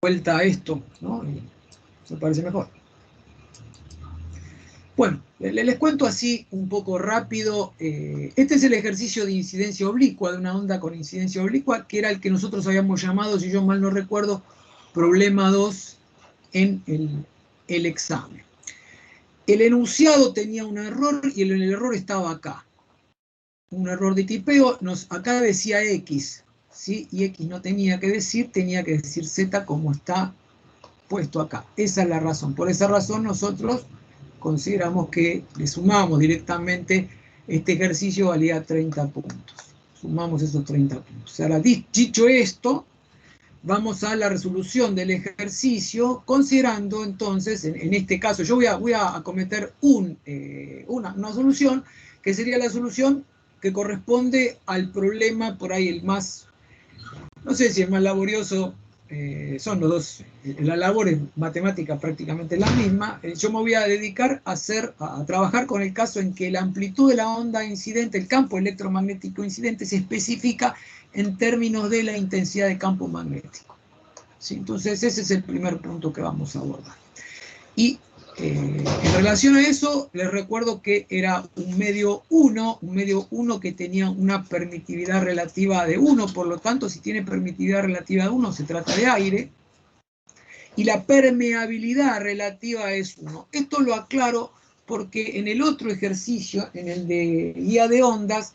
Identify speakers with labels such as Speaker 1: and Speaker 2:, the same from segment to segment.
Speaker 1: vuelta a esto, ¿no? Y me parece mejor. Bueno, les cuento así un poco rápido. Este es el ejercicio de incidencia oblicua, de una onda con incidencia oblicua, que era el que nosotros habíamos llamado, si yo mal no recuerdo, problema 2 en el examen. El enunciado tenía un error y el error estaba acá. Un error de tipeo, acá decía X, ¿sí? Y X no tenía que decir Z como está puesto acá. Esa es la razón. Por esa razón nosotros consideramos que le sumamos directamente este ejercicio valía 30 puntos. Sumamos esos 30 puntos. Ahora, dicho esto, vamos a la resolución del ejercicio, considerando entonces, en este caso, yo voy a acometer una solución, que sería la solución que corresponde al problema, por ahí el más, no sé si el más laborioso, son los dos, la labor es matemática prácticamente la misma. Yo me voy a dedicar a trabajar con el caso en que la amplitud de la onda incidente, el campo electromagnético incidente, se especifica en términos de la intensidad de campo magnético. ¿Sí? Entonces ese es el primer punto que vamos a abordar. Y en relación a eso, les recuerdo que era un medio 1 que tenía una permitividad relativa de 1, por lo tanto, si tiene permitividad relativa de 1, se trata de aire, y la permeabilidad relativa es 1. Esto lo aclaro porque en el otro ejercicio, en el de guía de ondas,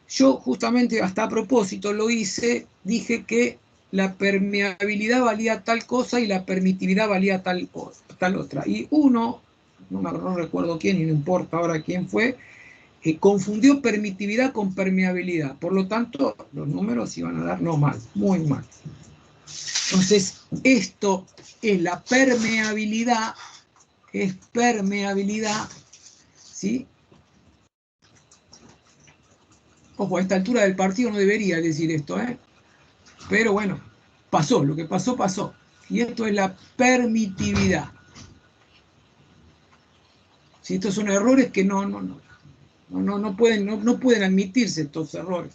Speaker 1: yo justamente hasta a propósito lo hice, dije que la permeabilidad valía tal cosa y la permitividad valía tal otra. Y uno, no recuerdo quién y no importa ahora quién fue, confundió permitividad con permeabilidad. Por lo tanto, los números iban a dar no mal, muy mal. Entonces, esto es la permeabilidad, ¿sí? Ojo, a esta altura del partido no debería decir esto, ¿eh? Pero bueno, pasó, lo que pasó, pasó. Y esto es la permitividad. Si estos son errores que no pueden admitirse estos errores.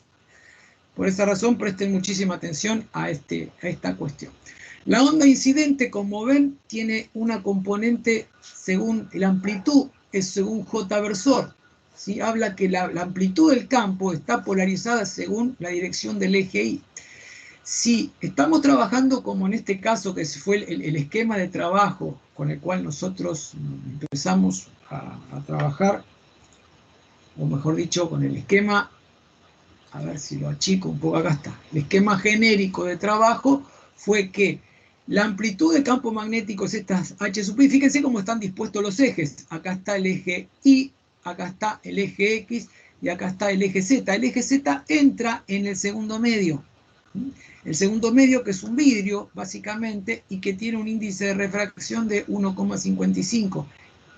Speaker 1: Por esa razón, presten muchísima atención a esta cuestión. La onda incidente, como ven, tiene una componente según la amplitud, es según J versor. ¿Sí? Habla que la amplitud del campo está polarizada según la dirección del eje Y. Si estamos trabajando como en este caso, que fue el esquema de trabajo con el cual nosotros empezamos a trabajar, o mejor dicho, con el esquema, a ver si lo achico un poco, acá está, el esquema genérico de trabajo fue que la amplitud de campo magnético es estas H sub I. Fíjense cómo están dispuestos los ejes. Acá está el eje Y, acá está el eje X y acá está el eje Z. El eje Z entra en el segundo medio. El segundo medio, que es un vidrio, básicamente, y que tiene un índice de refracción de 1,55.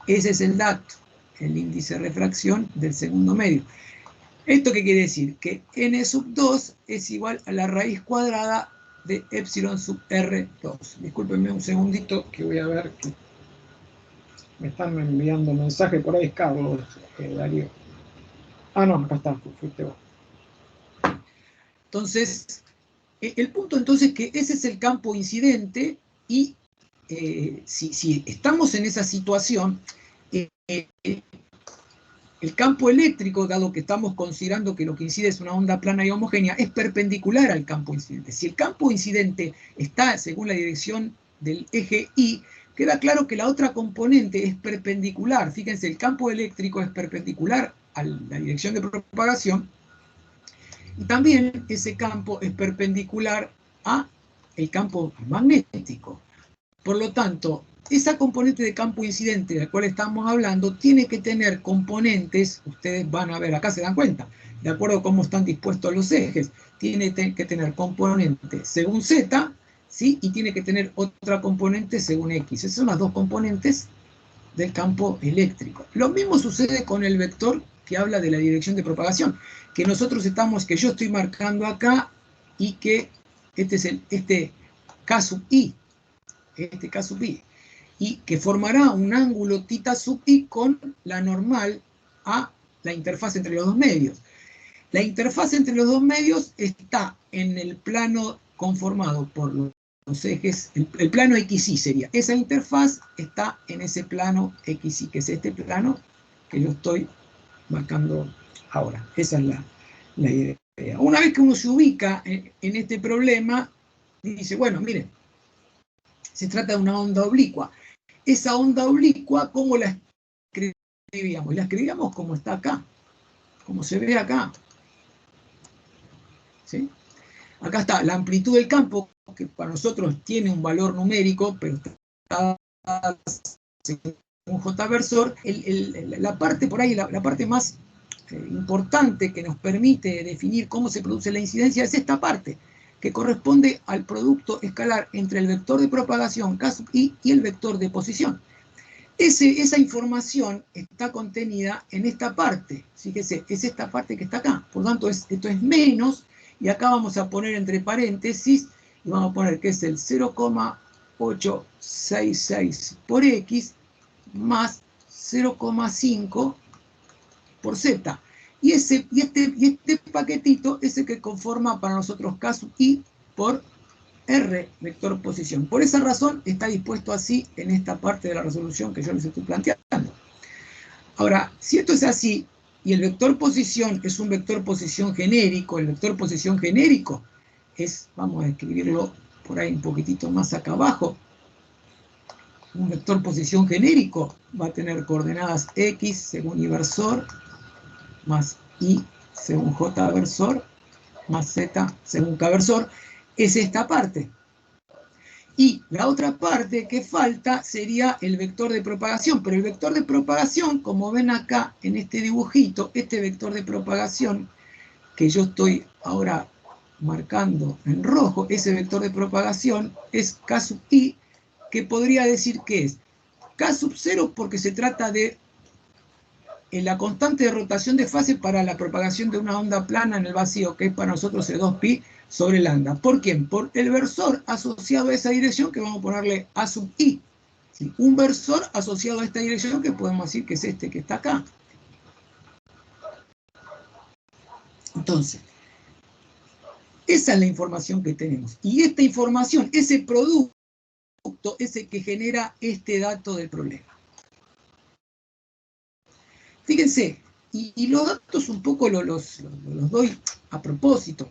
Speaker 1: Ese es el dato, el índice de refracción del segundo medio. ¿Esto qué quiere decir? Que n sub 2 es igual a la raíz cuadrada de epsilon sub R2. Discúlpenme un segundito que voy a ver que me están enviando mensaje por ahí, es Carlos, Darío. Ah, no, acá está, fuiste vos. Entonces, el punto entonces es que ese es el campo incidente y si estamos en esa situación, el campo eléctrico, dado que estamos considerando que lo que incide es una onda plana y homogénea, es perpendicular al campo incidente. Si el campo incidente está según la dirección del eje Y, queda claro que la otra componente es perpendicular. Fíjense, el campo eléctrico es perpendicular a la dirección de propagación y también ese campo es perpendicular a el campo magnético. Por lo tanto, esa componente de campo incidente de la cual estamos hablando tiene que tener componentes, ustedes van a ver, acá se dan cuenta, de acuerdo a cómo están dispuestos los ejes, tiene que tener componente según Z, ¿sí? Y tiene que tener otra componente según X. Esas son las dos componentes del campo eléctrico. Lo mismo sucede con el vector que habla de la dirección de propagación, que yo estoy marcando acá y que este es K sub I, y que formará un ángulo θ sub I con la normal a la interfaz entre los dos medios. La interfaz entre los dos medios está en el plano conformado por los ejes, el plano XY sería. Esa interfaz está en ese plano XY, que es este plano que yo estoy marcando ahora. Esa es la idea. Una vez que uno se ubica en este problema, dice, bueno, miren, se trata de una onda oblicua. Esa onda oblicua, ¿cómo la escribíamos? La escribíamos como está acá, como se ve acá. ¿Sí? Acá está la amplitud del campo, que para nosotros tiene un valor numérico, pero está según J-versor. La parte por ahí, la parte más importante que nos permite definir cómo se produce la incidencia es esta parte, que corresponde al producto escalar entre el vector de propagación K sub i y el vector de posición. Esa información está contenida en esta parte, fíjese, es esta parte que está acá, por lo tanto esto es menos, y acá vamos a poner entre paréntesis, y vamos a poner que es el 0,866 por X más 0,5 por Z. Y este paquetito es el que conforma para nosotros K sub i por R, vector posición. Por esa razón está dispuesto así en esta parte de la resolución que yo les estoy planteando. Ahora, si esto es así, y el vector posición es un vector posición genérico, el vector posición genérico es, vamos a escribirlo por ahí un poquitito más acá abajo, un vector posición genérico va a tener coordenadas X según Y versor, más Y según J versor, más Z según K versor, es esta parte. Y la otra parte que falta sería el vector de propagación, pero el vector de propagación, como ven acá en este dibujito, este vector de propagación que yo estoy ahora marcando en rojo, ese vector de propagación es K sub i, que podría decir que es K sub 0 porque se trata de la constante de rotación de fase para la propagación de una onda plana en el vacío, que es para nosotros el 2pi sobre lambda. ¿Por quién? Por el versor asociado a esa dirección, que vamos a ponerle A sub i. ¿Sí? Un versor asociado a esta dirección, que podemos decir que es este que está acá. Entonces, esa es la información que tenemos. Y esta información, ese producto, es el que genera este dato del problema. Fíjense, y los datos un poco los doy a propósito.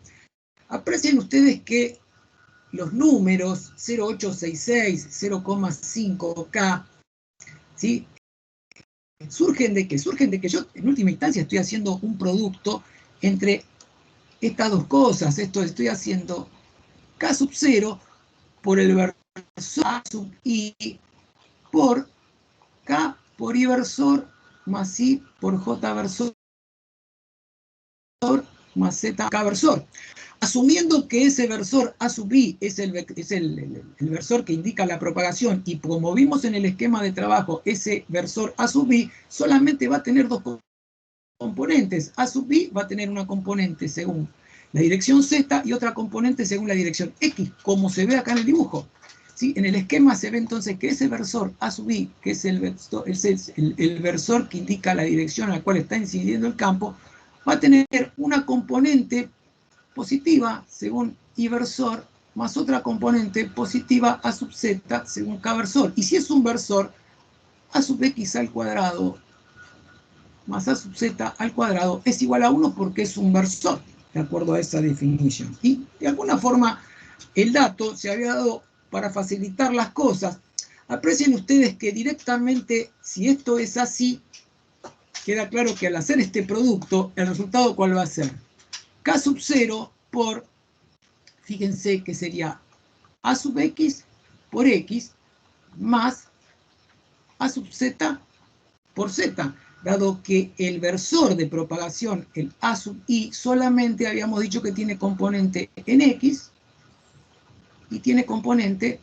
Speaker 1: Aprecian ustedes que los números 0,866, 0,5K, ¿sí? Surgen de que yo en última instancia estoy haciendo un producto entre estas dos cosas. Esto estoy haciendo K sub 0 por el versor A sub I por K por I versor más I por J versor más Z K versor. Asumiendo que ese versor A sub I es el versor que indica la propagación, y como vimos en el esquema de trabajo, ese versor A sub I solamente va a tener dos componentes. A sub I va a tener una componente según la dirección Z y otra componente según la dirección X, como se ve acá en el dibujo. ¿Sí? En el esquema se ve entonces que ese versor A sub I, que es el versor que indica la dirección a la cual está incidiendo el campo, va a tener una componente positiva según I versor, más otra componente positiva A sub Z según K versor. Y si es un versor, A sub X al cuadrado más A sub Z al cuadrado es igual a 1 porque es un versor, de acuerdo a esa definición. Y de alguna forma el dato se había dado para facilitar las cosas. Aprecien ustedes que directamente, si esto es así, queda claro que al hacer este producto, el resultado ¿cuál va a ser? K sub 0 por, fíjense que sería A sub X por X más A sub Z por Z, dado que el versor de propagación, el A sub I, solamente habíamos dicho que tiene componente en X y tiene componente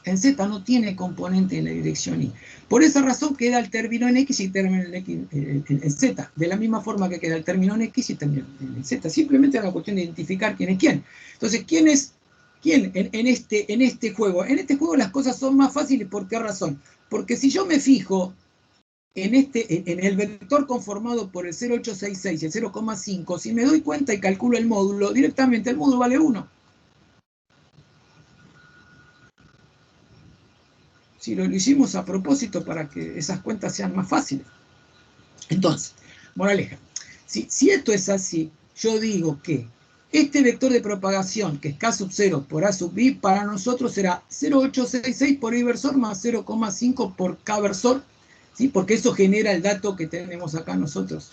Speaker 1: en Z, no tiene componente en la dirección Y. Por esa razón queda el término en X y el término en Z, de la misma forma que queda el término en X y el término en Z. Simplemente es una cuestión de identificar quién es quién. Entonces, ¿quién es quién en este juego? En este juego las cosas son más fáciles. ¿Por qué razón? Porque si yo me fijo en el vector conformado por el 0,866 y el 0,5, si me doy cuenta y calculo el módulo, directamente el módulo vale 1. Si lo hicimos a propósito para que esas cuentas sean más fáciles. Entonces, moraleja, si esto es así, yo digo que este vector de propagación, que es K sub 0 por A sub I, para nosotros será 0,866 por I versor más 0,5 por K versor, ¿sí? Porque eso genera el dato que tenemos acá nosotros,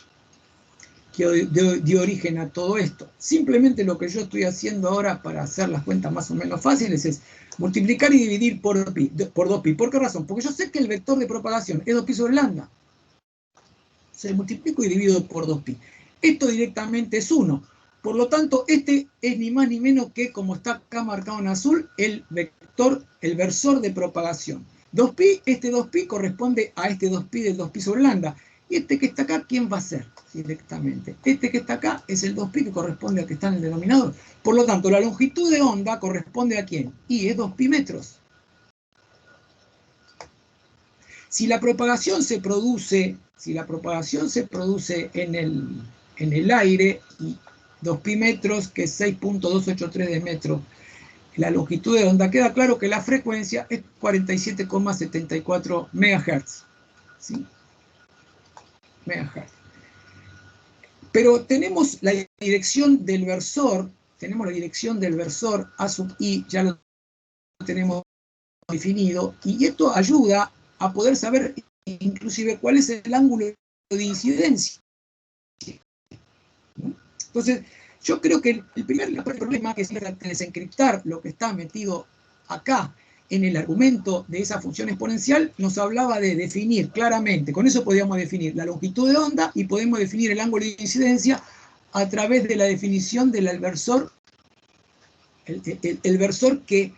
Speaker 1: que dio origen a todo esto. Simplemente lo que yo estoy haciendo ahora para hacer las cuentas más o menos fáciles es multiplicar y dividir por 2pi. ¿Por qué razón? Porque yo sé que el vector de propagación es 2pi sobre lambda. Se multiplico y divido por 2pi. Esto directamente es 1. Por lo tanto, este es ni más ni menos que, como está acá marcado en azul, el vector, el versor de propagación. 2pi, este 2pi corresponde a este 2pi del 2pi sobre lambda. Y este que está acá, ¿quién va a ser? Directamente. Este que está acá es el 2pi que corresponde al que está en el denominador. Por lo tanto, la longitud de onda corresponde a ¿quién? Y es 2pi metros. Si la propagación se produce en el aire, y 2pi metros, que es 6.283 de metro, la longitud de onda, queda claro que la frecuencia es 47,74 MHz. ¿Sí? MHz. Pero tenemos la dirección del versor, A sub I, ya lo tenemos definido, y esto ayuda a poder saber inclusive cuál es el ángulo de incidencia. Entonces, yo creo que el primer problema es desencriptar lo que está metido acá en el argumento de esa función exponencial. Nos hablaba de definir claramente, con eso podíamos definir la longitud de onda y podemos definir el ángulo de incidencia a través de la definición del versor, el versor que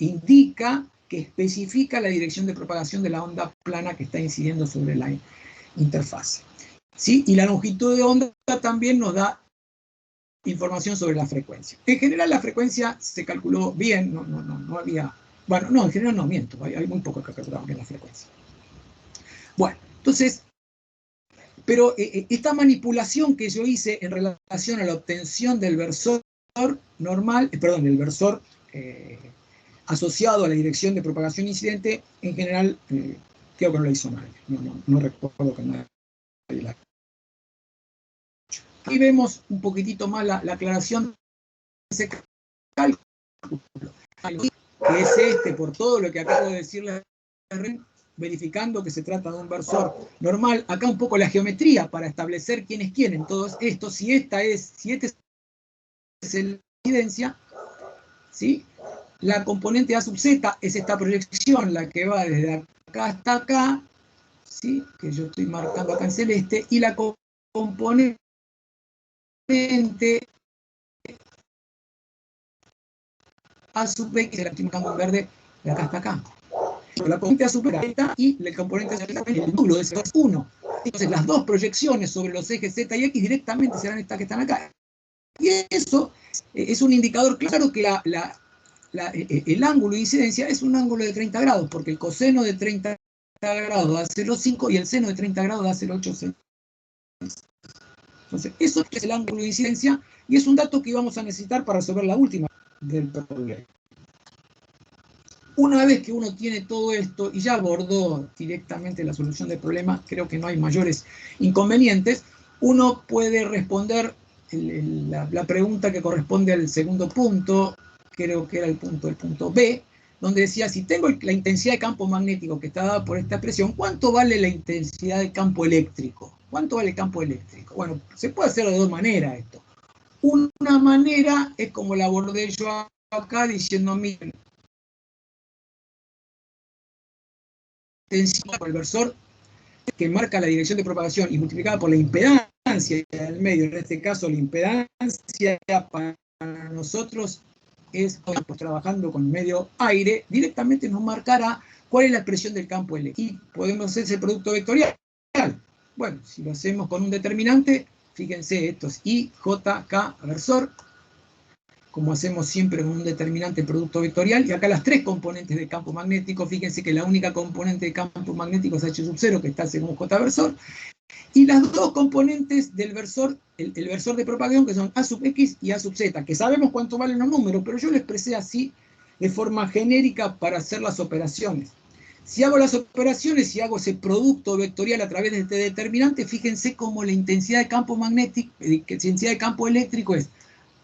Speaker 1: indica, que especifica la dirección de propagación de la onda plana que está incidiendo sobre la interfase. ¿Sí? Y la longitud de onda también nos da información sobre la frecuencia. En general la frecuencia se calculó bien, no había... Bueno, no, en general no, miento, hay muy poco que calculaban bien la frecuencia. Bueno, entonces, pero esta manipulación que yo hice en relación a la obtención del versor normal, el versor asociado a la dirección de propagación incidente, en general, creo que no la hizo nadie. No recuerdo que nadie la hizo. Aquí vemos un poquitito más la aclaración de ese cálculo, que es por todo lo que acabo de decirle, verificando que se trata de un versor normal. Acá un poco la geometría para establecer quién es quién en todo esto. Si este es la incidencia, ¿sí? La componente A sub z es esta proyección, la que va desde acá hasta acá, ¿sí? Que yo estoy marcando acá en celeste, y la componente A sub b, que se la estoy marcando en verde, de acá hasta acá. La componente A sub b y el componente A sub z, el módulo de ese es 1. Entonces las dos proyecciones sobre los ejes z y x directamente serán estas que están acá. Y eso es un indicador claro que el ángulo de incidencia es un ángulo de 30 grados, porque el coseno de 30 grados da 0,5 y el seno de 30 grados da 0,86. Entonces, eso es el ángulo de incidencia y es un dato que íbamos a necesitar para resolver la última del problema. Una vez que uno tiene todo esto y ya abordó directamente la solución del problema, creo que no hay mayores inconvenientes, uno puede responder la pregunta que corresponde al segundo punto, creo que era el punto B, donde decía, si tengo la intensidad de campo magnético que está dada por esta expresión, ¿cuánto vale la intensidad de campo eléctrico? ¿Cuánto vale el campo eléctrico? Bueno, se puede hacer de dos maneras esto. Una manera es como la abordé yo acá diciendo, miren, por el versor que marca la dirección de propagación y multiplicada por la impedancia del medio, en este caso la impedancia para nosotros es, pues, trabajando con medio aire, directamente nos marcará cuál es la expresión del campo eléctrico. Y podemos hacer ese producto vectorial. Bueno, si lo hacemos con un determinante, fíjense, esto es IJK versor, como hacemos siempre con un determinante producto vectorial, y acá las tres componentes de campo magnético, fíjense que la única componente de campo magnético es H sub 0, que está según J versor, y las dos componentes del versor, el versor de propagación, que son A sub X y A sub Z, que sabemos cuánto valen los números, pero yo lo expresé así de forma genérica para hacer las operaciones. Si hago las operaciones y hago ese producto vectorial a través de este determinante, fíjense cómo la intensidad de campo magnético, intensidad de campo eléctrico es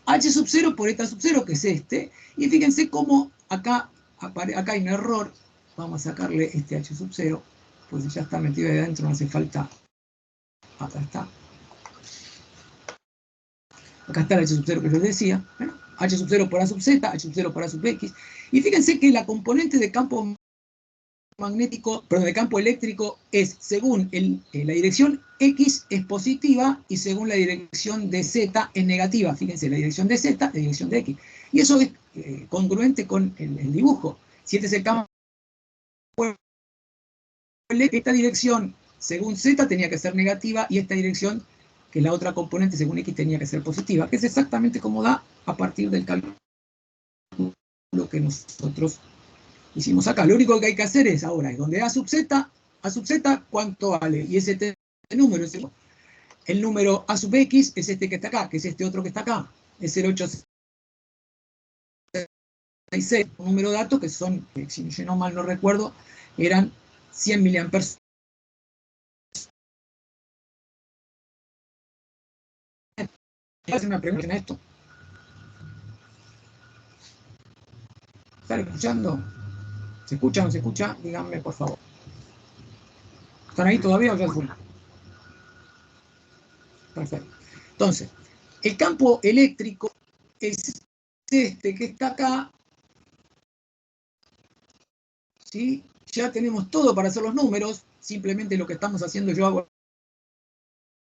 Speaker 1: H sub 0 por eta sub 0, que es este, y fíjense cómo acá hay un error. Vamos a sacarle este H sub 0, pues ya está metido ahí adentro, no hace falta. Acá está. Acá está el H sub 0 que les decía. Bueno, H sub 0 por A sub Z, H sub 0 por A sub X. Y fíjense que la componente de campo magnético, perdón, de campo eléctrico es, según la dirección X es positiva y según la dirección de Z es negativa. Fíjense, la dirección de Z, la dirección de X. Y eso es congruente con el dibujo. Si este es el campo eléctrico, esta dirección según Z tenía que ser negativa y esta dirección, que la otra componente según X tenía que ser positiva, que es exactamente como da a partir del cálculo que nosotros hicimos acá. Lo único que hay que hacer es ahora, es donde A sub Z, ¿cuánto vale? Y es este número, el número A sub X es este que está acá, que es este otro que está acá, es el 866, un número de datos que son, si yo no mal no recuerdo, eran 100 miliamperes. ¿Hacer una pregunta en esto? ¿Están escuchando? ¿Se escucha o no se escucha? Díganme, por favor. ¿Están ahí todavía o ya fue? Perfecto. Entonces, el campo eléctrico es este que está acá. ¿Sí? Ya tenemos todo para hacer los números. Simplemente lo que estamos haciendo, yo hago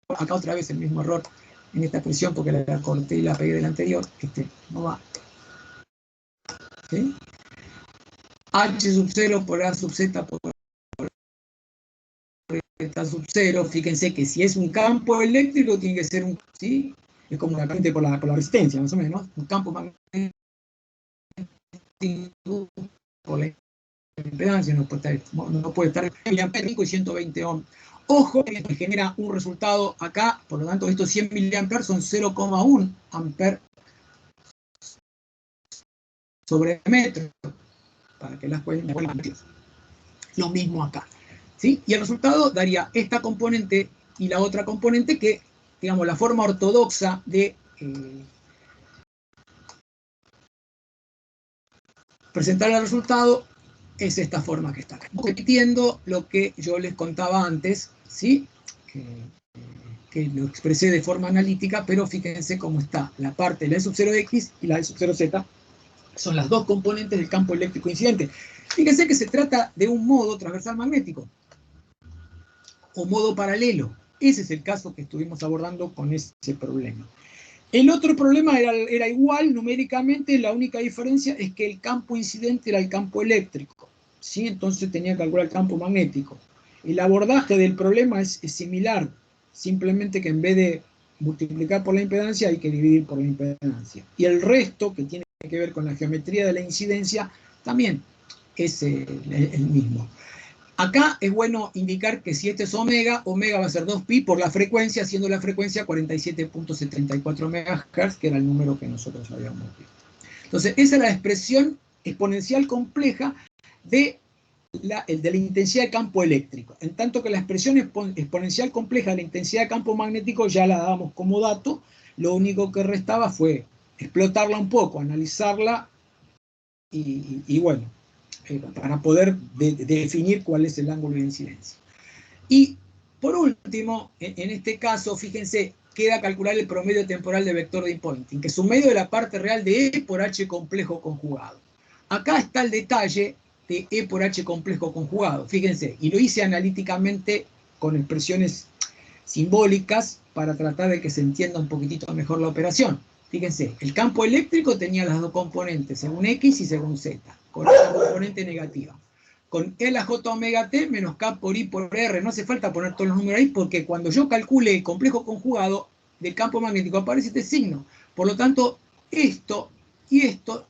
Speaker 1: acá otra vez el mismo error en esta expresión porque la corté y la pegué del anterior. No va. ¿Sí? H sub 0 por A sub Z por eta sub 0. Fíjense que si es un campo eléctrico tiene que ser un... ¿sí? Es como una corriente por la resistencia, más o menos. Un campo magnético por la impedancia no puede estar miliampérico y 120 ohms. Ojo, que genera un resultado acá, por lo tanto estos 100 miliamperes son 0,1 amper sobre metro, para que las puedan medir. Lo mismo acá. ¿Sí? Y el resultado daría esta componente y la otra componente que, digamos, la forma ortodoxa de presentar el resultado es esta forma que está acá. Repitiendo lo que yo les contaba antes, ¿sí? Que lo expresé de forma analítica, pero fíjense cómo está la parte de la E sub 0X y la E sub 0Z, son las dos componentes del campo eléctrico incidente. Fíjense que se trata de un modo transversal magnético, o modo paralelo. Ese es el caso que estuvimos abordando con ese problema. El otro problema era igual numéricamente, la única diferencia es que el campo incidente era el campo eléctrico, ¿sí? Entonces tenía que calcular el campo magnético. El abordaje del problema es similar, simplemente que en vez de multiplicar por la impedancia hay que dividir por la impedancia. Y el resto, que tiene que ver con la geometría de la incidencia, también es el mismo. Acá es bueno indicar que si este es omega, omega va a ser 2pi por la frecuencia, siendo la frecuencia 47.74 MHz, que era el número que nosotros habíamos visto. Entonces, esa es la expresión exponencial compleja de la intensidad de campo eléctrico. En tanto que la expresión exponencial compleja de la intensidad de campo magnético ya la dábamos como dato, lo único que restaba fue explotarla un poco, analizarla y bueno, para poder definir cuál es el ángulo de incidencia. Y por último, en este caso, fíjense, queda calcular el promedio temporal de vector de pointing, que es un medio de la parte real de E por H complejo conjugado. Acá está el detalle de E por H complejo conjugado, fíjense, y lo hice analíticamente con expresiones simbólicas para tratar de que se entienda un poquitito mejor la operación. Fíjense, el campo eléctrico tenía las dos componentes, según X y según Z, con la componente negativa. Con L a J omega T menos K por I por R. No hace falta poner todos los números ahí porque cuando yo calcule el complejo conjugado del campo magnético aparece este signo. Por lo tanto, esto y esto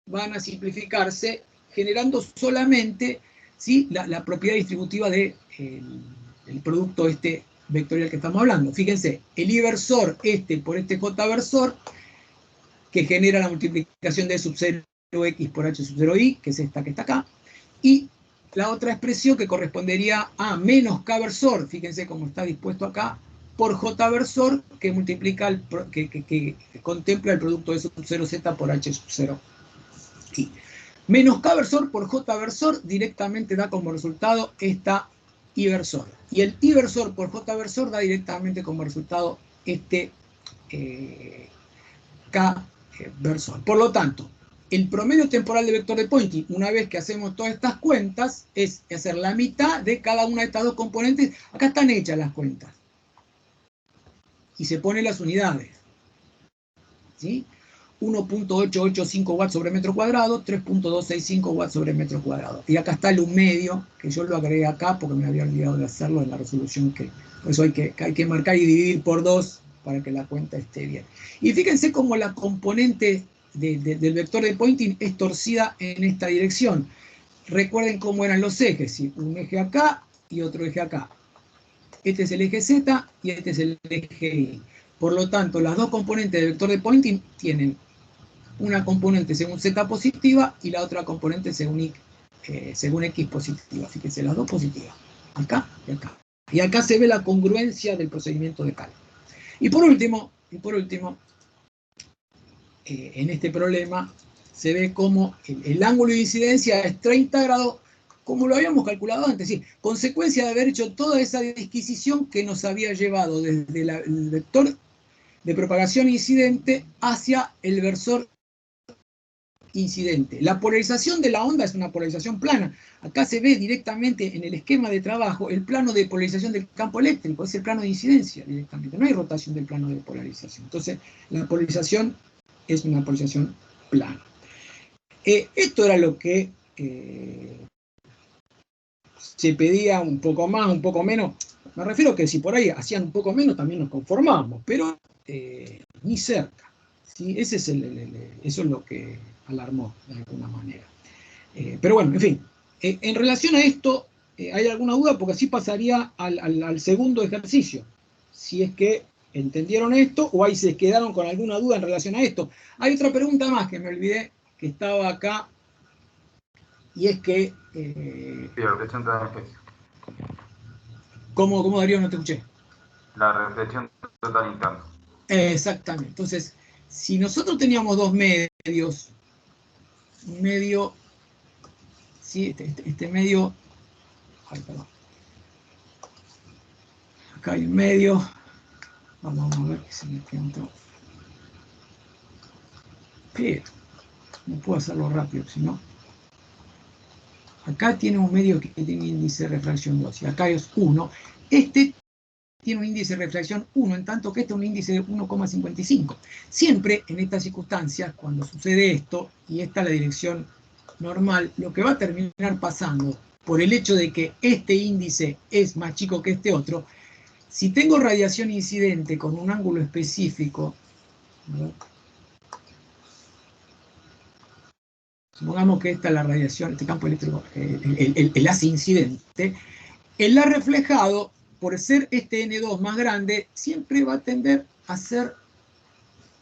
Speaker 1: van a simplificarse generando solamente, ¿sí?, la propiedad distributiva del producto vectorial que estamos hablando. Fíjense, el I versor por este J versor, que genera la multiplicación de sub 0x por H sub 0i, que es esta que está acá, y la otra expresión que correspondería a menos K versor, fíjense cómo está dispuesto acá, por J versor, que multiplica, que contempla el producto de sub 0Z por H sub 0 I. Menos K versor por J versor directamente da como resultado esta I versor. Y el I versor por J versor da directamente como resultado este K versor. Por lo tanto, el promedio temporal de vector de Poynting, una vez que hacemos todas estas cuentas, es hacer la mitad de cada una de estas dos componentes. Acá están hechas las cuentas. Y se ponen las unidades. ¿Sí? 1.885 watts sobre metro cuadrado, 3.265 watts sobre metro cuadrado. Y acá está el 1 medio, que yo lo agregué acá porque me había olvidado de hacerlo en la resolución que... Por eso hay que marcar y dividir por 2 para que la cuenta esté bien. Y fíjense cómo la componente del vector de Poynting es torcida en esta dirección. Recuerden cómo eran los ejes, ¿sí? Un eje acá y otro eje acá. Este es el eje Z y este es el eje Y. Por lo tanto, las dos componentes del vector de Poynting tienen una componente según Z positiva y la otra componente según X positiva. Fíjense, las dos positivas. Acá y acá. Y acá se ve la congruencia del procedimiento de cálculo. Y por último, en este problema se ve como el ángulo de incidencia es 30 grados, como lo habíamos calculado antes, ¿sí? Consecuencia de haber hecho toda esa disquisición que nos había llevado desde el vector de propagación incidente hacia el versor incidente. La polarización de la onda es una polarización plana. Acá se ve directamente en el esquema de trabajo el plano de polarización del campo eléctrico, es el plano de incidencia directamente, no hay rotación del plano de polarización. Entonces, la polarización es una polarización plana. Esto era lo que se pedía un poco más, un poco menos. Me refiero que si por ahí hacían un poco menos, también nos conformamos, pero ni cerca. ¿Sí? Eso es lo que alarmó de alguna manera. Pero bueno, en fin, en relación a esto, ¿hay alguna duda? Porque así pasaría al segundo ejercicio. Si es que entendieron esto o ahí se quedaron con alguna duda en relación a esto. Hay otra pregunta más que me olvidé, que estaba acá, y es que...
Speaker 2: Sí, reflexión total.
Speaker 1: ¿Cómo, Darío? No te escuché.
Speaker 2: La reflexión total interna.
Speaker 1: Exactamente. Entonces, si nosotros teníamos dos medios, un medio, sí, este medio, ay, perdón, acá hay un medio, vamos a ver que se me entró, pero no puedo hacerlo rápido, si no, acá tiene un medio que tiene índice de refracción 2, y acá es 1, este tiene un índice de refracción 1, en tanto que este es un índice de 1,55. Siempre en estas circunstancias, cuando sucede esto, y esta es la dirección normal, lo que va a terminar pasando, por el hecho de que este índice es más chico que este otro, si tengo radiación incidente con un ángulo específico, ¿no? Supongamos que esta es la radiación, este campo eléctrico, el haz incidente, el haz reflejado, por ser este N2 más grande, siempre va a tender a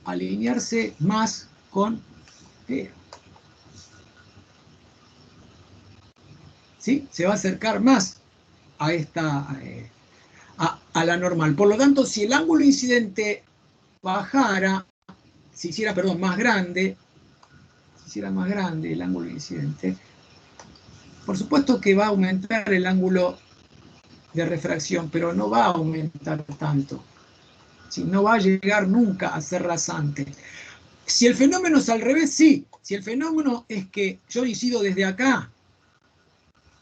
Speaker 1: alinearse más con P. ¿Sí? Se va a acercar más a esta a la normal. Por lo tanto, si el ángulo incidente bajara, se hiciera, perdón, más grande, si hiciera más grande el ángulo incidente, por supuesto que va a aumentar el ángulo de refracción, pero no va a aumentar tanto. ¿Sí? No va a llegar nunca a ser rasante. Si el fenómeno es al revés, sí. Si el fenómeno es que yo incido desde acá,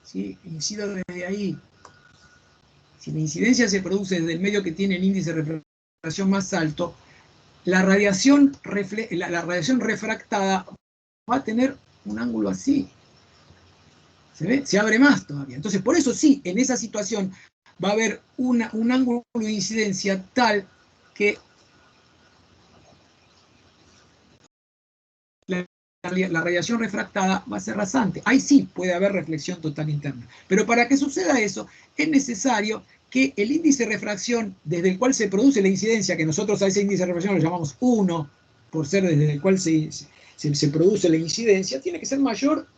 Speaker 1: ¿sí? Incido desde ahí. Si la incidencia se produce desde el medio que tiene el índice de refracción más alto, la radiación refractada va a tener un ángulo así. ¿Se ve? Se abre más todavía. Entonces, por eso sí, en esa situación va a haber un ángulo de incidencia tal que la radiación refractada va a ser rasante. Ahí sí puede haber reflexión total interna. Pero para que suceda eso, es necesario que el índice de refracción desde el cual se produce la incidencia, que nosotros a ese índice de refracción lo llamamos 1, por ser desde el cual se produce la incidencia, tiene que ser mayor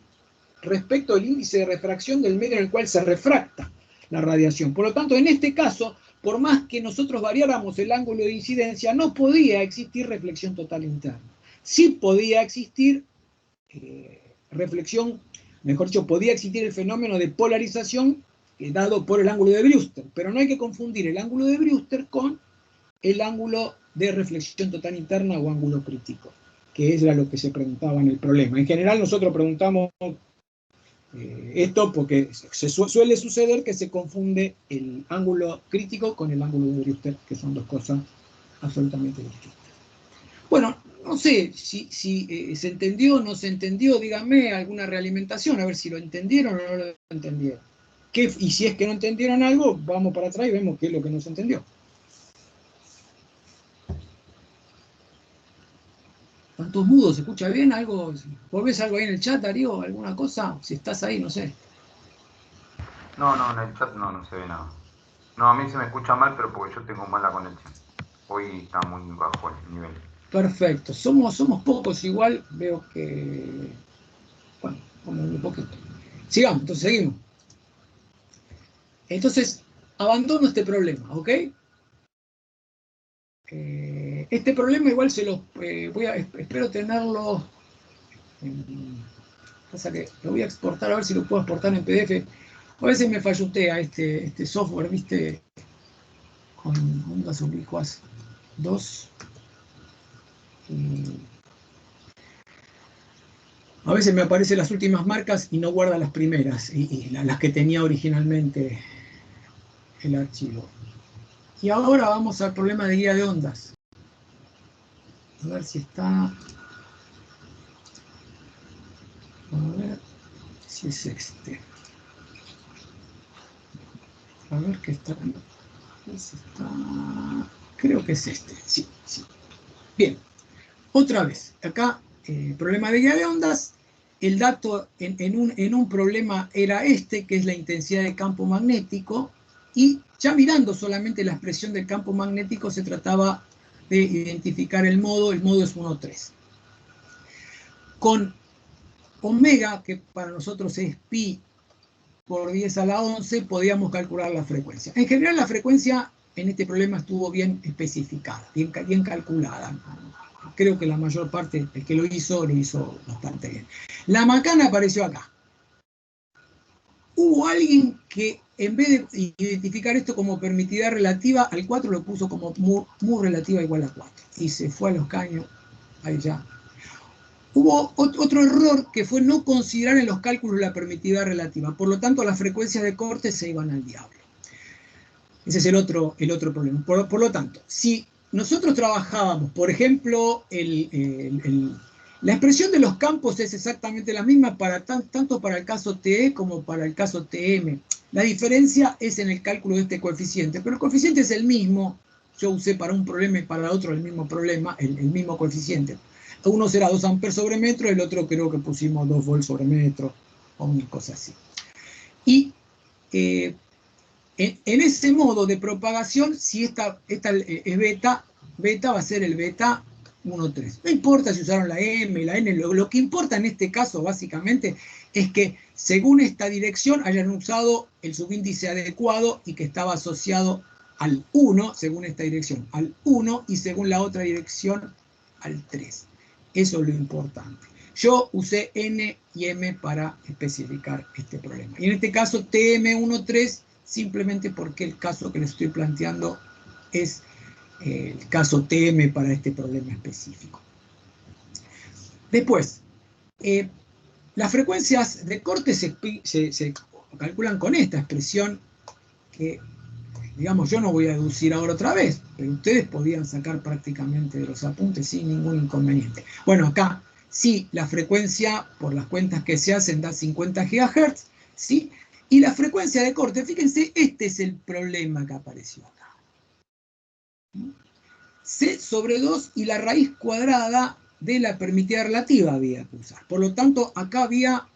Speaker 1: respecto al índice de refracción del medio en el cual se refracta la radiación. Por lo tanto, en este caso, por más que nosotros variáramos el ángulo de incidencia, no podía existir reflexión total interna. Sí podía existir reflexión, mejor dicho, podía existir el fenómeno de polarización dado por el ángulo de Brewster, pero no hay que confundir el ángulo de Brewster con el ángulo de reflexión total interna o ángulo crítico, que era lo que se preguntaba en el problema. En general nosotros preguntamos esto porque suele suceder que se confunde el ángulo crítico con el ángulo de Brewster, que son dos cosas absolutamente distintas. Bueno, no sé si se entendió o no se entendió, díganme alguna realimentación, a ver si lo entendieron o no lo entendieron. Y si es que no entendieron algo, vamos para atrás y vemos qué es lo que no se entendió. ¿Están todos mudos? ¿Se escucha bien? ¿Algo? ¿Vos ves algo ahí en el chat, Darío? ¿Alguna cosa? Si estás ahí, no sé.
Speaker 2: No, en el chat no se ve nada. No, a mí se me escucha mal, pero porque yo tengo mala conexión. Hoy está muy bajo el nivel.
Speaker 1: Perfecto. Somos pocos igual. Veo que... Bueno, como un poquito. Sigamos, entonces seguimos. Entonces, abandono este problema, ¿ok? Este problema igual se los espero tenerlo. Pasa que lo voy a exportar, a ver si lo puedo exportar en PDF. A veces me fallutea este software, ¿viste? Con ondas oblicuas 2. A veces me aparecen las últimas marcas y no guarda las primeras, y las que tenía originalmente el archivo. Y ahora vamos al problema de guía de ondas. A ver si está... A ver si es este. A ver qué está... Creo que es este. Sí. Bien. Otra vez. Acá, problema de guía de ondas. El dato en un problema era este, que es la intensidad de campo magnético. Y ya mirando solamente la expresión del campo magnético, se trataba de identificar el modo es 1,3. Con omega, que para nosotros es pi por 10 a la 11, podíamos calcular la frecuencia. En general, la frecuencia en este problema estuvo bien especificada, bien calculada. Creo que la mayor parte, el que lo hizo bastante bien. La macana apareció acá. Hubo alguien que, en vez de identificar esto como permitidad relativa, al 4 lo puso como mu relativa igual a 4. Y se fue a los caños, ahí ya. Hubo otro error que fue no considerar en los cálculos la permitividad relativa. Por lo tanto, las frecuencias de corte se iban al diablo. Ese es el otro problema. Por lo tanto, si nosotros trabajábamos, por ejemplo, la expresión de los campos es exactamente la misma tanto para el caso TE como para el caso TM. La diferencia es en el cálculo de este coeficiente, pero el coeficiente es el mismo. Yo usé para un problema y para otro el mismo problema, el mismo coeficiente. Uno será 2 amperes sobre metro, el otro creo que pusimos 2 volts sobre metro, o una cosa así. Y en ese modo de propagación, si esta es beta va a ser el beta 1,3. No importa si usaron la M, la N, lo que importa en este caso básicamente es que según esta dirección hayan usado el subíndice adecuado y que estaba asociado al 1, según esta dirección, al 1, y según la otra dirección al 3. Eso es lo importante. Yo usé N y M para especificar este problema. Y en este caso TM13, simplemente porque el caso que les estoy planteando es el caso TM para este problema específico. Después, las frecuencias de corte se calculan con esta expresión que, digamos, yo no voy a deducir ahora otra vez, pero ustedes podían sacar prácticamente de los apuntes sin ningún inconveniente. Bueno, acá sí, la frecuencia, por las cuentas que se hacen, da 50 GHz, ¿sí? Y la frecuencia de corte, fíjense, este es el problema que apareció acá. C sobre 2 y la raíz cuadrada de la permitida relativa había que usar. Por lo tanto, acá había,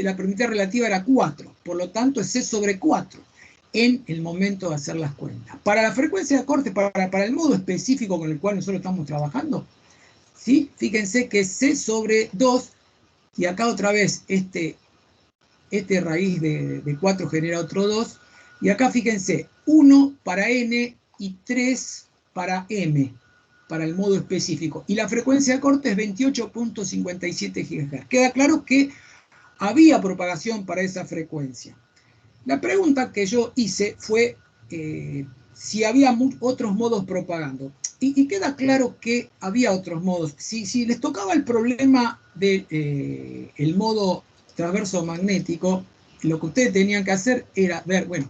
Speaker 1: la permitida relativa era 4, por lo tanto es C sobre 4 en el momento de hacer las cuentas. Para la frecuencia de corte, para el modo específico con el cual nosotros estamos trabajando, ¿sí? Fíjense que C sobre 2, y acá otra vez este Este raíz de 4 genera otro 2. Y acá fíjense, 1 para n y 3 para m, para el modo específico. Y la frecuencia de corte es 28.57 GHz. Queda claro que había propagación para esa frecuencia. La pregunta que yo hice fue si había otros modos propagando. Y queda claro que había otros modos. Si les tocaba el problema del modo transverso magnético, lo que ustedes tenían que hacer era ver, bueno,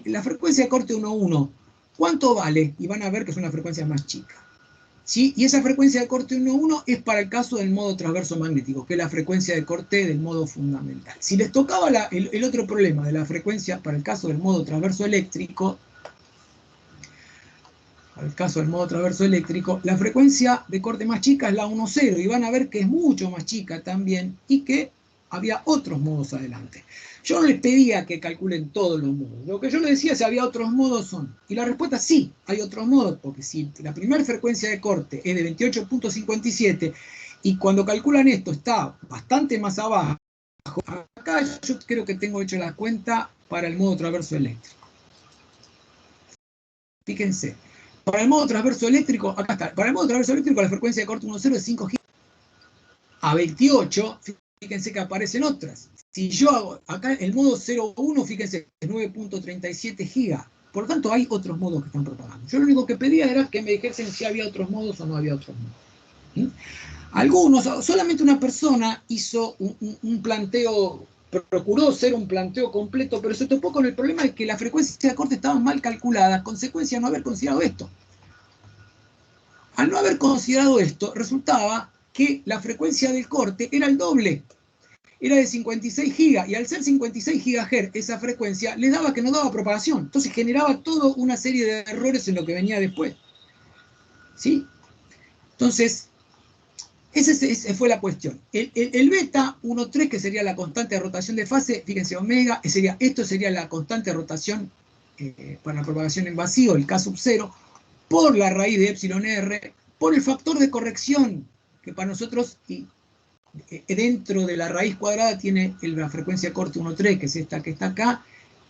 Speaker 1: la frecuencia de corte 1.1, ¿cuánto vale? Y van a ver que es una frecuencia más chica. ¿Sí? Y esa frecuencia de corte 1.1 es para el caso del modo transverso magnético, que es la frecuencia de corte del modo fundamental. Si les tocaba el otro problema de la frecuencia para el caso del modo transverso eléctrico, la frecuencia de corte más chica es la 1.0, y van a ver que es mucho más chica también, y que había otros modos adelante. Yo no les pedía que calculen todos los modos. Lo que yo les decía si había otros modos son. Y la respuesta sí, hay otros modos, porque si la primera frecuencia de corte es de 28.57 y cuando calculan esto está bastante más abajo, acá yo creo que tengo hecho la cuenta para el modo transverso eléctrico. Fíjense, para el modo transverso eléctrico, acá está, para el modo transverso eléctrico la frecuencia de corte 1.0 es 5 GHz. A 28, fíjense que aparecen otras. Si yo hago acá el modo 0.1, fíjense, es 9.37 gigas. Por lo tanto, hay otros modos que están propagando. Yo lo único que pedía era que me dijesen si había otros modos o no había otros modos. ¿Sí? Algunos, solamente una persona hizo un planteo, procuró ser un planteo completo, pero se topó con el problema de que la frecuencia de corte estaba mal calculada, consecuencia de no haber considerado esto. Al no haber considerado esto, resultaba que la frecuencia del corte era el doble. Era de 56 gigas, y al ser 56 GHz esa frecuencia, les daba que no daba propagación. Entonces generaba toda una serie de errores en lo que venía después. ¿Sí? Entonces, esa fue la cuestión. El beta 1.3, que sería la constante de rotación de fase, fíjense, omega, esto sería la constante de rotación para la propagación en vacío, el K sub 0, por la raíz de epsilon r, por el factor de corrección, que para nosotros, dentro de la raíz cuadrada tiene la frecuencia de corte 1.3, que es esta que está acá,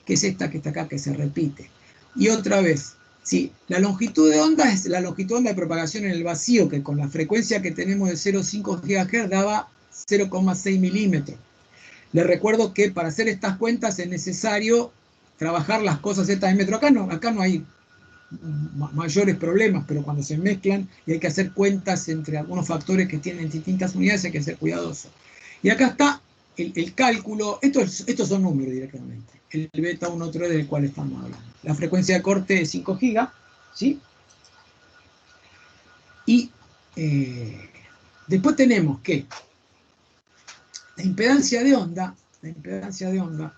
Speaker 1: que es esta que está acá, que se repite. Y otra vez, sí, la longitud de onda es la longitud de onda de propagación en el vacío, que con la frecuencia que tenemos de 0,5 GHz daba 0,6 milímetros. Les recuerdo que para hacer estas cuentas es necesario trabajar las cosas estas en metro. Acá no hay mayores problemas, pero cuando se mezclan y hay que hacer cuentas entre algunos factores que tienen distintas unidades, hay que ser cuidadoso. Y acá está el cálculo, estos son números directamente, el beta 1.3 del cual estamos hablando. La frecuencia de corte es 5 gigas, ¿sí? Y después tenemos que la impedancia de onda, la impedancia de onda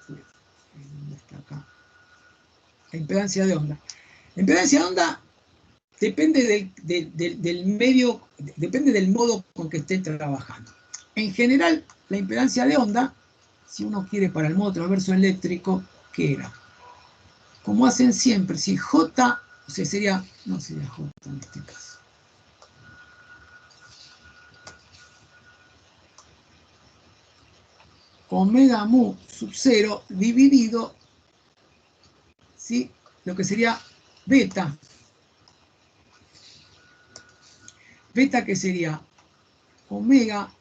Speaker 1: depende del medio, depende del modo con que estén trabajando. En general, la impedancia de onda, si uno quiere para el modo transverso eléctrico, ¿qué era? Como hacen siempre, si J, o sea, sería, no sería J en este caso. Omega mu sub 0 dividido, ¿sí? Lo que sería beta. Beta que sería omega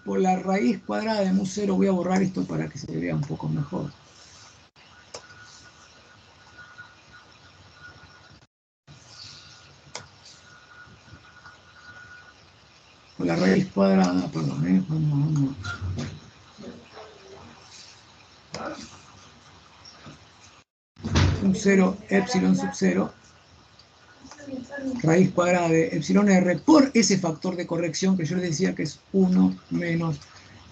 Speaker 1: por la raíz cuadrada de mu 0. Voy a borrar esto para que se vea un poco mejor. Por la raíz cuadrada, perdón, vamos. Sub 0, epsilon sub 0, raíz cuadrada de epsilon r por ese factor de corrección que yo les decía que es 1 menos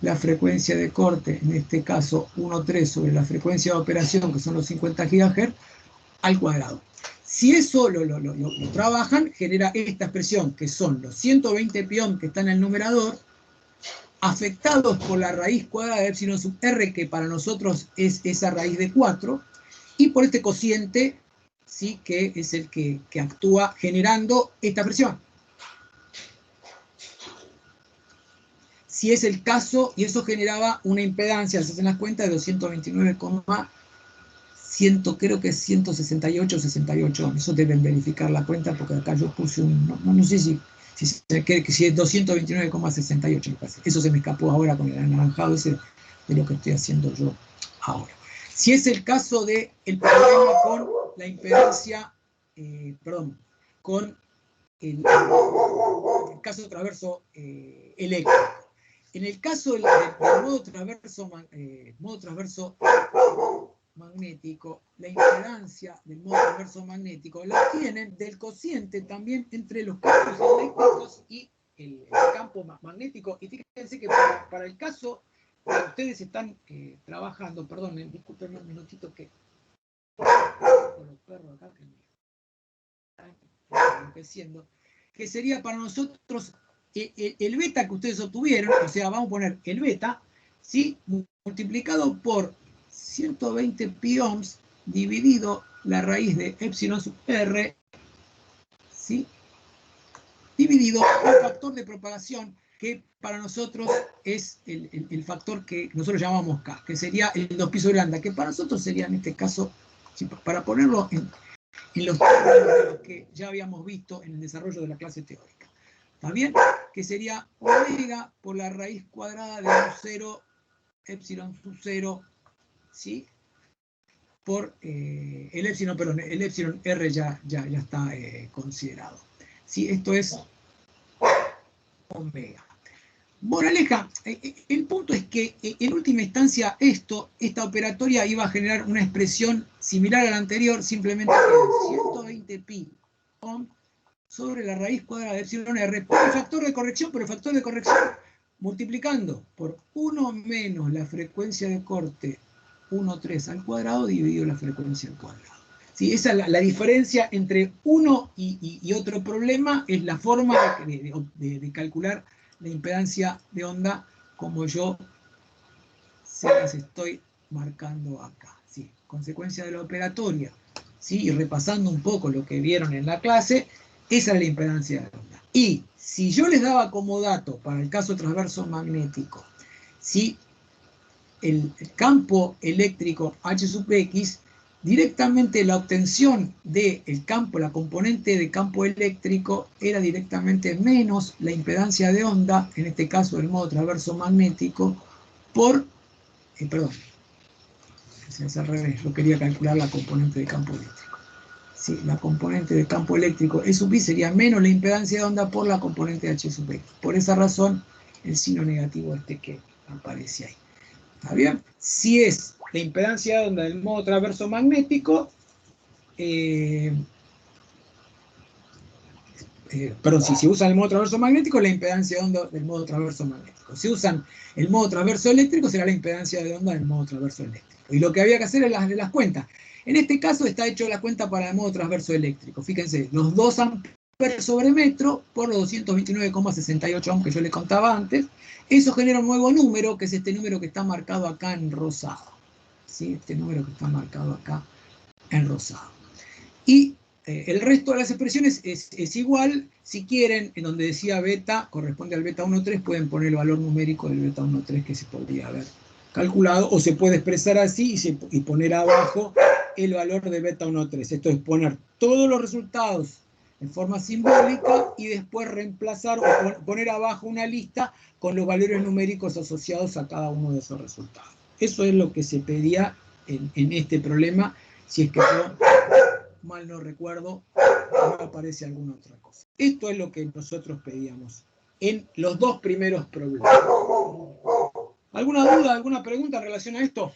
Speaker 1: la frecuencia de corte, en este caso 1,3 sobre la frecuencia de operación, que son los 50 GHz, al cuadrado. Si eso lo trabajan, genera esta expresión, que son los 120 pion que están en el numerador, afectados por la raíz cuadrada de epsilon sub r, que para nosotros es esa raíz de 4, y por este cociente, ¿sí? Que es el que actúa generando esta expresión. si es el caso, y eso generaba una impedancia, se hacen las cuentas, de 229,100, creo que es 168 68. Eso deben verificar la cuenta, porque acá yo puse no sé si es 229,68, me parece. Eso se me escapó ahora con el anaranjado ese de lo que estoy haciendo yo ahora. Si es el caso del problema con la impedancia, con el caso transverso eléctrico. En el caso del modo transverso magnético, la impedancia del modo transverso magnético la tienen del cociente también entre los campos eléctricos y el campo magnético. Y fíjense que para el caso que ustedes están trabajando, perdón, discúlpenme un minutito que con los perros acá que me están enloqueciendo, que sería para nosotros el beta que ustedes obtuvieron, o sea, vamos a poner el beta, ¿sí?, multiplicado por 120 pi ohms dividido la raíz de epsilon sub r, ¿sí?, dividido el factor de propagación, que para nosotros es el factor que nosotros llamamos K, que sería el 2 pi sobre lambda, que para nosotros sería en este caso, para ponerlo en los términos que ya habíamos visto en el desarrollo de la clase teórica. ¿Está bien? Que sería omega por la raíz cuadrada de 0 epsilon sub 0, ¿sí?, por el epsilon r ya está considerado. ¿Sí? Esto es omega. Moraleja, el punto es que en última instancia esta operatoria iba a generar una expresión similar a la anterior, simplemente que 120 pi ohm sobre la raíz cuadrada de epsilon r por el factor de corrección, multiplicando por 1 menos la frecuencia de corte 1,3 al cuadrado dividido la frecuencia al cuadrado. ¿Sí? Esa es la diferencia entre uno y otro problema, es la forma de calcular la impedancia de onda como yo se las estoy marcando acá. ¿Sí? Consecuencia de la operatoria, ¿sí?, y repasando un poco lo que vieron en la clase, esa es la impedancia de onda. Y si yo les daba como dato para el caso transverso magnético, ¿sí?, el campo eléctrico H sub X, directamente la obtención del campo, la componente de campo eléctrico, era directamente menos la impedancia de onda, en este caso el modo transverso magnético, por, perdón, es al revés, yo quería calcular la componente de campo eléctrico. Sí, la componente de campo eléctrico E sub I sería menos la impedancia de onda por la componente de H sub X. Por esa razón, el signo negativo que aparece ahí. ¿Está bien? Si es la impedancia de onda del modo transverso magnético, si usan el modo transverso magnético, la impedancia de onda del modo transverso magnético. Si usan el modo transverso eléctrico, será la impedancia de onda del modo transverso eléctrico. Y lo que había que hacer es las cuentas. En este caso está hecho la cuenta para el modo transverso eléctrico. Fíjense, los 2 amperes sobre metro por los 229,68 ohms que yo les contaba antes. Eso genera un nuevo número, que es este número que está marcado acá en rosado. ¿Sí? Este número que está marcado acá en rosado. Y el resto de las expresiones es igual. Si quieren, en donde decía beta, corresponde al beta 1,3, pueden poner el valor numérico del beta 1,3 que se podría haber calculado, o se puede expresar así y poner abajo el valor de beta 1,3. Esto es poner todos los resultados en forma simbólica y después reemplazar o poner abajo una lista con los valores numéricos asociados a cada uno de esos resultados. Eso es lo que se pedía en este problema, si es que yo mal no recuerdo, no aparece alguna otra cosa. Esto es lo que nosotros pedíamos en los 2 primeros problemas. ¿Alguna duda, alguna pregunta en relación a esto?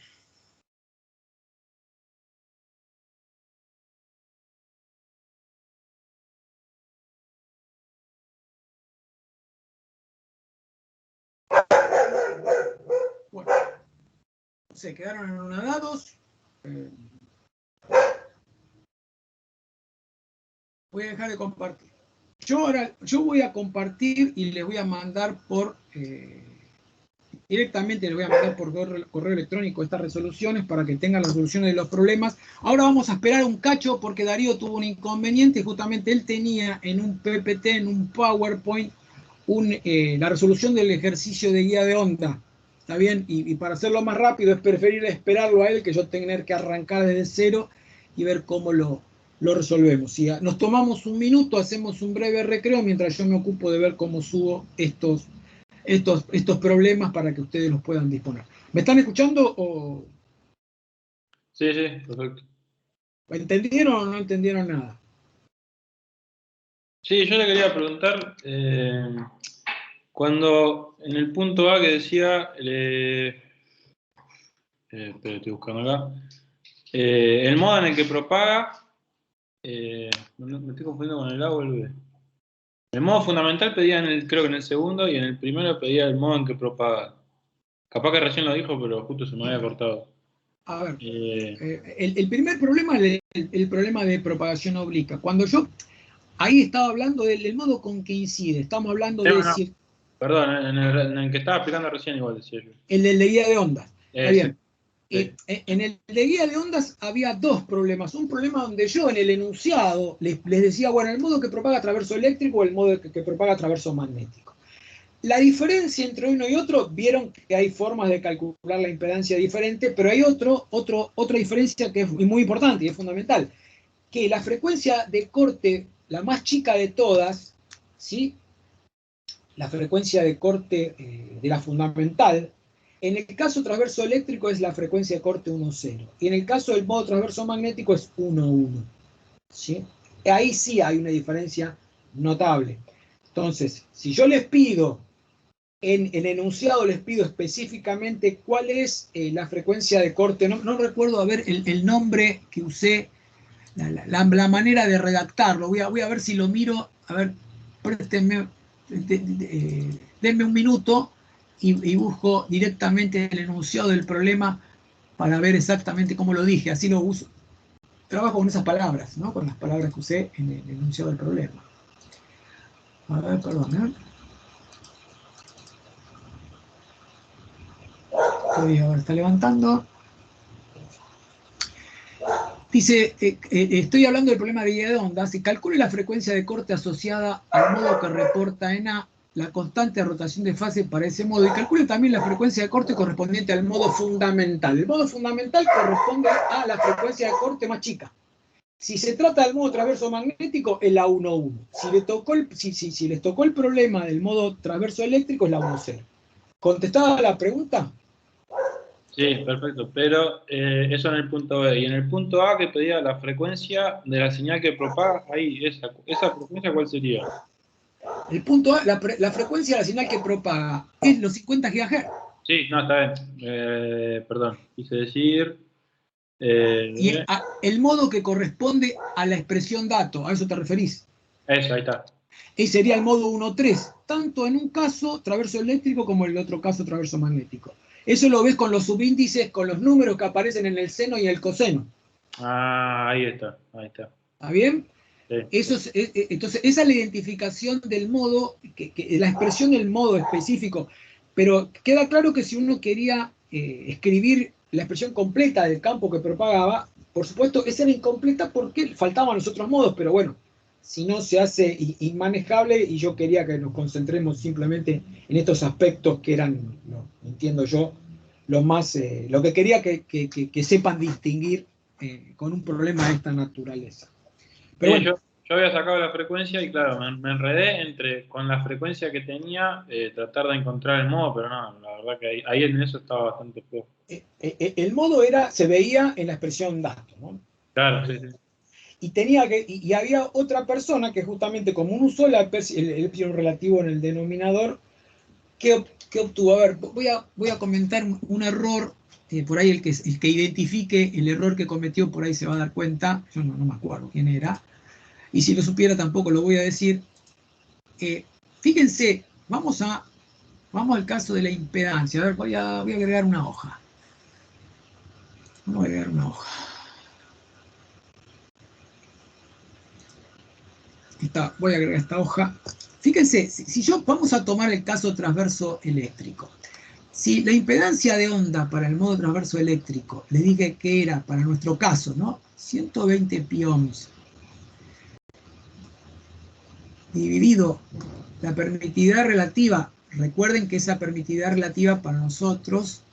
Speaker 1: Bueno, se quedaron anonadados. Voy a dejar de compartir. Yo voy a compartir y les voy a mandar directamente les voy a mandar por correo electrónico estas resoluciones para que tengan las soluciones de los problemas. Ahora vamos a esperar un cacho porque Darío tuvo un inconveniente. Justamente él tenía en un PPT, en un PowerPoint, la resolución del ejercicio de guía de onda. ¿Está bien? Y para hacerlo más rápido es preferible esperarlo a él que yo tener que arrancar desde cero y ver cómo lo resolvemos. Si nos tomamos un minuto, hacemos un breve recreo mientras yo me ocupo de ver cómo subo estos problemas para que ustedes los puedan disponer. ¿Me están escuchando o...?
Speaker 3: Sí, perfecto.
Speaker 1: ¿Entendieron o no entendieron nada?
Speaker 3: Sí, yo le quería preguntar, cuando en el punto A que decía, espera, estoy buscando acá, el modo en el que propaga, me estoy confundiendo con el A o el B. El modo fundamental pedía creo que en el segundo, y en el primero pedía el modo en que propaga. Capaz que recién lo dijo, pero justo se me había cortado.
Speaker 1: A ver, el primer problema es el problema de propagación obliqua. Cuando yo ahí estaba hablando del modo con que incide, estamos hablando de...
Speaker 3: No. Perdón, en el que estaba explicando recién igual decía yo.
Speaker 1: El de guía de ondas. Está bien.
Speaker 3: Sí.
Speaker 1: En el de guía de ondas había dos problemas. Un problema donde yo en el enunciado les decía, bueno, el modo que propaga traverso eléctrico o el modo que propaga traverso magnético. La diferencia entre uno y otro, vieron que hay formas de calcular la impedancia diferente, pero hay otra diferencia que es muy importante y es fundamental, que la frecuencia de corte, la más chica de todas, ¿sí? La frecuencia de corte de la fundamental, en el caso transverso eléctrico es la frecuencia de corte 1,0, y en el caso del modo transverso magnético es 1,1. ¿Sí? Ahí sí hay una diferencia notable. Entonces, si yo les pido, en el enunciado les pido específicamente cuál es la frecuencia de corte, no recuerdo a ver el nombre que usé, la manera de redactarlo, voy a ver si lo miro, a ver, préstenme, denme un minuto y busco directamente el enunciado del problema para ver exactamente cómo lo dije, así lo uso. Trabajo con esas palabras, ¿no? Con las palabras que usé en el enunciado del problema. A ver, perdón, ¿eh? Ahora está levantando. Dice, estoy hablando del problema de guía de ondas, y calcule la frecuencia de corte asociada al modo que reporta en A, la constante de rotación de fase para ese modo, y calcule también la frecuencia de corte correspondiente al modo fundamental. El modo fundamental corresponde a la frecuencia de corte más chica. Si se trata del modo transverso magnético, es la 1,1. Si les tocó el problema del modo transverso eléctrico, es la 1,0. ¿Contestada la pregunta?
Speaker 3: Sí, perfecto. Pero eso en el punto B. Y en el punto A que pedía la frecuencia de la señal que propaga, ahí, esa frecuencia, ¿cuál sería?
Speaker 1: El punto A, la frecuencia de la señal que propaga es los 50 GHz.
Speaker 3: Sí, no, está bien. Perdón, quise decir...
Speaker 1: Y el modo que corresponde a la expresión dato, ¿a eso te referís?
Speaker 3: Eso, ahí está.
Speaker 1: Ese sería el modo 1,3, tanto en un caso traverso eléctrico como en el otro caso traverso magnético. Eso lo ves con los subíndices, con los números que aparecen en el seno y el coseno.
Speaker 3: Ah, ahí está.
Speaker 1: ¿Está bien?
Speaker 3: Sí.
Speaker 1: Entonces, esa es la identificación del modo, la expresión del modo específico. Pero queda claro que si uno quería escribir la expresión completa del campo que propagaba, por supuesto, esa era incompleta porque faltaban los otros modos, pero bueno, si no se hace inmanejable, y yo quería que nos concentremos simplemente en estos aspectos que eran, entiendo yo, lo que quería que sepan distinguir con un problema de esta naturaleza. Pero
Speaker 3: Sí,
Speaker 1: bueno,
Speaker 3: yo había sacado la frecuencia y claro, me enredé con la frecuencia que tenía, tratar de encontrar el modo, pero no, la verdad que ahí en eso estaba bastante flojo.
Speaker 1: el modo se veía en la expresión dato, ¿no?
Speaker 3: Claro, sí.
Speaker 1: Y había otra persona que justamente como uno usó el epsilon relativo en el denominador, ¿qué obtuvo? A ver, voy a comentar un error, por ahí el que identifique el error que cometió por ahí se va a dar cuenta, yo no me acuerdo quién era, y si lo supiera tampoco lo voy a decir. Fíjense, vamos al caso de la impedancia. A ver, voy a agregar una hoja. Vamos a agregar una hoja. Voy a agregar esta hoja. Fíjense, vamos a tomar el caso transverso eléctrico. Si la impedancia de onda para el modo transverso eléctrico, le dije que era, para nuestro caso, ¿no? 120 pi ohms dividido La permitividad relativa, recuerden que esa permitividad relativa para nosotros,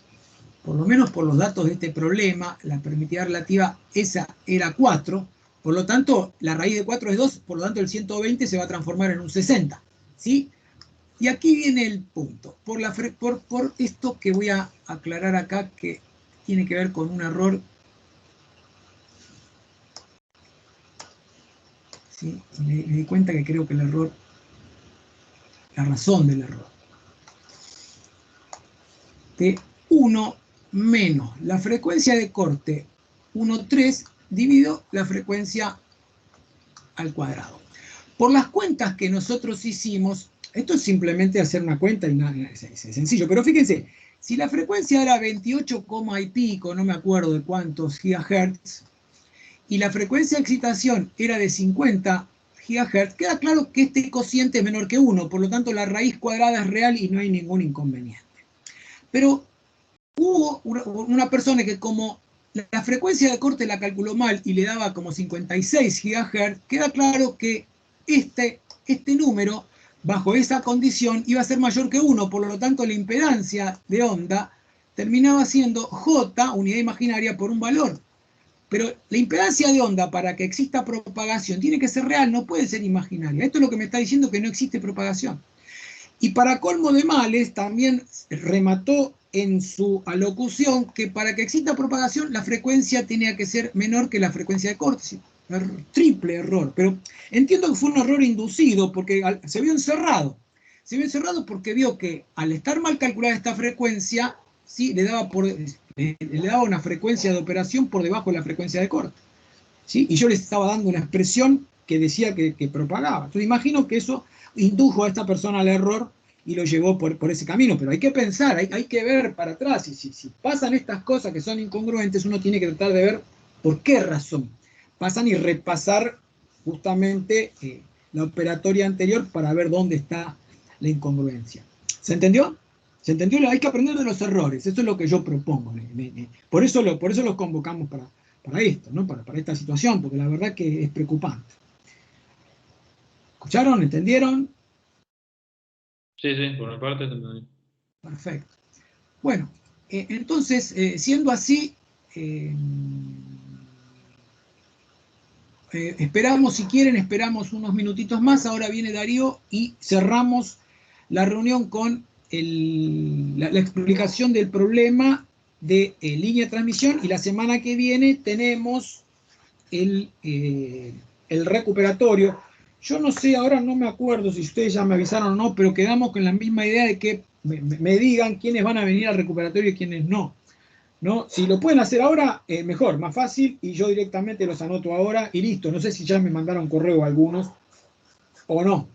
Speaker 1: por lo menos por los datos de este problema, la permitividad relativa esa era 4, por lo tanto la raíz de 4 es 2, por lo tanto el 120 se va a transformar en un 60, ¿sí? Y aquí viene el punto, por esto que voy a aclarar acá, que tiene que ver con un error, ¿sí? Y me di cuenta que creo que el error, la razón del error, de 1 menos la frecuencia de corte 1,3 dividido la frecuencia al cuadrado. Por las cuentas que nosotros hicimos, esto es simplemente hacer una cuenta y nada, es sencillo, pero fíjense, si la frecuencia era 28, y pico, no me acuerdo de cuántos gigahertz, y la frecuencia de excitación era de 50 gigahertz, queda claro que este cociente es menor que 1, por lo tanto la raíz cuadrada es real y no hay ningún inconveniente. Pero hubo una persona que como la frecuencia de corte la calculó mal y le daba como 56 GHz, queda claro que este número, bajo esa condición, iba a ser mayor que 1, por lo tanto la impedancia de onda terminaba siendo J, unidad imaginaria, por un valor. Pero la impedancia de onda, para que exista propagación, tiene que ser real, no puede ser imaginaria. Esto es lo que me está diciendo que no existe propagación. Y para colmo de males, también remató en su alocución que para que exista propagación, la frecuencia tenía que ser menor que la frecuencia de corte. Triple error. Pero entiendo que fue un error inducido, porque se vio encerrado. Se vio encerrado porque vio que al estar mal calculada esta frecuencia, ¿sí? le daba una frecuencia de operación por debajo de la frecuencia de corte. ¿Sí? Y yo les estaba dando una expresión que decía que propagaba. Entonces imagino que eso indujo a esta persona al error y lo llevó por ese camino. Pero hay que pensar, hay que ver para atrás. Y si pasan estas cosas que son incongruentes, uno tiene que tratar de ver por qué razón pasan y repasar justamente la operatoria anterior para ver dónde está la incongruencia. ¿Se entendió? ¿Se entendió? Hay que aprender de los errores. Eso es lo que yo propongo. Por eso los convocamos para esto, ¿no? Para esta situación, porque la verdad que es preocupante. ¿Escucharon? ¿Entendieron?
Speaker 3: Sí, por mi parte entendí.
Speaker 1: Perfecto. Bueno, entonces, siendo así, esperamos, si quieren, esperamos unos minutitos más. Ahora viene Darío y cerramos la reunión con la explicación del problema de línea de transmisión, y la semana que viene tenemos el recuperatorio. Yo no sé, ahora no me acuerdo si ustedes ya me avisaron o no, pero quedamos con la misma idea de que me digan quiénes van a venir al recuperatorio y quiénes no. ¿No? Si lo pueden hacer ahora, mejor, más fácil, y yo directamente los anoto ahora y listo. No sé si ya me mandaron correo algunos o no.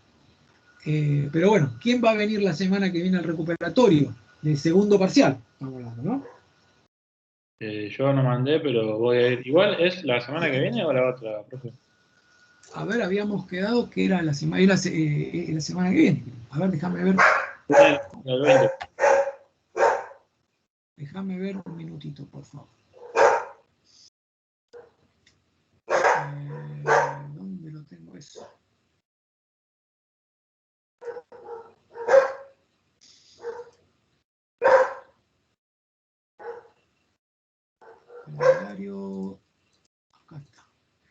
Speaker 1: Pero bueno, ¿quién va a venir la semana que viene al recuperatorio? De segundo parcial, estamos hablando, ¿no?
Speaker 3: Yo no mandé, pero voy a ir. Igual, ¿es la semana que viene o la otra, profe?
Speaker 1: A ver, habíamos quedado que era la semana que viene. A ver, déjame ver.
Speaker 3: El 20.
Speaker 1: Déjame ver un minutito, por favor. ¿Dónde lo tengo eso? Calendario. Acá está.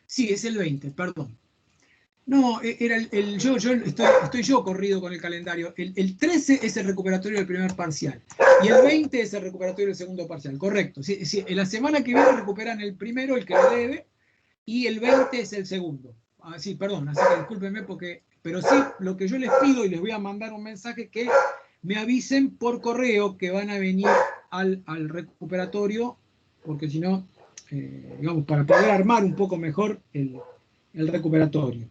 Speaker 1: Sí, es el 20, perdón. No, era estoy yo corrido con el calendario. El 13 es el recuperatorio del primer parcial. Y el 20 es el recuperatorio del segundo parcial. Correcto. Sí, en la semana que viene recuperan el primero, el que lo debe, y el 20 es el segundo. Ah, sí, perdón, así que discúlpenme porque... Pero sí, lo que yo les pido, y les voy a mandar un mensaje, que me avisen por correo que van a venir al recuperatorio, porque si no, digamos, para poder armar un poco mejor el recuperatorio.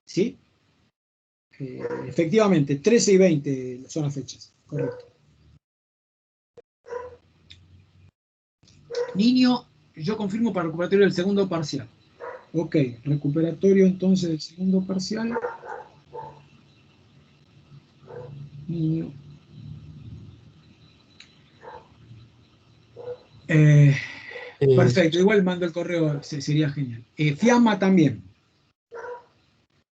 Speaker 1: ¿Sí? Efectivamente, 13 y 20 son las fechas, correcto. Niño, yo confirmo para el recuperatorio del segundo parcial. Ok, recuperatorio entonces del segundo parcial. Niño. Perfecto, igual mando el correo, sería genial. Fiamma también.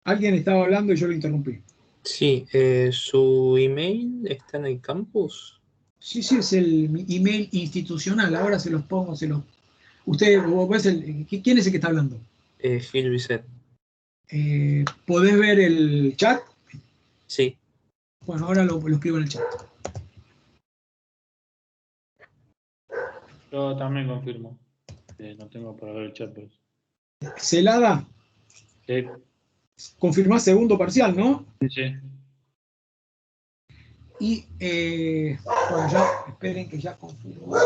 Speaker 1: Alguien estaba hablando y yo lo interrumpí.
Speaker 4: Sí, su email está en el campus.
Speaker 1: Sí, sí, es el email institucional. Ahora se los pongo, Usted, vos ves ¿quién es el que está hablando?
Speaker 4: Gil Vicet.
Speaker 1: ¿Podés ver el chat?
Speaker 4: Sí.
Speaker 1: Bueno, ahora lo escribo en el chat.
Speaker 3: Yo también confirmo. No tengo para ver el chat, pero...
Speaker 1: Celada,
Speaker 3: Sí,
Speaker 1: confirmás segundo parcial, ¿no?
Speaker 3: sí, sí.
Speaker 1: Y, bueno, ya, esperen que ya confirmo.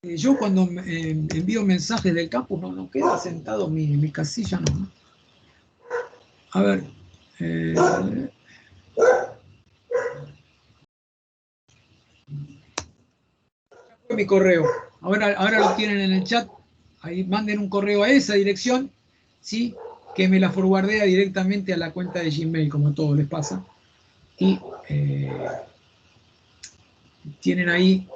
Speaker 1: Yo cuando envío mensajes del campus no queda sentado mi casilla, no. A ver. Fue mi correo. Ahora lo tienen en el chat. Ahí manden un correo a esa dirección, ¿sí? Que me la forwardea directamente a la cuenta de Gmail, como a todos les pasa. Y tienen ahí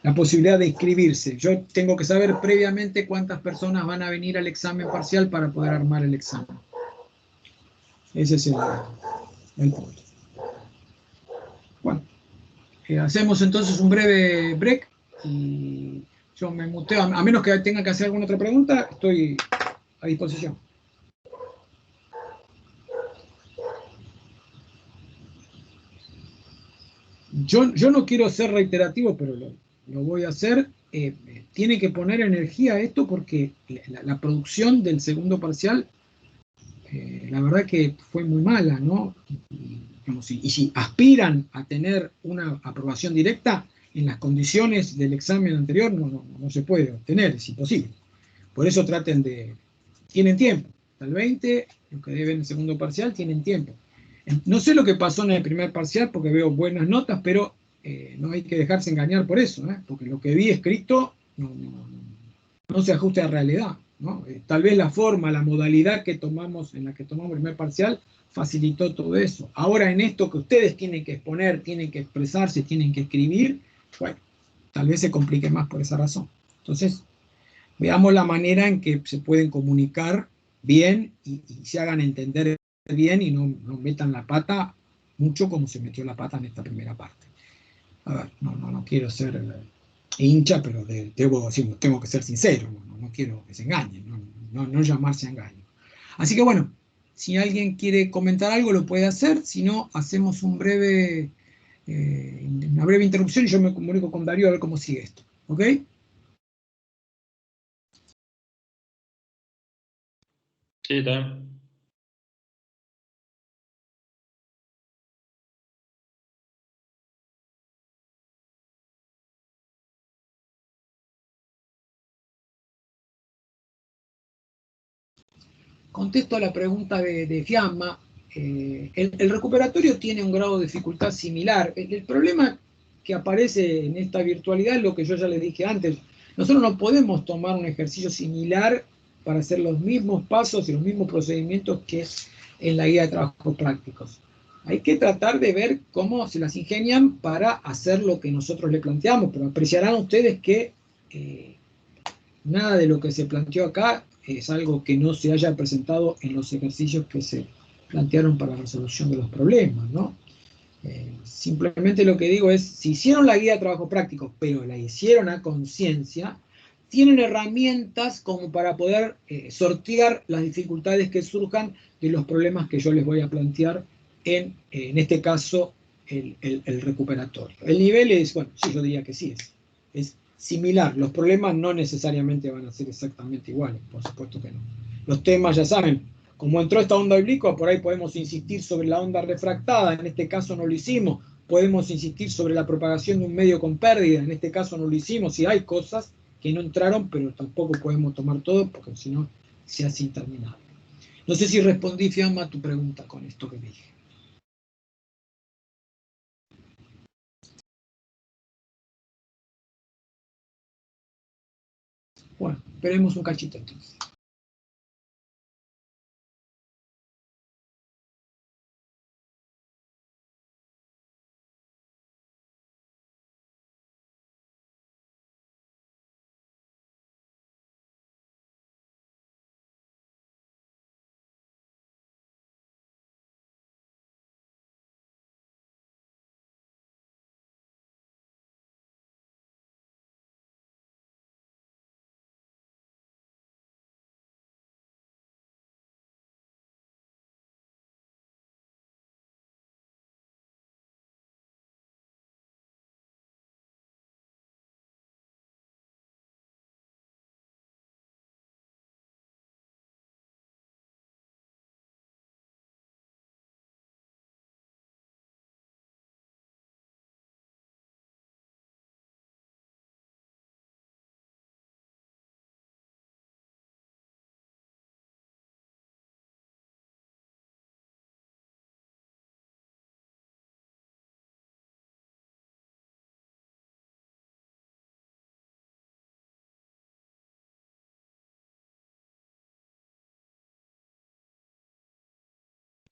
Speaker 1: la posibilidad de inscribirse. Yo tengo que saber previamente cuántas personas van a venir al examen parcial para poder armar el examen. Ese es el punto. Bueno, hacemos entonces un breve break y yo me muteo, a menos que tenga que hacer alguna otra pregunta, estoy a disposición. Yo no quiero ser reiterativo, pero lo voy a hacer. Tiene que poner energía a esto porque la producción del segundo parcial, la verdad que fue muy mala, ¿no? Y si aspiran a tener una aprobación directa, en las condiciones del examen anterior no se puede obtener, es imposible. Por eso tienen tiempo, hasta el 20, lo que deben el segundo parcial, tienen tiempo. No sé lo que pasó en el primer parcial porque veo buenas notas, pero no hay que dejarse engañar por eso, porque lo que vi escrito no se ajusta a la realidad, ¿no? Tal vez la forma, la modalidad en la que tomamos el primer parcial facilitó todo eso. Ahora en esto que ustedes tienen que exponer, tienen que expresarse, tienen que escribir, bueno, tal vez se complique más por esa razón. Entonces, veamos la manera en que se pueden comunicar bien y se hagan entender bien y no metan la pata mucho como se metió la pata en esta primera parte. A ver, no quiero ser hincha, pero tengo que ser sincero, no quiero que se engañen, no llamarse a engaño. Así que bueno, si alguien quiere comentar algo lo puede hacer, si no, hacemos una breve interrupción y yo me comunico con Darío a ver cómo sigue esto. ¿Ok?
Speaker 3: Sí, también.
Speaker 1: Contesto a la pregunta de Fiamma. El recuperatorio tiene un grado de dificultad similar. El problema que aparece en esta virtualidad es lo que yo ya les dije antes. Nosotros no podemos tomar un ejercicio similar para hacer los mismos pasos y los mismos procedimientos que en la guía de trabajos prácticos. Hay que tratar de ver cómo se las ingenian para hacer lo que nosotros le planteamos, pero apreciarán ustedes que nada de lo que se planteó acá es algo que no se haya presentado en los ejercicios que se plantearon para la resolución de los problemas, ¿no? Simplemente lo que digo es, si hicieron la guía de trabajo práctico, pero la hicieron a conciencia, tienen herramientas como para poder sortear las dificultades que surjan de los problemas que yo les voy a plantear en este caso, el recuperatorio. El nivel es, bueno, sí, yo diría que sí, es similar. Los problemas no necesariamente van a ser exactamente iguales, por supuesto que no. Los temas, ya saben, como entró esta onda oblicua, por ahí podemos insistir sobre la onda refractada, en este caso no lo hicimos. Podemos insistir sobre la propagación de un medio con pérdida, en este caso no lo hicimos. Y hay cosas que no entraron, pero tampoco podemos tomar todo, porque si no, se hace interminable. No sé si respondí, Fiamma, a tu pregunta con esto que dije. Bueno, esperemos un cachito entonces.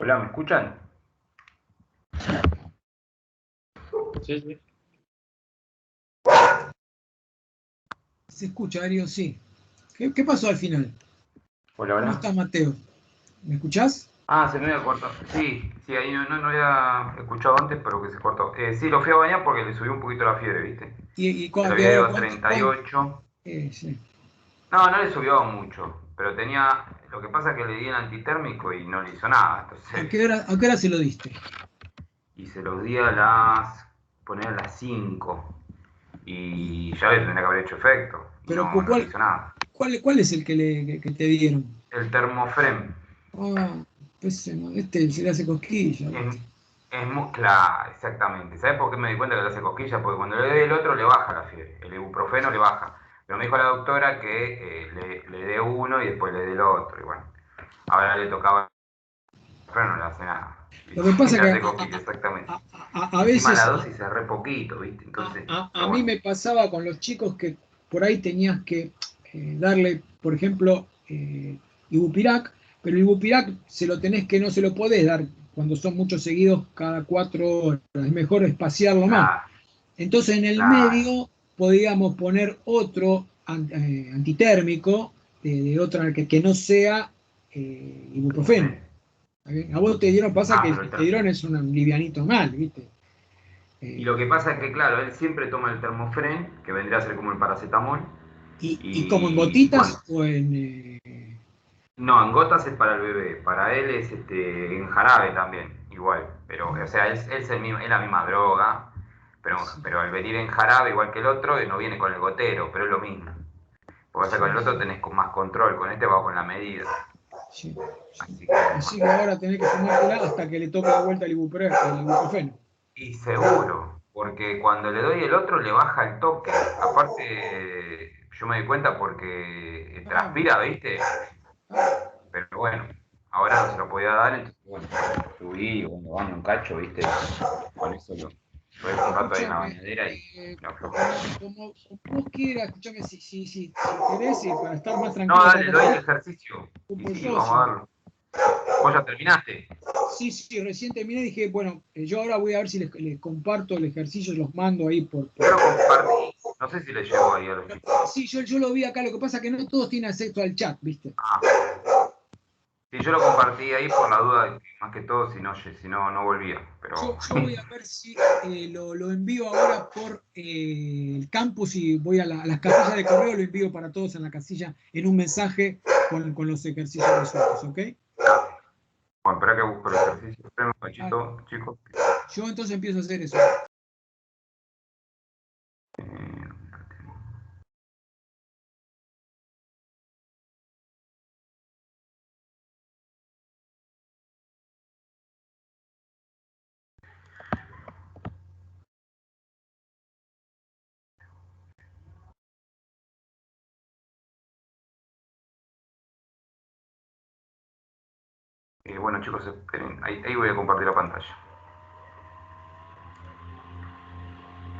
Speaker 2: Hola, ¿me escuchan?
Speaker 3: Sí, sí.
Speaker 1: ¿Se escucha, Darío? Sí. ¿Qué pasó al final?
Speaker 2: Hola,
Speaker 1: ¿Cómo
Speaker 2: hola.
Speaker 1: estás, Mateo? ¿Me escuchás?
Speaker 2: Ah, se me había cortado. Sí, sí, ahí no había escuchado antes, pero que se cortó. Sí, lo fui a bañar porque le subió un poquito la fiebre, ¿viste? Se le había ido a 38.
Speaker 1: Sí.
Speaker 2: No le subió mucho, pero tenía... Lo que pasa es que le di el antitérmico y no le hizo nada.
Speaker 1: ¿A
Speaker 2: Entonces,
Speaker 1: qué hora se lo diste?
Speaker 2: y se los di a las... poner a las 5. Y ya le tendría que haber hecho efecto. Y
Speaker 1: Pero
Speaker 2: no le hizo nada.
Speaker 1: ¿cuál es el que te dieron?
Speaker 2: El termofrem.
Speaker 1: Ah, pues no, este se le hace cosquilla, ¿viste?
Speaker 2: Es muy claro, exactamente. ¿Sabes por qué me di cuenta que le hace cosquillas? Porque cuando le doy el otro le baja la fiebre. El ibuprofeno le baja. Pero me dijo la doctora que le dé uno y después le dé el otro. Y bueno, ahora le tocaba el ibuprofeno, no le hace nada.
Speaker 1: Lo que
Speaker 2: Y
Speaker 1: pasa
Speaker 2: le
Speaker 1: que
Speaker 2: hace cosquillas, exactamente.
Speaker 1: a
Speaker 2: Encima la
Speaker 1: veces
Speaker 2: dosis es re poquito, ¿viste? Entonces,
Speaker 1: a
Speaker 2: pero
Speaker 1: mí
Speaker 2: bueno.
Speaker 1: me pasaba con los chicos que por ahí tenías que darle, por ejemplo, Ibupirac, pero el Ibupirac se lo tenés que no se lo podés dar cuando son muchos seguidos cada 4 horas. Es mejor espaciarlo más.
Speaker 2: Claro,
Speaker 1: Entonces en el
Speaker 2: claro.
Speaker 1: medio podíamos poner otro antitérmico de otra que no sea ibuprofeno.
Speaker 2: Termofrem.
Speaker 1: A vos te dieron, pasa
Speaker 2: Ah,
Speaker 1: que
Speaker 2: pero
Speaker 1: el que te dieron es un livianito mal, ¿viste?
Speaker 2: y lo que pasa es que, claro, él siempre toma el termofren, que vendría a ser como el paracetamol,
Speaker 1: Y como en
Speaker 2: y bueno,
Speaker 1: gotitas o en...
Speaker 2: no, en gotas es para el bebé, para él es en jarabe también, igual, pero, o sea, es la misma droga, pero al venir en jarabe, igual que el otro, no viene con el gotero, pero es lo mismo. Porque
Speaker 1: sí,
Speaker 2: con el otro tenés más control, con este va con la medida.
Speaker 1: sí.
Speaker 2: Así que,
Speaker 1: Así que ahora tenés que fumártela hasta que le toque de vuelta el ibuprofeno.
Speaker 2: y seguro, porque cuando le doy el otro le baja el toque. Aparte, yo me di cuenta porque
Speaker 1: Ah,
Speaker 2: transpira, ¿viste?
Speaker 1: ah,
Speaker 2: Pero bueno, ahora no se lo podía dar, entonces bueno, subí cuando baño un cacho, ¿viste? Con eso lo dejo un rato ahí en la
Speaker 1: escúchame,
Speaker 2: bañadera y lo aflojo.
Speaker 1: como vos quieras, escúchame, si querés, para estar más
Speaker 2: No,
Speaker 1: tranquilo acá
Speaker 2: dale,
Speaker 1: con
Speaker 2: doy el
Speaker 1: vos,
Speaker 2: ejercicio. Y
Speaker 1: por
Speaker 2: sí,
Speaker 1: yo,
Speaker 2: vamos a darlo. ¿Vos ya terminaste?
Speaker 1: sí, recién terminé, dije, bueno, yo ahora voy a ver si les comparto el ejercicio, los mando ahí
Speaker 2: Yo lo compartí. No sé si le llegó ahí a los chicos.
Speaker 1: Sí, yo lo vi acá, lo que pasa es que no todos tienen acceso al chat, ¿viste?
Speaker 2: Ah, sí, yo lo compartí ahí por la duda, de que, más que todo, si no, no volvía. Pero
Speaker 1: Yo voy a ver si lo envío ahora por el campus y voy a las casillas de correo, lo envío para todos en la casilla en un mensaje con los ejercicios resueltos, ¿ok?
Speaker 2: bueno, espera que busco el ejercicio. Espera un
Speaker 1: Ah,
Speaker 2: cachito, chicos.
Speaker 1: yo entonces empiezo a hacer eso.
Speaker 2: Bueno, chicos, esperen. Ahí voy a compartir la pantalla.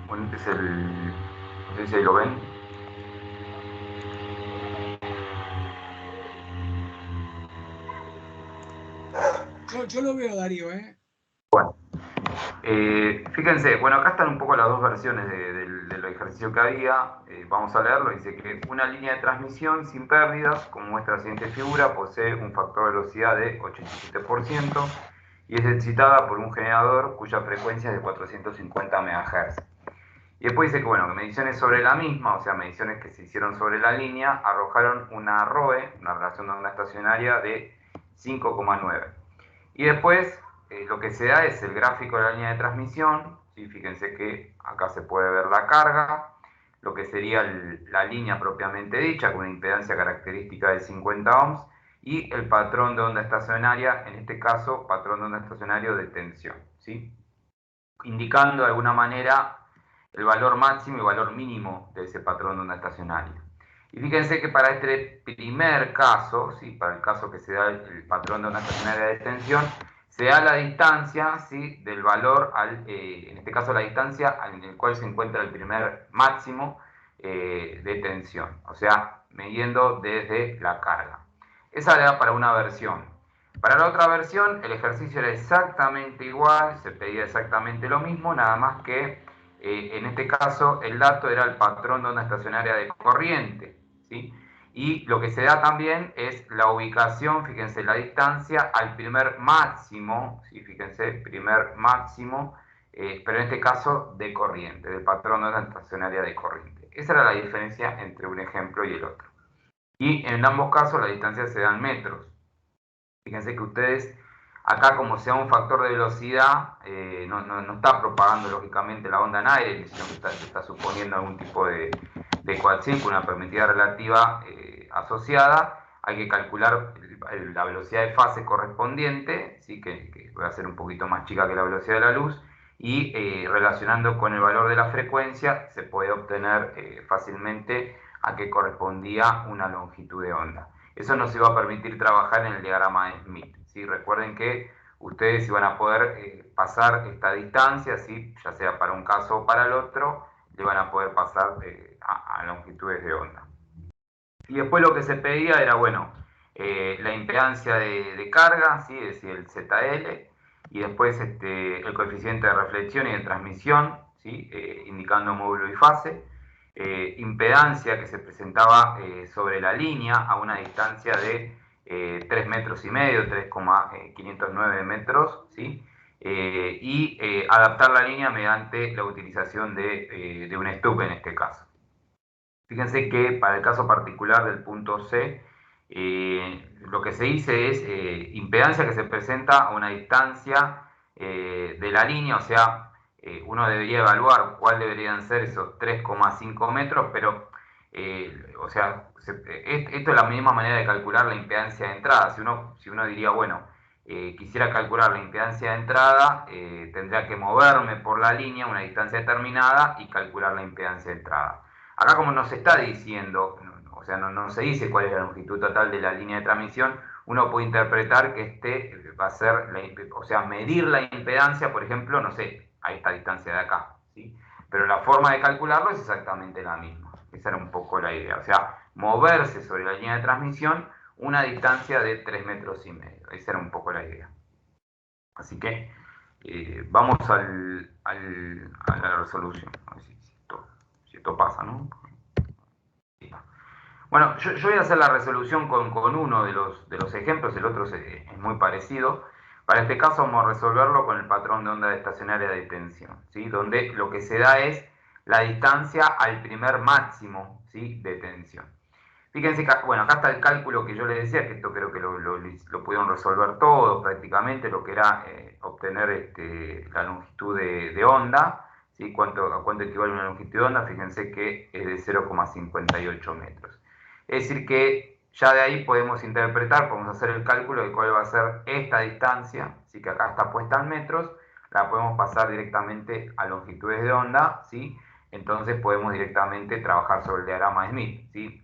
Speaker 2: Bueno, este es el... No sé si ahí lo ven.
Speaker 1: Yo lo veo, Darío, ¿eh?
Speaker 2: Bueno, fíjense, bueno, acá están un poco las dos versiones del ejercicio que había. Vamos a leerlo. Dice que una línea de transmisión sin pérdidas, como muestra la siguiente figura, posee un factor de velocidad de 87% y es excitada por un generador cuya frecuencia es de 450 MHz. Y después dice que, bueno, que mediciones sobre la misma, o sea, mediciones que se hicieron sobre la línea, arrojaron una ROE, una relación de onda estacionaria, de 5,9. Y después lo que se da es el gráfico de la línea de transmisión. ¿Sí? Fíjense que acá se puede ver la carga, lo que sería la línea propiamente dicha, con una impedancia característica de 50 ohms, y el patrón de onda estacionaria, en este caso, patrón de onda estacionario de tensión, ¿sí? Indicando de alguna manera el valor máximo y valor mínimo de ese patrón de onda estacionaria. Y fíjense que para este primer caso, ¿sí? Para el caso que se da el patrón de onda estacionaria de tensión, se da la distancia, ¿sí? Del valor, en este caso la distancia en el cual se encuentra el primer máximo de tensión, o sea, midiendo desde la carga. Esa era para una versión. Para la otra versión, el ejercicio era exactamente igual, se pedía exactamente lo mismo, nada más que en este caso el dato era el patrón de onda estacionaria de corriente, ¿sí? Y lo que se da también es la ubicación, fíjense, la distancia al primer máximo, ¿sí? Fíjense, primer máximo, pero en este caso de corriente, del patrón de onda estacionaria de corriente. Esa era la diferencia entre un ejemplo y el otro. Y en ambos casos la distancia se da en metros. Fíjense que ustedes, acá como sea un factor de velocidad, no está propagando lógicamente la onda en aire, sino que está suponiendo algún tipo de ecuación con una permitida relativa asociada. Hay que calcular la velocidad de fase correspondiente, ¿sí? que va a ser un poquito más chica que la velocidad de la luz, y relacionando con el valor de la frecuencia se puede obtener fácilmente a qué correspondía una longitud de onda. Eso nos iba a permitir trabajar en el diagrama de Smith, ¿sí? Recuerden que ustedes iban a poder pasar esta distancia, ¿sí? Ya sea para un caso o para el otro, le van a poder pasar a longitudes de onda. Y después lo que se pedía era, bueno, la impedancia de carga, ¿sí? Es decir, el ZL, y después el coeficiente de reflexión y de transmisión, ¿sí? Indicando módulo y fase. Impedancia que se presentaba sobre la línea a una distancia de 3,5 metros, 3,509 metros, ¿sí? Y adaptar la línea mediante la utilización de un stub en este caso. Fíjense que para el caso particular del punto C, lo que se dice es impedancia que se presenta a una distancia de la línea, o sea, uno debería evaluar cuál deberían ser esos 3,5 metros, pero, o sea, esto es la misma manera de calcular la impedancia de entrada. Si uno diría, bueno, quisiera calcular la impedancia de entrada, tendría que moverme por la línea una distancia determinada y calcular la impedancia de entrada. Acá como no se está diciendo, o sea, no se dice cuál es la longitud total de la línea de transmisión, uno puede interpretar que va a ser, o sea, medir la impedancia, por ejemplo, no sé, a esta distancia de acá, ¿sí? Pero la forma de calcularlo es exactamente la misma. Esa era un poco la idea, o sea, moverse sobre la línea de transmisión una distancia de 3,5 metros. Esa era un poco la idea. Así que vamos a la resolución. A ver si esto pasa, ¿no? Bueno, yo voy a hacer la resolución con uno de los ejemplos, el otro es muy parecido. Para este caso vamos a resolverlo con el patrón de onda estacionaria de tensión, ¿sí? Donde lo que se da es la distancia al primer máximo, ¿sí? De tensión. Fíjense que, bueno, acá está el cálculo que yo les decía, que esto creo que lo pudieron resolver todos prácticamente, lo que era obtener la longitud de onda, ¿sí? ¿A cuánto equivale una longitud de onda? Fíjense que es de 0,58 metros. Es decir que ya de ahí podemos interpretar, podemos hacer el cálculo de cuál va a ser esta distancia, ¿sí? Que acá está puesta en metros, la podemos pasar directamente a longitudes de onda, ¿sí? Entonces podemos directamente trabajar sobre el diagrama de Smith, ¿sí?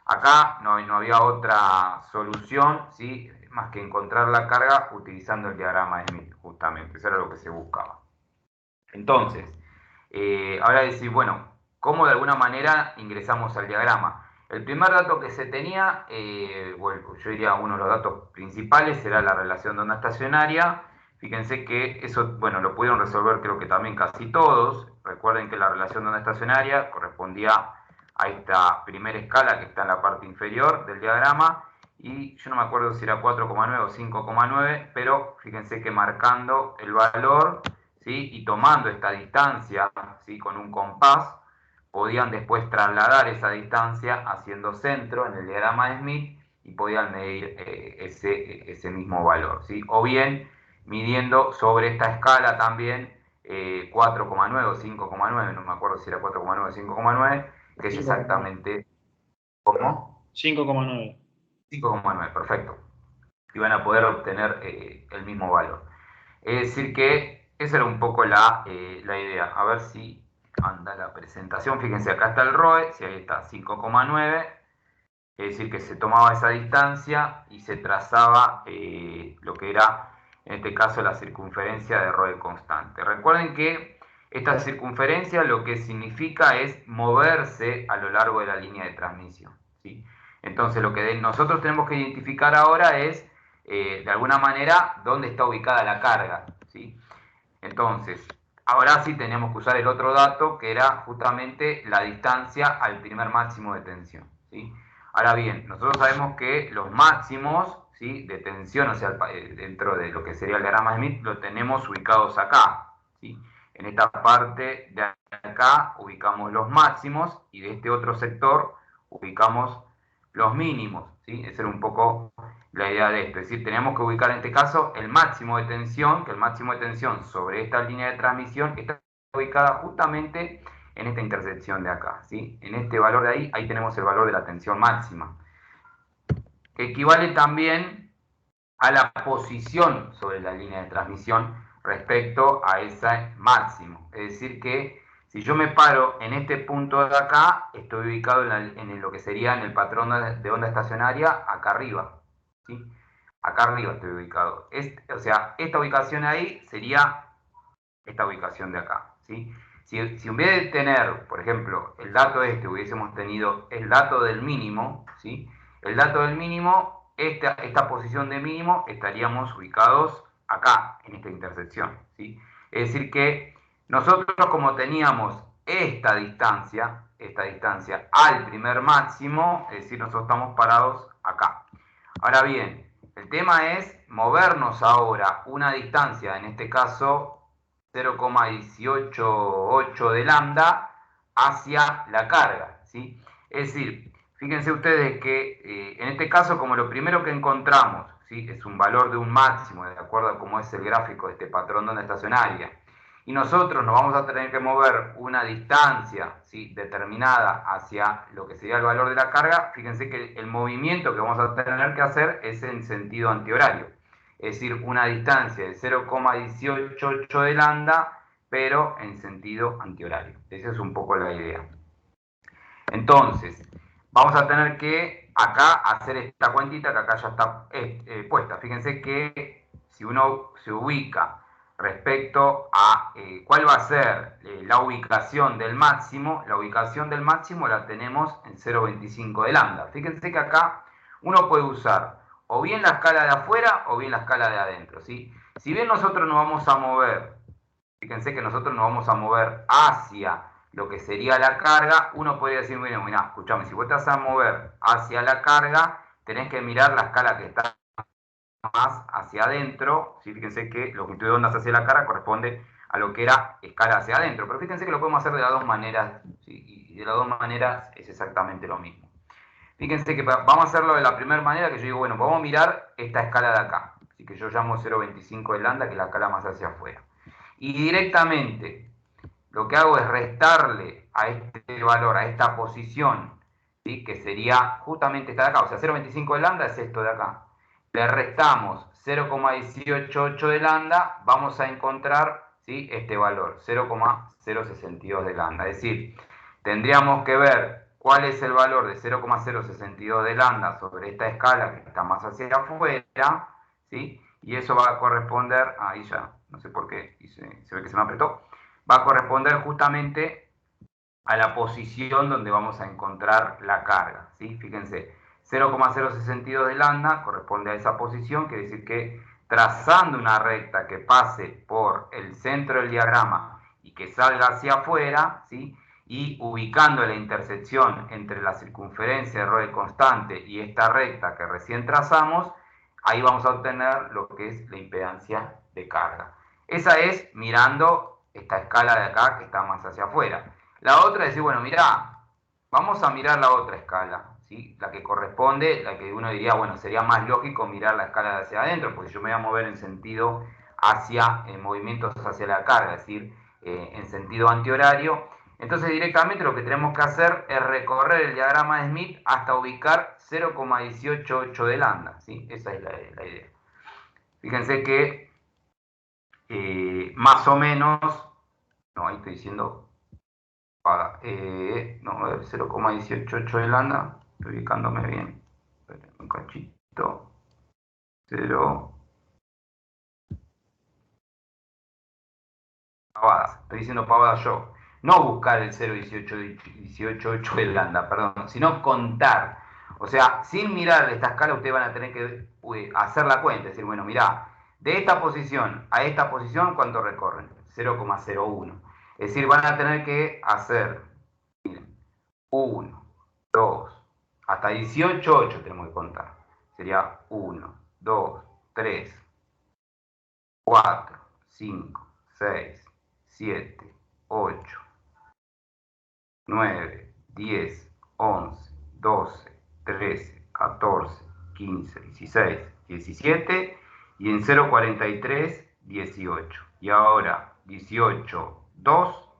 Speaker 2: Acá no había otra solución, ¿sí? Más que encontrar la carga utilizando el diagrama de Smith, justamente. Eso era lo que se buscaba. Entonces, ahora decir, bueno, ¿cómo de alguna manera ingresamos al diagrama? El primer dato que se tenía, bueno, yo diría uno de los datos principales, era la relación de onda estacionaria. Fíjense que eso, bueno, lo pudieron resolver creo que también casi todos. Recuerden que la relación de onda estacionaria correspondía a esta primera escala que está en la parte inferior del diagrama, y yo no me acuerdo si era 4,9 o 5,9, pero fíjense que marcando el valor, ¿sí? Y tomando esta distancia, ¿sí? Con un compás, podían después trasladar esa distancia haciendo centro en el diagrama de Smith y podían medir ese mismo valor, ¿sí? O bien midiendo sobre esta escala también 4,9 o 5,9, no me acuerdo si era 4,9 o 5,9, que es exactamente ¿cómo?
Speaker 3: 5,9.
Speaker 2: 5,9, perfecto. Y van a poder obtener el mismo valor. Es decir que esa era un poco la idea. A ver si anda la presentación. Fíjense, acá está el ROE, si ahí está 5,9. Es decir que se tomaba esa distancia y se trazaba lo que era, en este caso, la circunferencia de ROE constante. Recuerden que esta circunferencia lo que significa es moverse a lo largo de la línea de transmisión, ¿sí? Entonces lo que nosotros tenemos que identificar ahora es de alguna manera dónde está ubicada la carga, ¿sí? Entonces, ahora sí tenemos que usar el otro dato, que era justamente la distancia al primer máximo de tensión, ¿sí? Ahora bien, nosotros sabemos que los máximos, ¿sí?, de tensión, o sea, dentro de lo que sería el diagrama de Smith, lo tenemos ubicados acá, ¿sí? En esta parte de acá ubicamos los máximos y de este otro sector ubicamos los mínimos, ¿sí? Esa era un poco la idea de esto. Es decir, tenemos que ubicar en este caso el máximo de tensión, que el máximo de tensión sobre esta línea de transmisión está ubicada justamente en esta intersección de acá, ¿sí? En este valor de ahí, ahí tenemos el valor de la tensión máxima, que equivale también a la posición sobre la línea de transmisión respecto a ese máximo. Es decir que si yo me paro en este punto de acá, estoy ubicado en lo que sería en el patrón de onda estacionaria acá arriba, ¿sí? Acá arriba estoy ubicado. O sea, esta ubicación ahí sería esta ubicación de acá, ¿sí? Si en vez de tener, por ejemplo, el dato este, hubiésemos tenido el dato del mínimo, ¿sí? El dato del mínimo, esta posición de mínimo, estaríamos ubicados acá, en esta intersección, ¿sí? Es decir que nosotros, como teníamos esta distancia al primer máximo, es decir, nosotros estamos parados acá. Ahora bien, el tema es movernos ahora una distancia, en este caso 0,188 de lambda, hacia la carga, ¿sí? Es decir, fíjense ustedes que en este caso, como lo primero que encontramos, ¿sí?, es un valor de un máximo, de acuerdo a cómo es el gráfico de este patrón de onda estacionaria, y nosotros nos vamos a tener que mover una distancia, ¿sí?, determinada hacia lo que sería el valor de la carga. Fíjense que el movimiento que vamos a tener que hacer es en sentido antihorario, es decir, una distancia de 0,188 de lambda, pero en sentido antihorario. Esa es un poco la idea. Entonces, vamos a tener que acá hacer esta cuentita que acá ya está puesta. Fíjense que si uno se ubica respecto a cuál va a ser la ubicación del máximo, la tenemos en 0,25 de lambda. Fíjense que acá uno puede usar o bien la escala de afuera o bien la escala de adentro, ¿sí? Si bien nosotros nos vamos a mover, fíjense que nosotros nos vamos a mover hacia lo que sería la carga, uno podría decir, bueno, mirá, escuchame, si vos te vas a mover hacia la carga, tenés que mirar la escala que está más hacia adentro, ¿sí? Fíjense que longitud de ondas hacia la carga corresponde a lo que era escala hacia adentro, pero fíjense que lo podemos hacer de las dos maneras, ¿sí? Y de las dos maneras es exactamente lo mismo. Fíjense que vamos a hacerlo de la primera manera, que yo digo, bueno, vamos a mirar esta escala de acá, así que yo llamo 0,25 de lambda, que es la escala más hacia afuera. Y directamente lo que hago es restarle a este valor, a esta posición, ¿sí?, que sería justamente esta de acá, o sea, 0,25 de lambda es esto de acá. Le restamos 0,188 de lambda, vamos a encontrar, ¿sí?, este valor, 0,062 de lambda. Es decir, tendríamos que ver cuál es el valor de 0,062 de lambda sobre esta escala que está más hacia afuera, ¿sí? Y eso va a corresponder, ahí ya, no sé por qué, se ve que se me apretó, va a corresponder justamente a la posición donde vamos a encontrar la carga, ¿sí? Fíjense, 0,062 de lambda corresponde a esa posición, quiere decir que trazando una recta que pase por el centro del diagrama y que salga hacia afuera, ¿sí?, y ubicando la intersección entre la circunferencia de Rho constante y esta recta que recién trazamos, ahí vamos a obtener lo que es la impedancia de carga. Esa es mirando esta escala de acá que está más hacia afuera. La otra es decir, bueno, mirá, vamos a mirar la otra escala, ¿sí?, la que corresponde, la que uno diría, bueno, sería más lógico mirar la escala de hacia adentro, porque yo me voy a mover en sentido hacia movimientos hacia la carga, es decir, en sentido antihorario. Entonces directamente lo que tenemos que hacer es recorrer el diagrama de Smith hasta ubicar 0,188 de lambda, ¿sí? Esa es la idea. Fíjense que más o menos, no, ahí estoy diciendo, no, 0,188 de lambda, estoy ubicándome bien, un cachito, 0, pavadas, estoy diciendo pavadas yo. No buscar el 0,188 de lambda, perdón, sino contar. O sea, sin mirar esta escala, ustedes van a tener que hacer la cuenta. Es decir, bueno, mirá, de esta posición a esta posición, ¿cuánto recorren? 0,01. Es decir, van a tener que hacer, miren, 1, 2, hasta 18, 8 tenemos que contar. Sería 1, 2, 3, 4, 5, 6, 7, 8, 9, 10, 11, 12, 13, 14, 15, 16, 17 y en 0,43, 18. Y ahora 18, 2,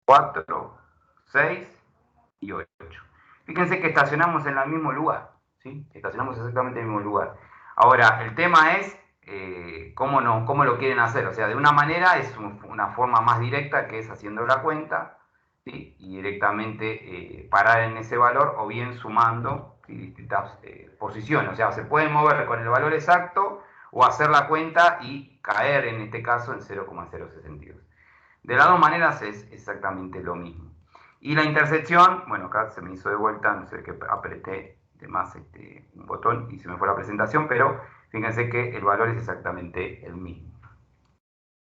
Speaker 2: 4, 6 y 8. Fíjense que estacionamos en el mismo lugar, ¿sí? Estacionamos exactamente en el mismo lugar. Ahora, el tema es cómo lo quieren hacer. O sea, de una manera es una forma más directa, que es haciendo la cuenta, ¿sí? Y directamente parar en ese valor, o bien sumando, ¿sí? Distintas posiciones. O sea, se pueden mover con el valor exacto o hacer la cuenta y caer en este caso en 0,062. De las dos maneras es exactamente lo mismo. Y la intersección, bueno, acá se me hizo de vuelta, no sé qué, apreté de más un botón y se me fue la presentación, pero fíjense que el valor es exactamente el mismo.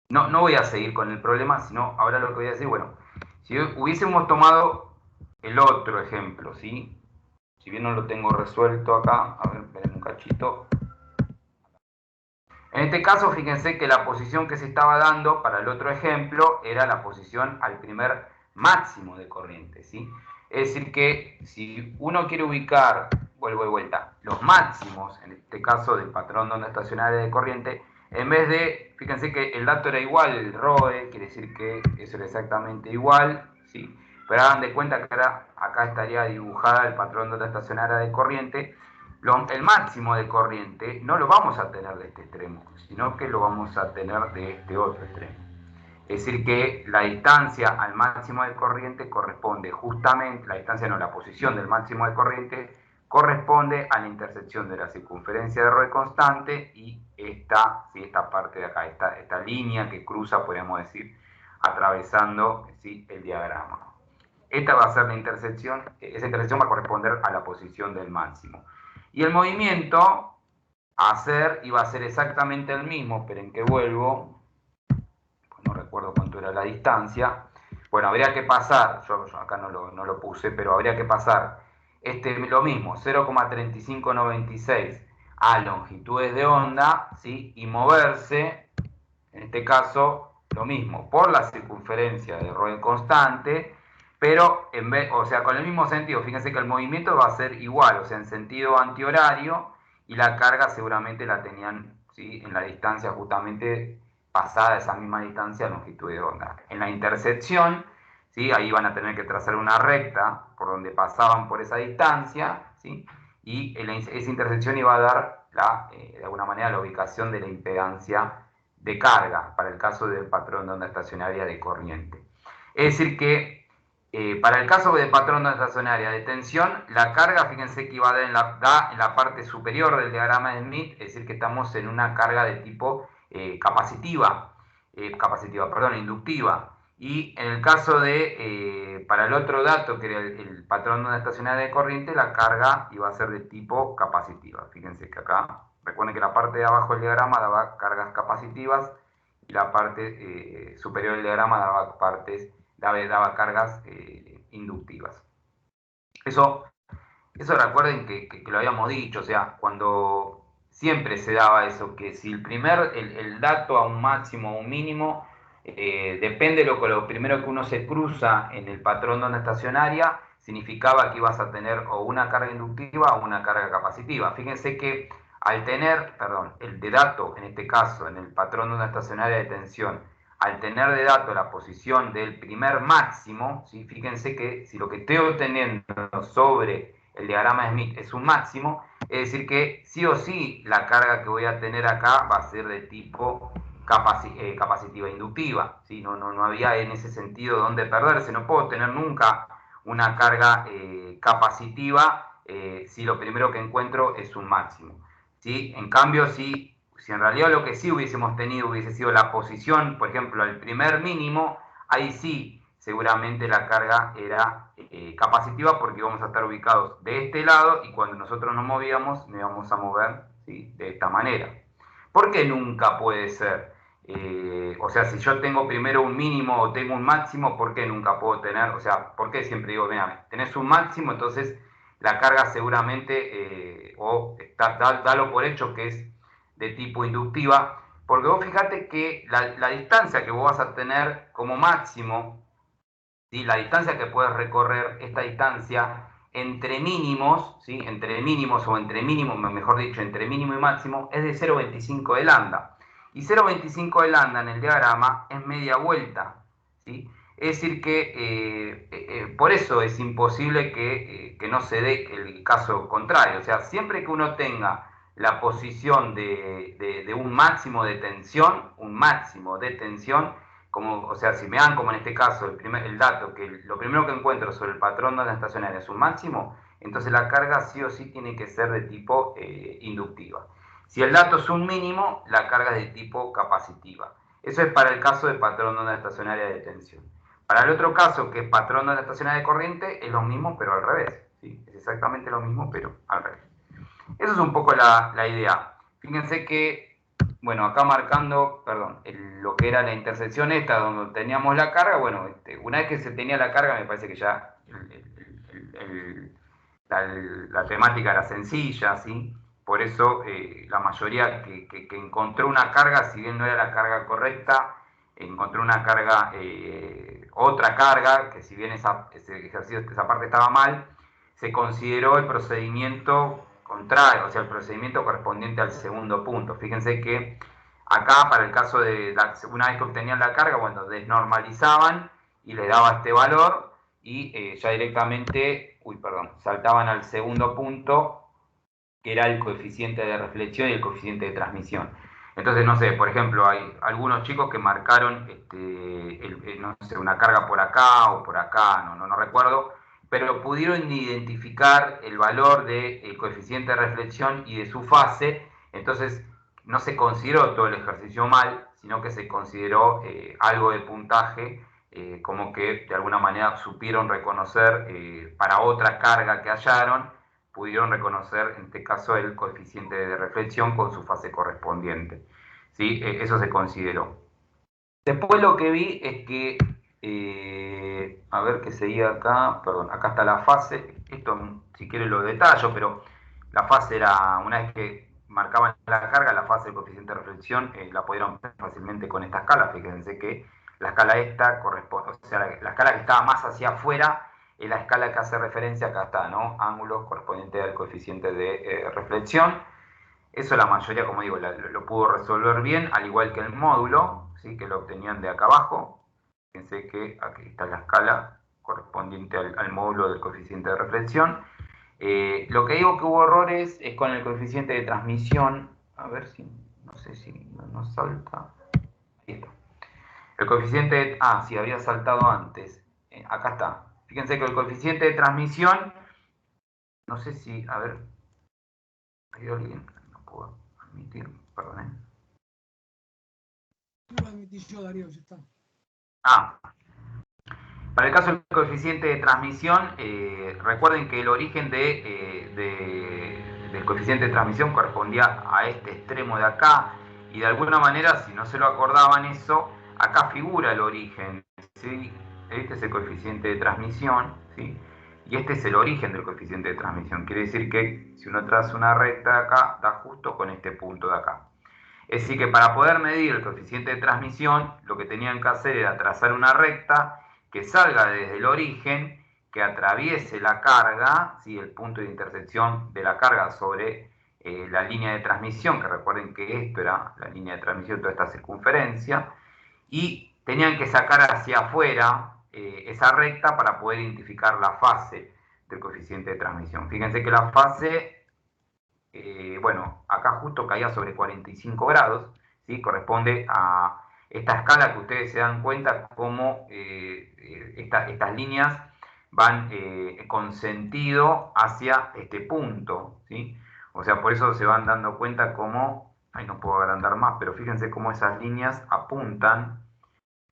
Speaker 2: No voy a seguir con el problema, sino ahora lo que voy a decir, bueno, si hubiésemos tomado el otro ejemplo, ¿sí? Si bien no lo tengo resuelto acá, a ver, esperen un cachito. En este caso, fíjense que la posición que se estaba dando para el otro ejemplo era la posición al primer máximo de corriente, ¿sí? Es decir que si uno quiere ubicar, vuelvo de vuelta, los máximos, en este caso del patrón de onda estacionaria de corriente, en vez de, fíjense que el dato era igual, el ROE, quiere decir que eso era exactamente igual, ¿sí? Pero hagan de cuenta que ahora acá estaría dibujada el patrón de onda estacionaria de corriente. El máximo de corriente no lo vamos a tener de este extremo, sino que lo vamos a tener de este otro extremo. Es decir que la distancia al máximo de corriente corresponde justamente, la distancia no, la posición del máximo de corriente corresponde a la intersección de la circunferencia de ROE constante y esta parte de acá, esta línea que cruza, podríamos decir, atravesando, ¿sí?, el diagrama. Esta va a ser la intersección, esa intersección va a corresponder a la posición del máximo. Y el movimiento a hacer iba a ser exactamente el mismo, pero en que vuelvo, no recuerdo cuánto era la distancia. Bueno, habría que pasar, yo acá no lo puse, pero habría que pasar lo mismo, 0,3596 a longitudes de onda, ¿sí? Y moverse, en este caso, lo mismo, por la circunferencia de ROE constante, pero o sea, con el mismo sentido. Fíjense que el movimiento va a ser igual, o sea, en sentido antihorario, y la carga seguramente la tenían, ¿sí?, en la distancia justamente pasada esa misma distancia a longitud de onda. En la intersección, ¿sí?, ahí van a tener que trazar una recta por donde pasaban por esa distancia, ¿sí?, y esa intersección iba a dar de alguna manera la ubicación de la impedancia de carga para el caso del patrón de onda estacionaria de corriente. Es decir que para el caso del patrón de onda estacionaria de tensión, la carga, fíjense que iba a dar en la parte superior del diagrama de Smith, es decir que estamos en una carga de tipo inductiva. Y en el caso de, para el otro dato, que era el patrón de onda estacionaria de corriente, la carga iba a ser de tipo capacitiva. Fíjense que acá, recuerden que la parte de abajo del diagrama daba cargas capacitivas y la parte superior del diagrama daba cargas inductivas. Eso recuerden que lo habíamos dicho, o sea, cuando siempre se daba eso, que si el dato a un máximo o un mínimo, depende de lo primero que uno se cruza en el patrón de onda estacionaria, significaba que ibas a tener o una carga inductiva o una carga capacitiva. Fíjense que al tener, el de dato, en este caso, en el patrón de onda estacionaria de tensión, al tener de dato la posición del primer máximo, ¿sí?, fíjense que si lo que estoy obteniendo sobre el diagrama de Smith es un máximo, es decir que sí o sí la carga que voy a tener acá va a ser de tipo capacitiva inductiva, ¿sí? No había en ese sentido donde perderse. No puedo tener nunca una carga capacitiva si lo primero que encuentro es un máximo, ¿sí? En cambio, si en realidad lo que sí hubiésemos tenido hubiese sido la posición, por ejemplo, el primer mínimo, ahí sí seguramente la carga era capacitiva porque íbamos a estar ubicados de este lado y cuando nosotros nos movíamos, nos íbamos a mover, ¿sí?, de esta manera. ¿Por qué nunca puede ser? O sea, si yo tengo primero un mínimo o tengo un máximo, ¿por qué nunca puedo tener? O sea, ¿por qué siempre digo, mira, tenés un máximo, entonces la carga seguramente, dalo por hecho que es de tipo inductiva? Porque vos fíjate que la distancia que vos vas a tener como máximo, ¿sí?, la distancia que puedes recorrer, esta distancia entre mínimos, ¿sí?, entre mínimos o entre mínimos, mejor dicho, entre mínimo y máximo, es de 0,25 de lambda. Y 0,25 de lambda en el diagrama es media vuelta, ¿sí? Es decir que por eso es imposible que no se dé el caso contrario. O sea, siempre que uno tenga la posición de un máximo de tensión, como, o sea, si me dan como en este caso el dato, que lo primero que encuentro sobre el patrón de onda estacionaria es un máximo, entonces la carga sí o sí tiene que ser de tipo inductiva. Si el dato es un mínimo, la carga es de tipo capacitiva. Eso es para el caso de patrón de onda estacionaria de tensión. Para el otro caso, que es patrón de onda estacionaria de corriente, es lo mismo pero al revés, ¿sí? Es exactamente lo mismo pero al revés. Eso es un poco la idea. Fíjense que, bueno, acá marcando, perdón, lo que era la intersección esta, donde teníamos la carga, bueno, una vez que se tenía la carga, me parece que ya la temática era sencilla, ¿sí? Por eso la mayoría que encontró una carga, si bien no era la carga correcta, encontró una carga, otra carga, que si bien ese ejercicio, esa parte estaba mal, se consideró el procedimiento contrario, o sea, el procedimiento correspondiente al segundo punto. Fíjense que acá, para el caso de una vez que obtenían la carga, bueno, desnormalizaban y le daba este valor y ya directamente, saltaban al segundo punto, que era el coeficiente de reflexión y el coeficiente de transmisión. Entonces, no sé, por ejemplo, hay algunos chicos que marcaron no sé, una carga por acá o por acá, no recuerdo, pero pudieron identificar el valor del coeficiente de reflexión y de su fase. Entonces no se consideró todo el ejercicio mal, sino que se consideró algo de puntaje, como que de alguna manera supieron reconocer para otra carga que hallaron, pudieron reconocer en este caso el coeficiente de reflexión con su fase correspondiente, ¿sí? Eso se consideró. Después lo que vi es que, a ver qué seguía acá, perdón, acá está la fase, esto si quiere lo detallo, pero la fase era, una vez que marcaban la carga, la fase del coeficiente de reflexión la pudieron ver fácilmente con esta escala. Fíjense que la escala esta corresponde, o sea, la escala que estaba más hacia afuera es la escala que hace referencia, acá está, ¿no? Ángulos correspondientes al coeficiente de reflexión. Eso la mayoría, como digo, lo pudo resolver bien, al igual que el módulo, ¿sí?, que lo obtenían de acá abajo. Fíjense que aquí está la escala correspondiente al módulo del coeficiente de reflexión. Lo que digo que hubo errores es con el coeficiente de transmisión. A ver si, no sé si nos salta. Ahí está. El coeficiente de, sí, había saltado antes. Acá está. Fíjense que el coeficiente de transmisión, no sé si, a ver, hay alguien, no puedo admitir, perdón.
Speaker 1: No lo admití yo, Darío, ya está.
Speaker 2: Para el caso del coeficiente de transmisión, recuerden que el origen del coeficiente de transmisión correspondía a este extremo de acá, y de alguna manera, si no se lo acordaban eso, acá figura el origen, ¿sí? Este es el coeficiente de transmisión, ¿sí? Y este es el origen del coeficiente de transmisión. Quiere decir que si uno traza una recta de acá, da justo con este punto de acá. Es decir que para poder medir el coeficiente de transmisión, lo que tenían que hacer era trazar una recta que salga desde el origen, que atraviese la carga, ¿sí?, el punto de intersección de la carga sobre la línea de transmisión, que recuerden que esto era la línea de transmisión, toda esta circunferencia, y tenían que sacar hacia afuera esa recta para poder identificar la fase del coeficiente de transmisión. Fíjense que la fase, bueno, acá justo caía sobre 45 grados, ¿sí? Corresponde a esta escala que ustedes se dan cuenta cómo estas líneas van con sentido hacia este punto, ¿sí? O sea, por eso se van dando cuenta cómo, ahí no puedo agrandar más, pero fíjense cómo esas líneas apuntan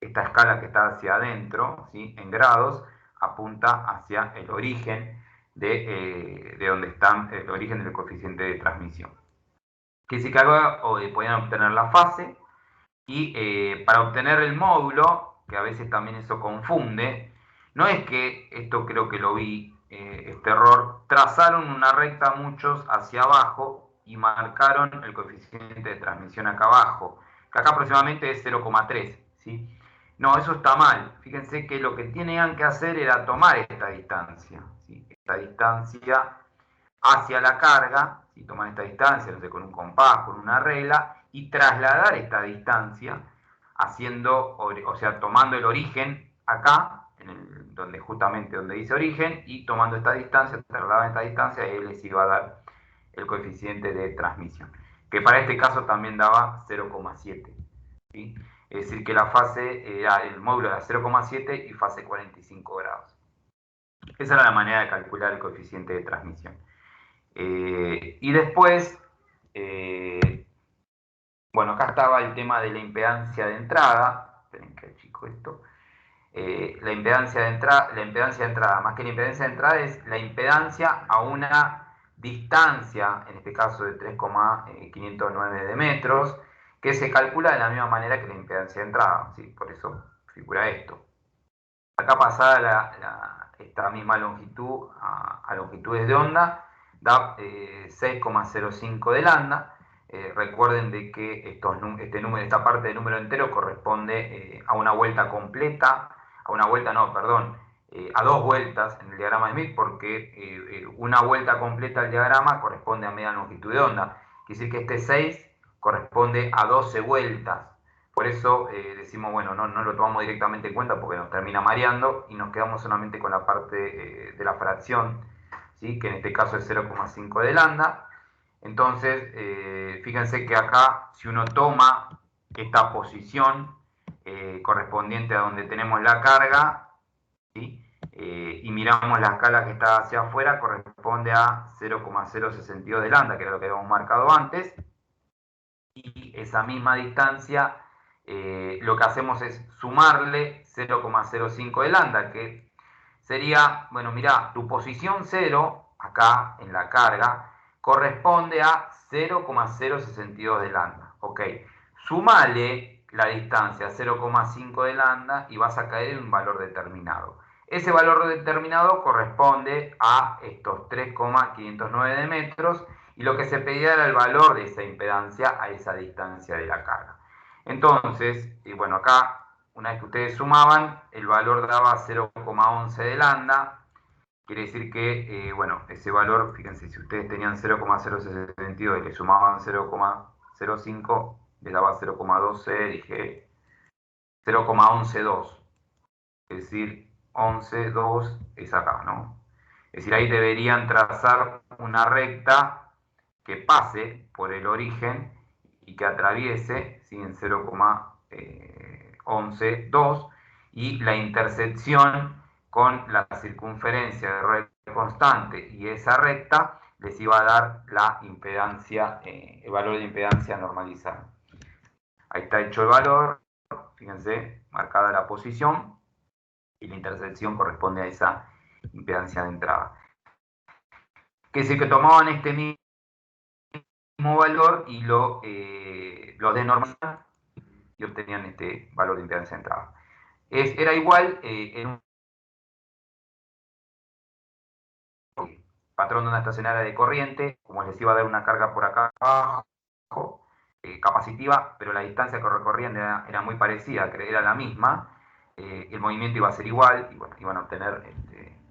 Speaker 2: esta escala que está hacia adentro, ¿sí? En grados, apunta hacia el origen de donde está el origen del coeficiente de transmisión. Que si acá podían obtener la fase y para obtener el módulo, que a veces también eso confunde, no es que, esto creo que lo vi, este error, trazaron una recta muchos hacia abajo y marcaron el coeficiente de transmisión acá abajo, que acá aproximadamente es 0,3, ¿sí? No, eso está mal. Fíjense que lo que tenían que hacer era tomar esta distancia, ¿sí? Esta distancia hacia la carga, si toman esta distancia, no sé, con un compás, con una regla, y trasladar esta distancia haciendo, o sea, tomando el origen acá, justamente donde dice origen, y tomando esta distancia, trasladan esta distancia, y les iba a dar el coeficiente de transmisión, que para este caso también daba 0,7, ¿sí? Es decir, que la fase era el módulo era 0,7 y fase 45 grados. Esa era la manera de calcular el coeficiente de transmisión. Y después, bueno, acá estaba el tema de la impedancia de entrada. Esperen que achico esto. La impedancia de entrada, más que la impedancia de entrada, es la impedancia a una distancia, en este caso de 3,509 de metros, que se calcula de la misma manera que la impedancia de entrada, ¿sí? Por eso figura esto. Acá pasada esta misma longitud a longitudes de onda, da 6,05 de lambda. Recuerden de que esta parte de número entero corresponde a una vuelta completa, a dos vueltas en el diagrama de Smith, porque una vuelta completa al diagrama corresponde a media longitud de onda. Quiere decir que este 6 corresponde a 12 vueltas. Por eso decimos, bueno, no lo tomamos directamente en cuenta porque nos termina mareando y nos quedamos solamente con la parte de la fracción, ¿sí? Que en este caso es 0,5 de lambda. Entonces, fíjense que acá, si uno toma esta posición correspondiente a donde tenemos la carga, ¿sí? Y miramos la escala que está hacia afuera, corresponde a 0,062 de lambda, que era lo que habíamos marcado antes. Y esa misma distancia, lo que hacemos es sumarle 0,05 de lambda, que sería, bueno, mira, tu posición 0, acá en la carga, corresponde a 0,062 de lambda. Ok, sumale la distancia 0,5 de lambda y vas a caer en un valor determinado. Ese valor determinado corresponde a estos 3,509 de metros, y lo que se pedía era el valor de esa impedancia a esa distancia de la carga. Entonces, bueno, acá, una vez que ustedes sumaban, el valor daba 0,11 de lambda. Quiere decir que, bueno, ese valor, fíjense, si ustedes tenían 0,062 y le sumaban 0,05, le daba 0,12, dije 0,112. Es decir, 11,2 es acá, ¿no? Es decir, ahí deberían trazar una recta que pase por el origen y que atraviese, ¿sí? En 0,112, y la intersección con la circunferencia de R constante y esa recta les iba a dar la impedancia, el valor de impedancia normalizada. Ahí está hecho el valor, fíjense, marcada la posición, y la intersección corresponde a esa impedancia de entrada. Que es el que tomaban este mismo valor y lo desnormalizaban y obtenían este valor de impedancia de entrada. Era igual en un patrón de una estacionaria de corriente, como les iba a dar una carga por acá abajo, capacitiva, pero la distancia que recorrían era muy parecida, era la misma, el movimiento iba a ser igual, y bueno, iban a obtener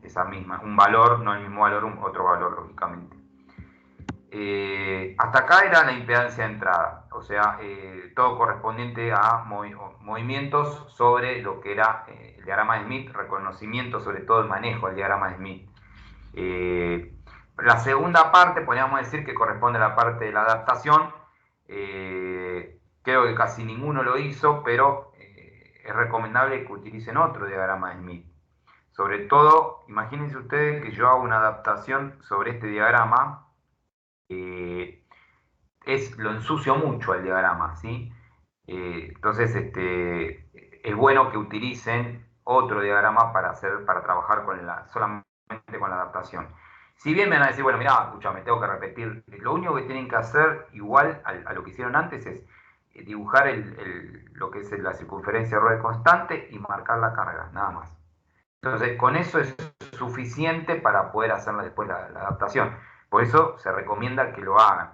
Speaker 2: esa misma, un valor, no el mismo valor, otro valor, lógicamente. Hasta acá era la impedancia de entrada, o sea, todo correspondiente a movimientos sobre lo que era el diagrama de Smith, reconocimiento, sobre todo el manejo del diagrama de Smith. La segunda parte, podríamos decir que corresponde a la parte de la adaptación. Creo que casi ninguno lo hizo, pero es recomendable que utilicen otro diagrama de Smith. Sobre todo, imagínense ustedes que yo hago una adaptación sobre este diagrama. Lo ensucio mucho el diagrama, ¿sí? Entonces, es bueno que utilicen otro diagrama para trabajar solamente con la adaptación. Si bien me van a decir, bueno, mira, escúchame, tengo que repetir, lo único que tienen que hacer, igual a lo que hicieron antes, es dibujar lo que es la circunferencia de Rho constante y marcar la carga, nada más. Entonces, con eso es suficiente para poder hacer después la adaptación. Por eso se recomienda que lo hagan.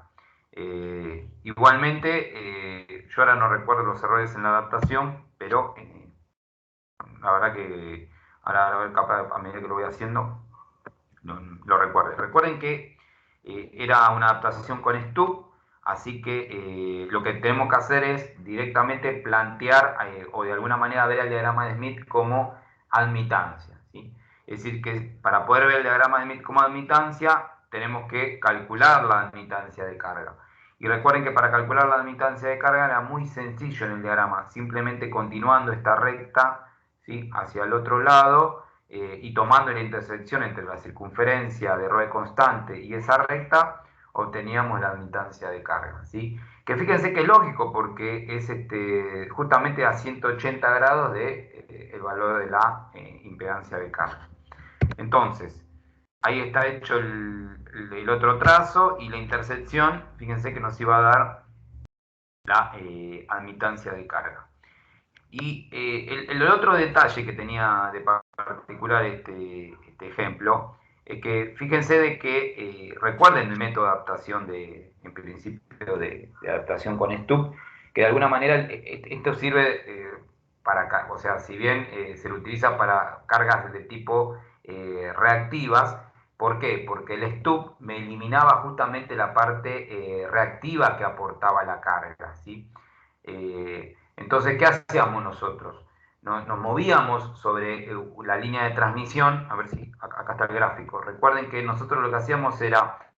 Speaker 2: Igualmente, yo ahora no recuerdo los errores en la adaptación, pero la verdad que ahora a ver, capaz, a medida que lo voy haciendo, lo recuerden. Recuerden que era una adaptación con STUB, así que lo que tenemos que hacer es directamente plantear o de alguna manera ver el diagrama de Smith como admitancia, ¿sí? Es decir, que para poder ver el diagrama de Smith como admitancia, tenemos que calcular la admitancia de carga. Y recuerden que para calcular la admitancia de carga era muy sencillo en el diagrama, simplemente continuando esta recta, ¿sí?, hacia el otro lado, y tomando la intersección entre la circunferencia de Rho constante y esa recta, obteníamos la admitancia de carga, ¿sí? Que fíjense que es lógico, porque es justamente a 180 grados de el valor de la impedancia de carga. Entonces, ahí está hecho el otro trazo, y la intersección, fíjense que nos iba a dar la admitancia de carga. Y el otro detalle que tenía de particular este ejemplo es que fíjense de que recuerden el método de adaptación en principio de adaptación con STUB, que de alguna manera esto sirve para, o sea, si bien se lo utiliza para cargas de tipo reactivas. ¿Por qué? Porque el STUB me eliminaba justamente la parte reactiva que aportaba la carga, ¿sí? Entonces, ¿qué hacíamos nosotros? Nos movíamos sobre la línea de transmisión. A ver si acá está el gráfico. Recuerden que nosotros lo que hacíamos era,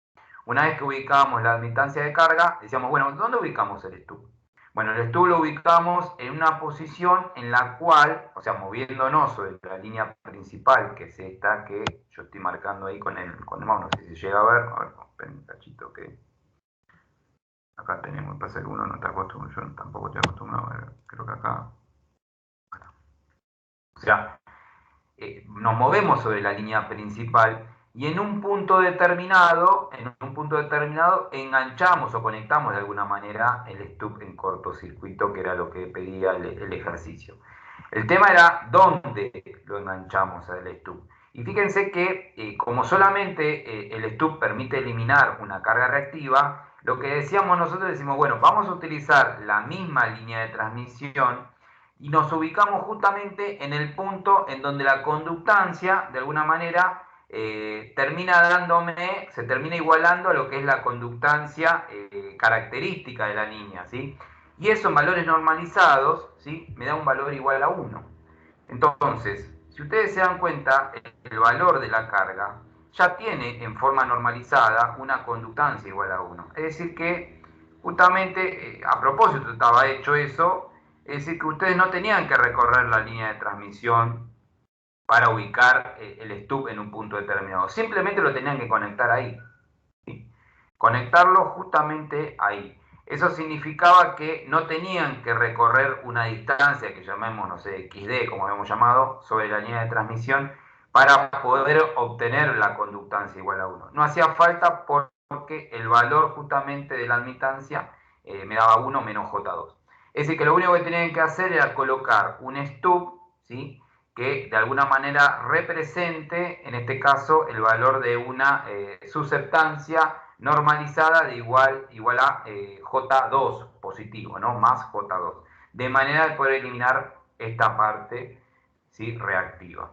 Speaker 2: una vez que ubicábamos la admitancia de carga, decíamos, bueno, ¿dónde ubicamos el STUB? Bueno, el STUB lo ubicamos en una posición en la cual, o sea, moviéndonos sobre la línea principal, que es esta que yo estoy marcando ahí con el mouse, no sé si se llega a ver. A ver, esperen un cachito que... Acá tenemos, pasa que uno no está acostumbrado, yo tampoco estoy acostumbrado a ver, creo que acá. Bueno. O sea, nos movemos sobre la línea principal y en un punto determinado enganchamos o conectamos de alguna manera el STUB en cortocircuito, que era lo que pedía el ejercicio. El tema era dónde lo enganchamos al STUB. Y fíjense que como solamente el STUB permite eliminar una carga reactiva, lo que decíamos nosotros, decimos, bueno, vamos a utilizar la misma línea de transmisión y nos ubicamos justamente en el punto en donde la conductancia, de alguna manera, se termina igualando a lo que es la conductancia característica de la niña, ¿sí? Y eso en valores normalizados, ¿sí?, me da un valor igual a 1. Entonces, si ustedes se dan cuenta, el valor de la carga ya tiene en forma normalizada una conductancia igual a 1. Es decir que, justamente, a propósito estaba hecho eso, es decir que ustedes no tenían que recorrer la línea de transmisión para ubicar el STUB en un punto determinado. Simplemente lo tenían que conectar ahí, ¿sí? Conectarlo justamente ahí. Eso significaba que no tenían que recorrer una distancia que llamemos, no sé, XD, como hemos llamado, sobre la línea de transmisión para poder obtener la conductancia igual a 1. No hacía falta porque el valor justamente de la admitancia me daba 1 menos J2. Es decir, que lo único que tenían que hacer era colocar un STUB, ¿sí?, que de alguna manera represente, en este caso, el valor de una susceptancia normalizada de igual a J2 positivo, ¿no?, más J2, de manera de poder eliminar esta parte, ¿sí?, reactiva.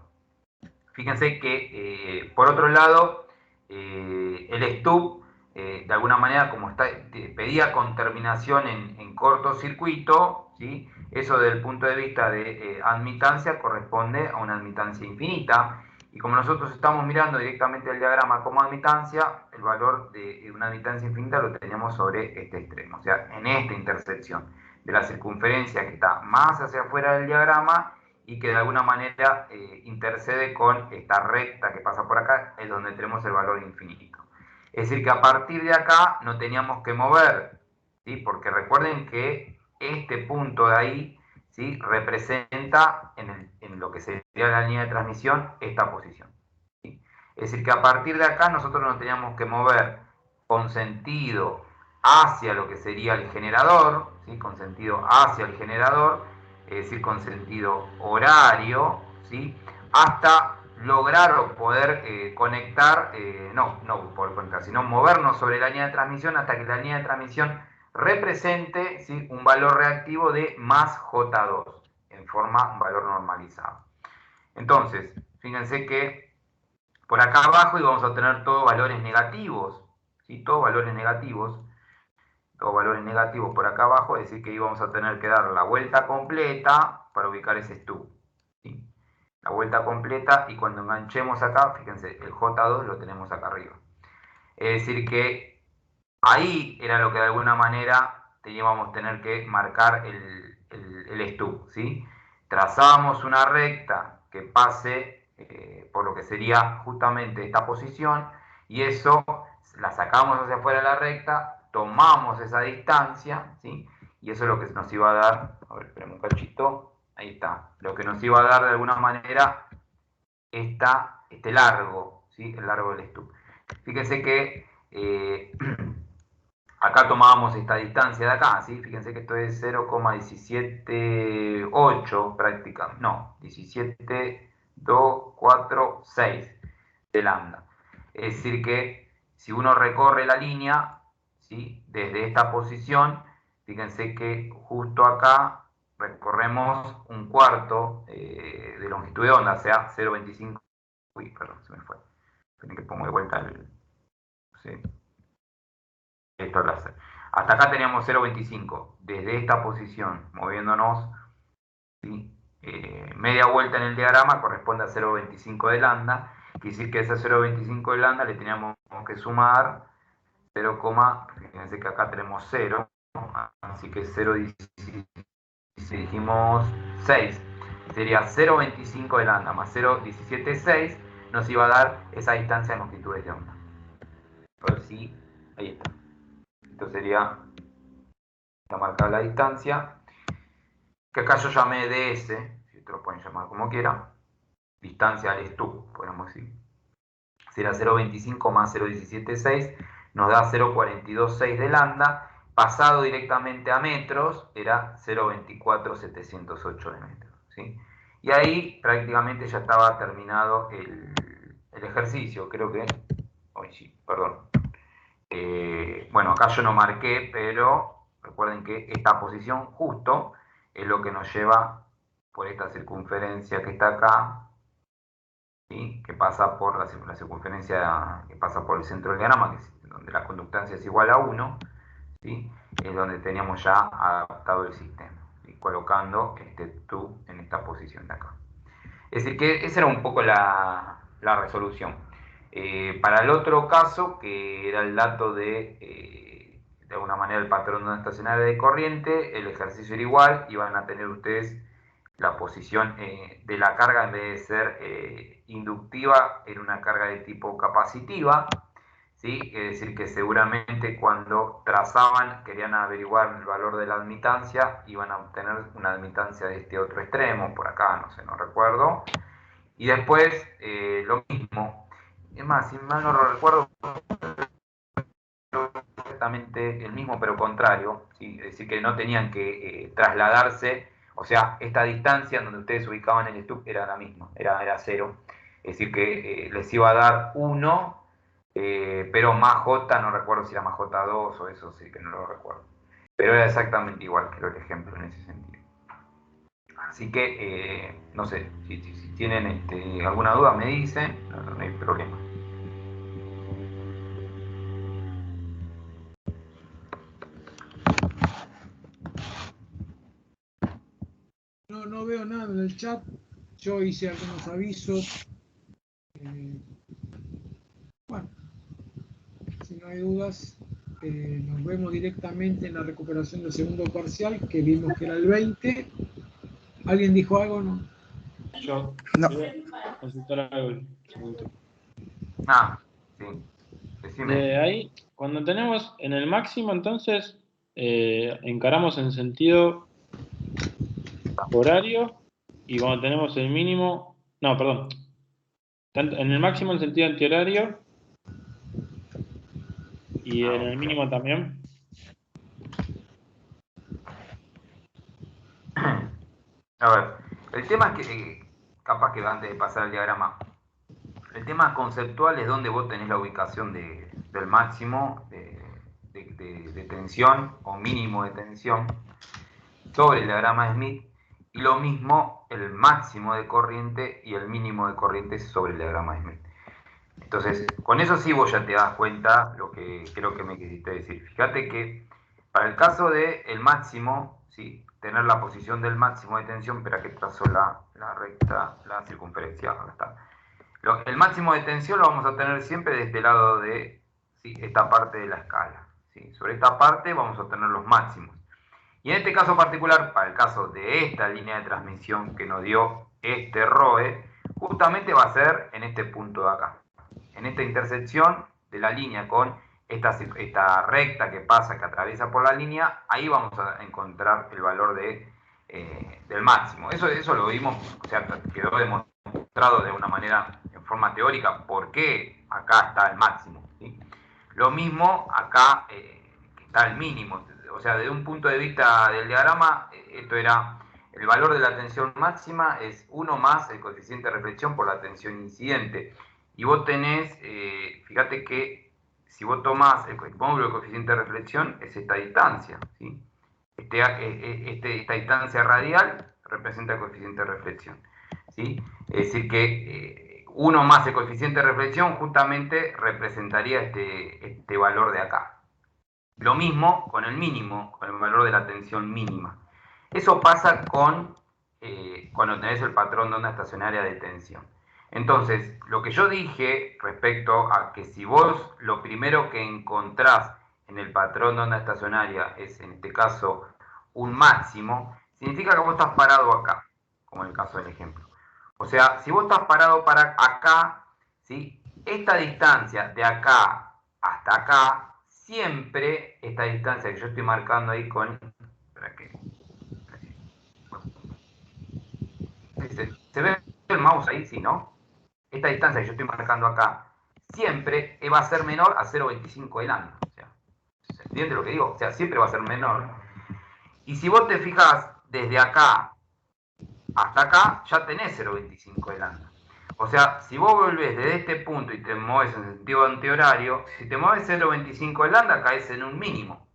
Speaker 2: Fíjense que, por otro lado, el STUB, de alguna manera, como pedía con terminación en cortocircuito, ¿sí?, eso desde el punto de vista de admitancia corresponde a una admitancia infinita. Y como nosotros estamos mirando directamente el diagrama como admitancia, el valor de una admitancia infinita lo tenemos sobre este extremo, o sea, en esta intersección de la circunferencia que está más hacia afuera del diagrama y que de alguna manera intercede con esta recta que pasa por acá, es donde tenemos el valor infinito. Es decir, que a partir de acá no teníamos que mover, ¿sí?, porque recuerden que este punto de ahí ¿sí? Representa en lo que sería la línea de transmisión esta posición, ¿sí? Es decir, que a partir de acá nosotros nos teníamos que mover con sentido hacia lo que sería el generador, ¿sí? Con sentido hacia el generador, es decir, con sentido horario, ¿sí? Hasta lograr o poder conectar, no poder conectar, sino movernos sobre la línea de transmisión hasta que la línea de transmisión represente, ¿sí? Un valor reactivo de más J2, en forma un valor normalizado. Entonces, fíjense que por acá abajo íbamos a tener todos valores negativos, ¿sí? Todos valores negativos por acá abajo, es decir que íbamos a tener que dar la vuelta completa para ubicar ese stub, ¿sí? La vuelta completa, y cuando enganchemos acá, fíjense, el J2 lo tenemos acá arriba. Es decir que ahí era lo que de alguna manera teníamos que tener que marcar el stub, ¿sí? Trazábamos una recta que pase por lo que sería justamente esta posición, y eso la sacamos hacia afuera de la recta, tomamos esa distancia, ¿sí? Y eso es lo que nos iba a dar, a ver, esperemos un cachito, ahí está, lo que nos iba a dar de alguna manera este largo, ¿sí? El largo del stub. Fíjense que acá tomábamos esta distancia de acá, ¿sí? Fíjense que esto es 0,178 prácticamente, no, 17,246 de lambda. Es decir que si uno recorre la línea, ¿sí? Desde esta posición, fíjense que justo acá recorremos un cuarto de longitud de onda, o sea, 0,25. Uy, perdón, se me fue. Tienen que pongo de vuelta el... ¿sí? Esto es láser. Hasta acá teníamos 0,25. Desde esta posición, moviéndonos, ¿sí? Media vuelta en el diagrama corresponde a 0,25 de lambda. Quiere decir que ese 0,25 de lambda le teníamos que sumar 0, fíjense que acá tenemos 0, así que 0,16, dijimos 6. Sería 0,25 de lambda más 0,176, nos iba a dar esa distancia en longitudes de onda. A ver si, ahí está. Esto sería la marcar la distancia, que acá yo llamé ds, si ustedes lo pueden llamar como quieran, distancia al stub, podemos decir. Será 0,25 más 0,176, nos da 0,426 de lambda, pasado directamente a metros, era 0,24708 de metros, ¿sí? Y ahí prácticamente ya estaba terminado el ejercicio, creo que... Ay, sí, perdón. Bueno, acá yo no marqué, pero recuerden que esta posición justo es lo que nos lleva por esta circunferencia que está acá, ¿sí? Que pasa por la circunferencia que pasa por el centro del diagrama, que es donde la conductancia es igual a 1, ¿sí? Es donde teníamos ya adaptado el sistema, ¿sí? Colocando este tub en esta posición de acá. Es decir, que esa era un poco la resolución. Para el otro caso, que era el dato de alguna manera el patrón no estacionario de corriente, el ejercicio era igual, y van a tener ustedes la posición de la carga, en vez de ser inductiva, era una carga de tipo capacitiva, ¿sí? Es decir, que seguramente cuando trazaban, querían averiguar el valor de la admitancia, iban a obtener una admitancia de este otro extremo, por acá, no sé, no recuerdo. Y después, lo mismo. Es más, si mal no lo recuerdo, exactamente el mismo, pero contrario, ¿sí? Es decir, que no tenían que trasladarse, o sea, esta distancia en donde ustedes ubicaban el stub era la misma, era 0. Es decir, que les iba a dar 1, pero más J, no recuerdo si era más J2 o eso, sí que no lo recuerdo. Pero era exactamente igual, creo, el ejemplo en ese sentido. Así que, no sé, si tienen alguna duda me dicen, no hay problema.
Speaker 1: No veo nada en el chat. Yo hice algunos avisos. Bueno, si no hay dudas, nos vemos directamente en la recuperación del segundo parcial, que vimos que era el 20. ¿Alguien dijo algo? No.
Speaker 3: Yo
Speaker 5: No.
Speaker 3: voy a consultar algo.
Speaker 2: Sí. Decime.
Speaker 3: De ahí, cuando tenemos en el máximo, entonces encaramos en sentido horario, y cuando tenemos el mínimo, no, perdón, en el máximo en sentido antihorario, y en el mínimo también.
Speaker 2: A ver, el tema es que, capaz que antes de pasar al diagrama, el tema conceptual es donde vos tenés la ubicación del máximo de tensión o mínimo de tensión sobre el diagrama de Smith, y lo mismo el máximo de corriente y el mínimo de corriente sobre el diagrama de Smith. Entonces, con eso sí vos ya te das cuenta lo que creo que me quisiste decir. Fíjate que para el caso del máximo, ¿sí? Tener la posición del máximo de tensión, espera que trazo la recta, la circunferencia, acá está. El máximo de tensión lo vamos a tener siempre de este lado de, ¿sí? Esta parte de la escala, ¿sí? Sobre esta parte vamos a tener los máximos. Y en este caso particular, para el caso de esta línea de transmisión que nos dio este ROE, justamente va a ser en este punto de acá. En esta intersección de la línea con esta recta que pasa, que atraviesa por la línea, ahí vamos a encontrar el valor del máximo. Eso lo vimos, o sea, quedó demostrado de una manera, en forma teórica, por qué acá está el máximo, ¿sí? Lo mismo acá, que está el mínimo. O sea, desde un punto de vista del diagrama, esto era el valor de la tensión máxima es 1 más el coeficiente de reflexión por la tensión incidente. Y vos tenés, fíjate que si vos tomás el módulo del coeficiente de reflexión, es esta distancia, ¿sí? Esta distancia radial representa el coeficiente de reflexión, ¿sí? Es decir que 1 más el coeficiente de reflexión justamente representaría este valor de acá. Lo mismo con el mínimo, con el valor de la tensión mínima. Eso pasa cuando tenés el patrón de onda estacionaria de tensión. Entonces, lo que yo dije respecto a que si vos lo primero que encontrás en el patrón de onda estacionaria es, en este caso, un máximo, significa que vos estás parado acá, como en el caso del ejemplo. O sea, si vos estás parado para acá, ¿sí? Esta distancia de acá hasta acá, siempre esta distancia que yo estoy marcando ahí con... ¿Se ve el mouse ahí? Sí, ¿no? Esta distancia que yo estoy marcando acá, siempre va a ser menor a 0,25 de lambda. O sea, ¿se entiende lo que digo? O sea, siempre va a ser menor. Y si vos te fijas desde acá hasta acá, ya tenés 0,25 de lambda. O sea, si vos volvés desde este punto y te mueves en sentido antihorario, si te mueves 0,25 de lambda, caes en un mínimo.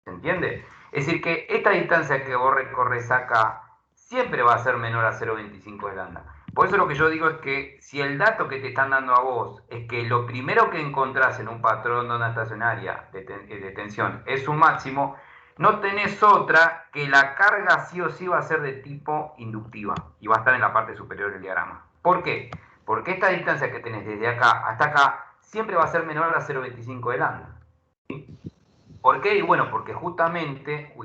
Speaker 2: ¿Se entiende? Es decir, que esta distancia que vos recorres acá siempre va a ser menor a 0,25 de lambda. Por eso lo que yo digo es que si el dato que te están dando a vos es que lo primero que encontrás en un patrón de onda estacionaria de tensión es un máximo, no tenés otra que la carga sí o sí va a ser de tipo inductiva y va a estar en la parte superior del diagrama. ¿Por qué? Porque esta distancia que tenés desde acá hasta acá siempre va a ser menor a 0,25 de lambda. ¿Sí? ¿Por qué? Y bueno, porque justamente,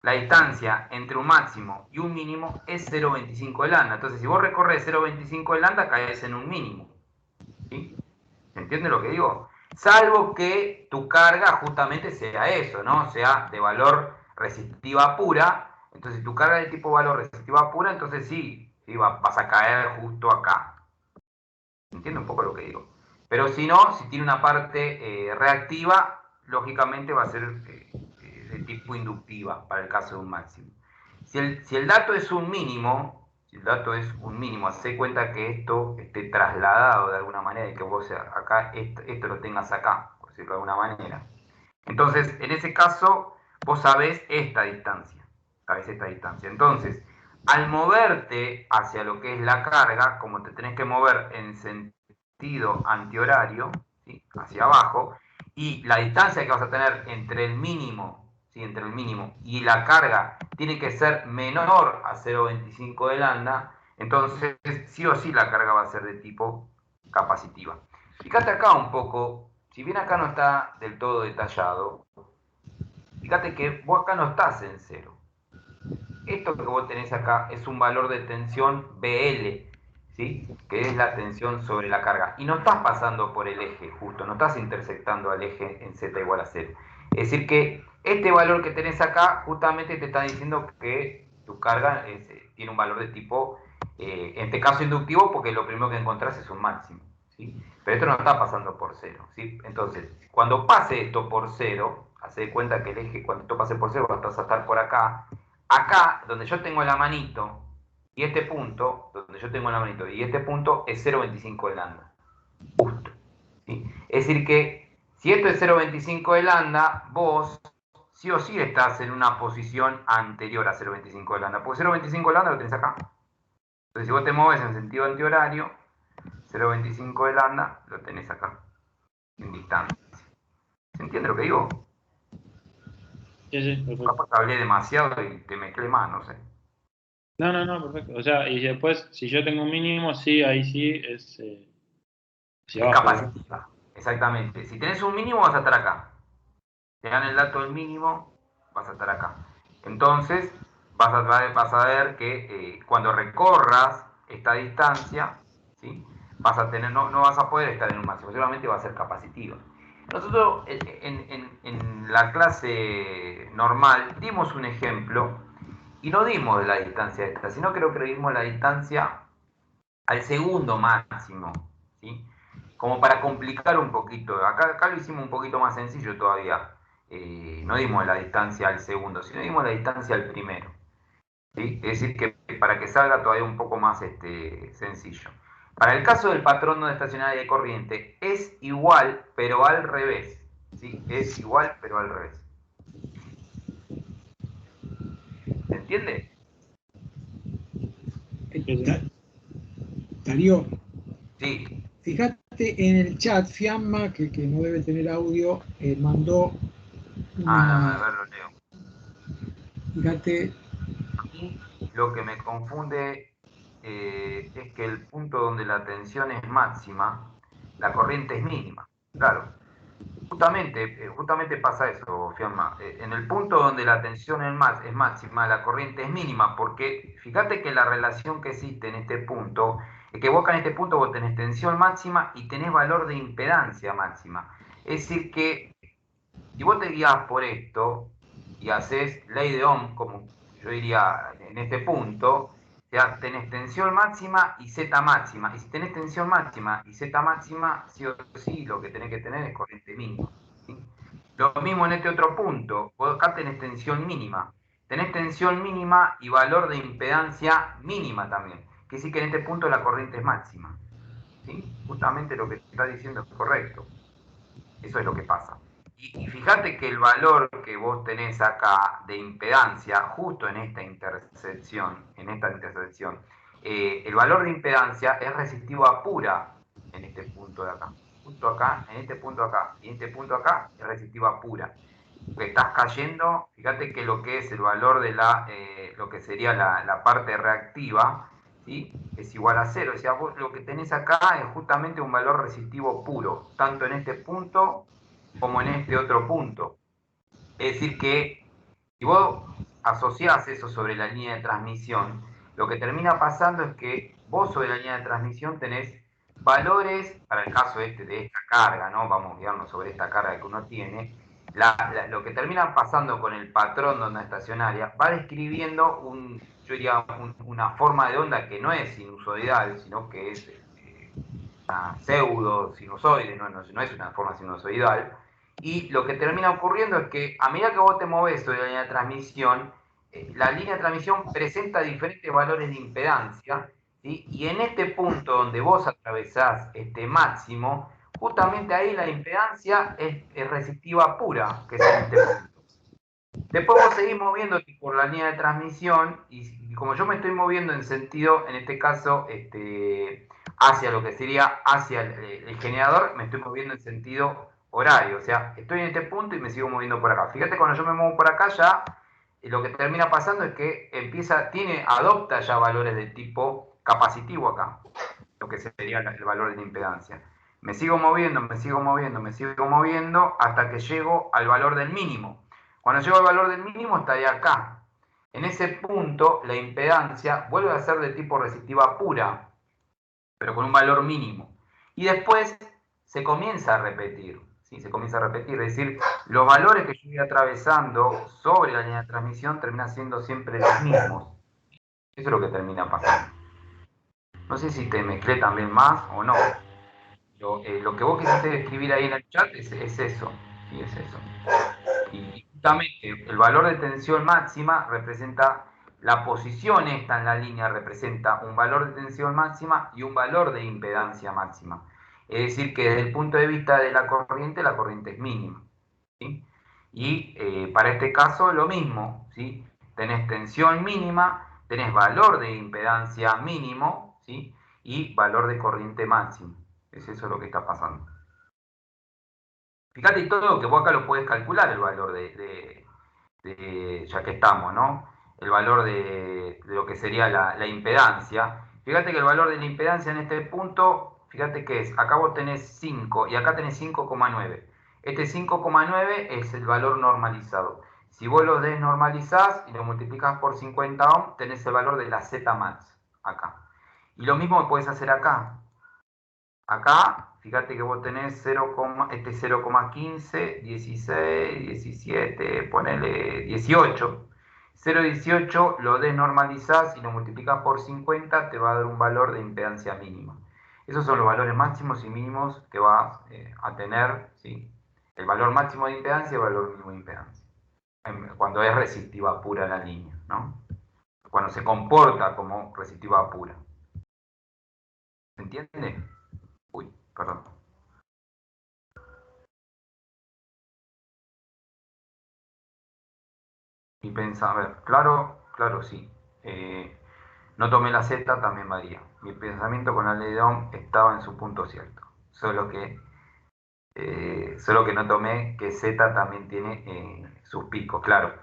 Speaker 2: la distancia entre un máximo y un mínimo es 0,25 de lambda. Entonces, si vos recorres 0,25 de lambda, caes en un mínimo. ¿Sí? ¿Se entiende lo que digo? Salvo que tu carga justamente sea eso, ¿no? Sea de valor resistiva pura. Entonces, si tu carga de tipo valor resistiva pura, entonces sí, vas a caer justo acá. ¿Entiende un poco lo que digo? Pero si no, si tiene una parte reactiva, lógicamente va a ser de tipo inductiva para el caso de un máximo. Si el dato es un mínimo, hace cuenta que esto esté trasladado de alguna manera y que vos acá, esto lo tengas acá, por decirlo de alguna manera. Entonces, en ese caso, vos sabés esta distancia. Entonces, al moverte hacia lo que es la carga, como te tenés que mover en sentido antihorario, ¿sí? Hacia abajo, y la distancia que vas a tener entre el mínimo, ¿sí? Entre el mínimo y la carga tiene que ser menor a 0,25 de lambda, entonces sí o sí la carga va a ser de tipo capacitiva. Fíjate acá un poco, si bien acá no está del todo detallado, fíjate que vos acá no estás en cero. Esto que vos tenés acá es un valor de tensión BL, ¿sí? Que es la tensión sobre la carga. Y no estás pasando por el eje justo, no estás intersectando al eje en Z igual a 0. Es decir que este valor que tenés acá justamente te está diciendo que tu carga tiene un valor de tipo, en este caso inductivo, porque lo primero que encontrás es un máximo, ¿sí? Pero esto no está pasando por 0, ¿sí? Entonces, cuando pase esto por 0, hace de cuenta que el eje, cuando esto pase por 0, vas a estar por acá. Acá, donde yo tengo la manito, y este punto, donde yo tengo la manito, y este punto es 0,25 de lambda. Justo. ¿Sí? Es decir que, si esto es 0,25 de lambda, vos sí o sí estás en una posición anterior a 0,25 de lambda, porque 0,25 de lambda lo tenés acá. Entonces, si vos te mueves en sentido antihorario, 0,25 de lambda lo tenés acá, en distancia. ¿Se entiende lo que digo?
Speaker 3: Sí, perfecto.
Speaker 2: Capaz que hablé demasiado y te mezclé más, no sé.
Speaker 3: No, perfecto. O sea, y después, si yo tengo un mínimo, sí, ahí sí es hacia
Speaker 2: Es
Speaker 3: abajo, ¿verdad?
Speaker 2: capacitiva, exactamente. Si tenés un mínimo, vas a estar acá. Te dan el dato del mínimo, vas a estar acá. Entonces, vas a ver que cuando recorras esta distancia, ¿sí? Vas a tener, no vas a poder estar en un máximo, solamente va a ser capacitiva. Nosotros en la clase normal dimos un ejemplo y no dimos de la distancia esta, sino creo que dimos la distancia al segundo máximo, ¿sí? Como para complicar un poquito. Acá lo hicimos un poquito más sencillo todavía. No dimos la distancia al segundo, sino dimos la distancia al primero, ¿sí? Es decir, que para que salga todavía un poco más sencillo. Para el caso del patrón no estacionario de corriente, es igual, pero al revés, ¿sí? Es igual, pero al revés. ¿Se entiende?
Speaker 1: Darío,
Speaker 2: Sí.
Speaker 1: fíjate en el chat, Fiamma, que no debe tener audio, mandó
Speaker 2: A
Speaker 1: una.
Speaker 2: ver, lo leo.
Speaker 1: Fíjate,
Speaker 2: A mí lo que me confunde es que el punto donde la tensión es máxima, la corriente es mínima. Claro, justamente pasa eso, Fiamma. En el punto donde la tensión es máxima, la corriente es mínima, porque fíjate que la relación que existe en este punto es que vos acá en este punto vos tenés tensión máxima y tenés valor de impedancia máxima. Es decir que si vos te guías por esto y haces ley de Ohm, como yo diría en este punto, ya tenés tensión máxima y Z máxima. Y si tenés tensión máxima y Z máxima, sí o sí lo que tenés que tener es corriente mínima, ¿sí? Lo mismo en este otro punto, vos acá tenés tensión mínima. Tenés tensión mínima y valor de impedancia mínima también. Que sí que en este punto la corriente es máxima, ¿sí? Justamente lo que te está diciendo es correcto. Eso es lo que pasa. Y fíjate que el valor que vos tenés acá de impedancia, justo en esta intersección, el valor de impedancia es resistivo a pura en este punto de acá. Justo acá, en este punto acá, y en este punto acá es resistivo a pura. Porque estás cayendo, fíjate que lo que es el valor de lo que sería la parte reactiva, ¿sí? Es igual a 0. O sea, vos lo que tenés acá es justamente un valor resistivo puro, tanto en este punto como en este otro punto. Es decir que si vos asociás eso sobre la línea de transmisión, lo que termina pasando es que vos sobre la línea de transmisión tenés valores, para el caso de esta carga, ¿no? Vamos a guiarnos sobre esta carga que uno tiene. Lo que termina pasando con el patrón de onda estacionaria va describiendo yo diría, una forma de onda que no es sinusoidal, sino que es una pseudo sinusoide, no es una forma sinusoidal. Y lo que termina ocurriendo es que a medida que vos te moves sobre la línea de transmisión, la línea de transmisión presenta diferentes valores de impedancia, ¿sí? Y en este punto donde vos atravesás este máximo, justamente ahí la impedancia es resistiva pura, que es en este punto. Después vos seguís moviéndote por la línea de transmisión y como yo me estoy moviendo en sentido, en este caso, hacia lo que sería hacia el generador, me estoy moviendo en sentido horario. O sea, estoy en este punto y me sigo moviendo por acá. Fíjate, cuando yo me muevo por acá ya, lo que termina pasando es que adopta ya valores de tipo capacitivo acá, lo que sería el valor de impedancia. Me sigo moviendo hasta que llego al valor del mínimo. Cuando llego al valor del mínimo estaría acá. En ese punto la impedancia vuelve a ser de tipo resistiva pura, pero con un valor mínimo. Y después se comienza a repetir, ¿sí? Se comienza a repetir, es decir, los valores que yo voy atravesando sobre la línea de transmisión terminan siendo siempre los mismos. Eso es lo que termina pasando. No sé si te mezclé también más o no. Lo que vos quisiste escribir ahí en el chat es eso. Sí, es eso. Y justamente el valor de tensión máxima representa la posición esta en la línea, representa un valor de tensión máxima y un valor de impedancia máxima. Es decir, que desde el punto de vista de la corriente es mínima. ¿Sí? Y para este caso lo mismo, ¿sí? Tenés tensión mínima, tenés valor de impedancia mínimo, ¿sí? Y valor de corriente máximo. Es eso lo que está pasando. Fíjate todo que vos acá lo puedes calcular el valor ya que estamos, ¿no? El valor de lo que sería la impedancia. Fíjate que el valor de la impedancia en este punto, fíjate que es, acá vos tenés 5 y acá tenés 5,9. Este 5,9 es el valor normalizado. Si vos lo desnormalizás y lo multiplicás por 50 ohm, tenés el valor de la Z max acá. Y lo mismo puedes hacer acá. Acá, fíjate que vos tenés 0,15, 16, 17, ponele 18. 0,18 lo desnormalizás y lo multiplicás por 50, te va a dar un valor de impedancia mínima. Esos son los valores máximos y mínimos que vas a tener, ¿sí? El valor máximo de impedancia y el valor mínimo de impedancia. Cuando es resistiva pura la línea, ¿no? Cuando se comporta como resistiva pura. ¿Se entiende? Uy, perdón. Y pensaba, a ver, claro, sí. No tomé la Z, también varía. Mi pensamiento con la ley de Ohm estaba en su punto cierto. Solo que no tomé que Z también tiene sus picos, claro.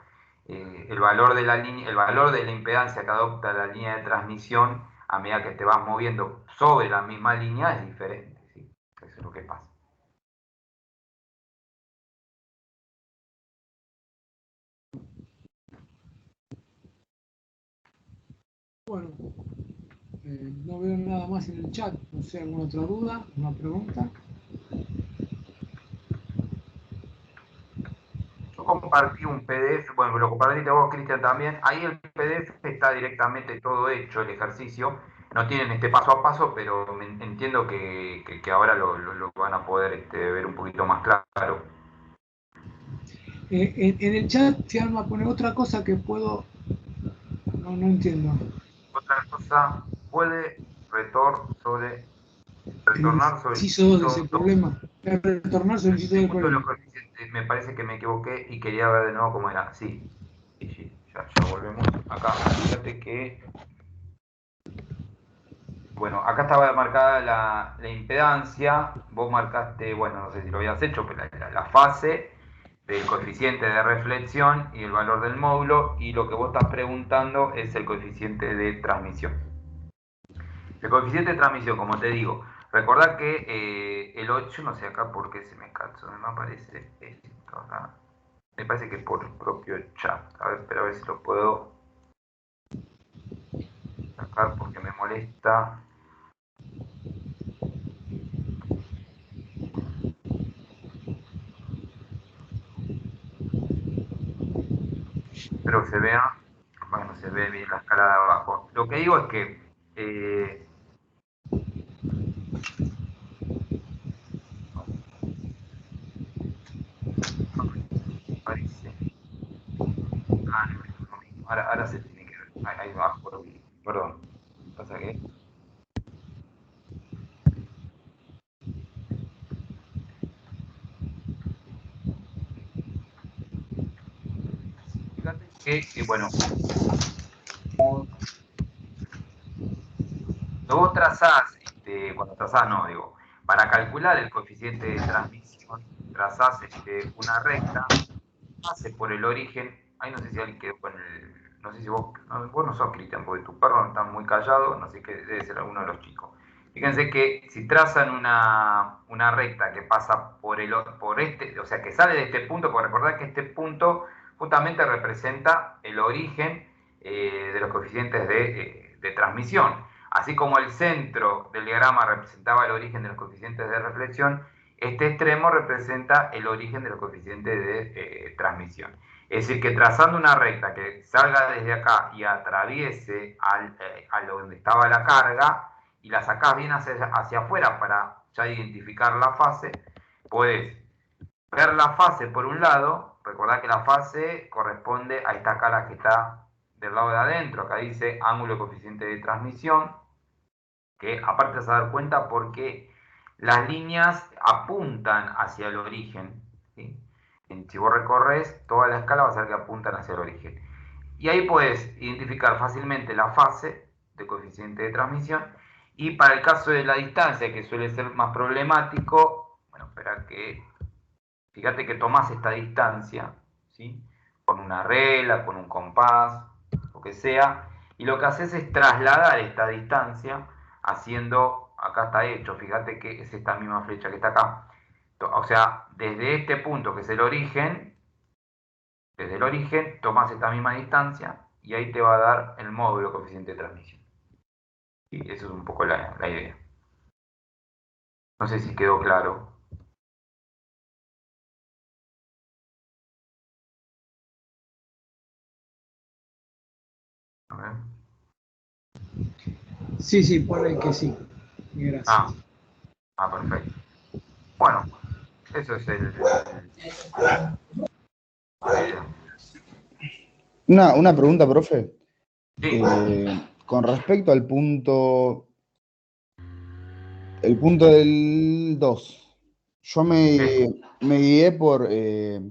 Speaker 2: El valor de la línea, el valor de la impedancia que adopta la línea de transmisión a medida que te vas moviendo sobre la misma línea es diferente, ¿sí? Eso es lo que pasa.
Speaker 1: Bueno, no veo nada más en el chat. No sé, alguna otra duda, una pregunta.
Speaker 2: Yo compartí un PDF, bueno, lo compartiste vos, Cristian, también. Ahí el PDF está directamente todo hecho, el ejercicio. No tienen este paso a paso, pero entiendo que ahora lo van a poder ver un poquito más claro.
Speaker 1: En el chat se arma a poner otra cosa que puedo. No entiendo.
Speaker 2: Otra cosa, puede retornar sobre
Speaker 1: El
Speaker 2: el
Speaker 1: inciso 2 de ese problema. Retornar sobre el inciso 2 del
Speaker 2: punto de los
Speaker 1: problema.
Speaker 2: coeficientes. Me parece que me equivoqué y quería ver de nuevo cómo era. Sí, ya volvemos acá. Fíjate que bueno, acá estaba marcada la impedancia, vos marcaste, bueno, no sé si lo habías hecho, pero la fase del coeficiente de reflexión y el valor del módulo, y lo que vos estás preguntando es el coeficiente de transmisión. El coeficiente de transmisión, como te digo, recordad que el 8, no sé acá por qué se me calzó, no me aparece esto acá. Me parece que por el propio chat. A ver, espera a ver si lo puedo sacar porque me molesta. Espero que se vea. Bueno, se ve bien la escala de abajo. Lo que digo es que parece. No es lo mismo. Ahora se tiene que ver. Ahí abajo, perdón. ¿Pasa qué? Fíjate que, bueno, vos trazás, cuando trazás, no, digo, para calcular el coeficiente de transmisión, trazás una recta, pase por el origen. Ahí no sé si alguien quedó con el. No sé si vos. No, vos no sos Cristian, porque tu perro está muy callado, no sé qué, debe ser alguno de los chicos. Fíjense que si trazan una recta que pasa por este, o sea, que sale de este punto, porque recordad que este punto justamente representa el origen de los coeficientes de transmisión. Así como el centro del diagrama representaba el origen de los coeficientes de reflexión, este extremo representa el origen de los coeficientes de transmisión. Es decir, que trazando una recta que salga desde acá y atraviese a donde estaba la carga, y la sacás bien hacia afuera para ya identificar la fase, podés ver la fase por un lado. Recordad que la fase corresponde a esta cara que está del lado de adentro. Acá dice ángulo coeficiente de transmisión, que aparte vas a dar cuenta porque las líneas apuntan hacia el origen, ¿sí? Si vos recorres toda la escala, vas a ver que apuntan hacia el origen. Y ahí puedes identificar fácilmente la fase de coeficiente de transmisión. Y para el caso de la distancia, que suele ser más problemático, bueno, espera que, fíjate que tomás esta distancia, ¿sí? Con una regla, con un compás, lo que sea, y lo que haces es trasladar esta distancia haciendo, acá está hecho, fíjate que es esta misma flecha que está acá. O sea, desde este punto que es el origen, tomas esta misma distancia y ahí te va a dar el módulo coeficiente de transmisión. Y eso es un poco la idea. No sé si quedó claro. A ver.
Speaker 1: Sí, sí, por ahí que sí. Gracias.
Speaker 2: Perfecto. Bueno, eso es la idea.
Speaker 5: Una pregunta, profe.
Speaker 2: Sí.
Speaker 5: Con respecto al el punto del 2, yo me guié por,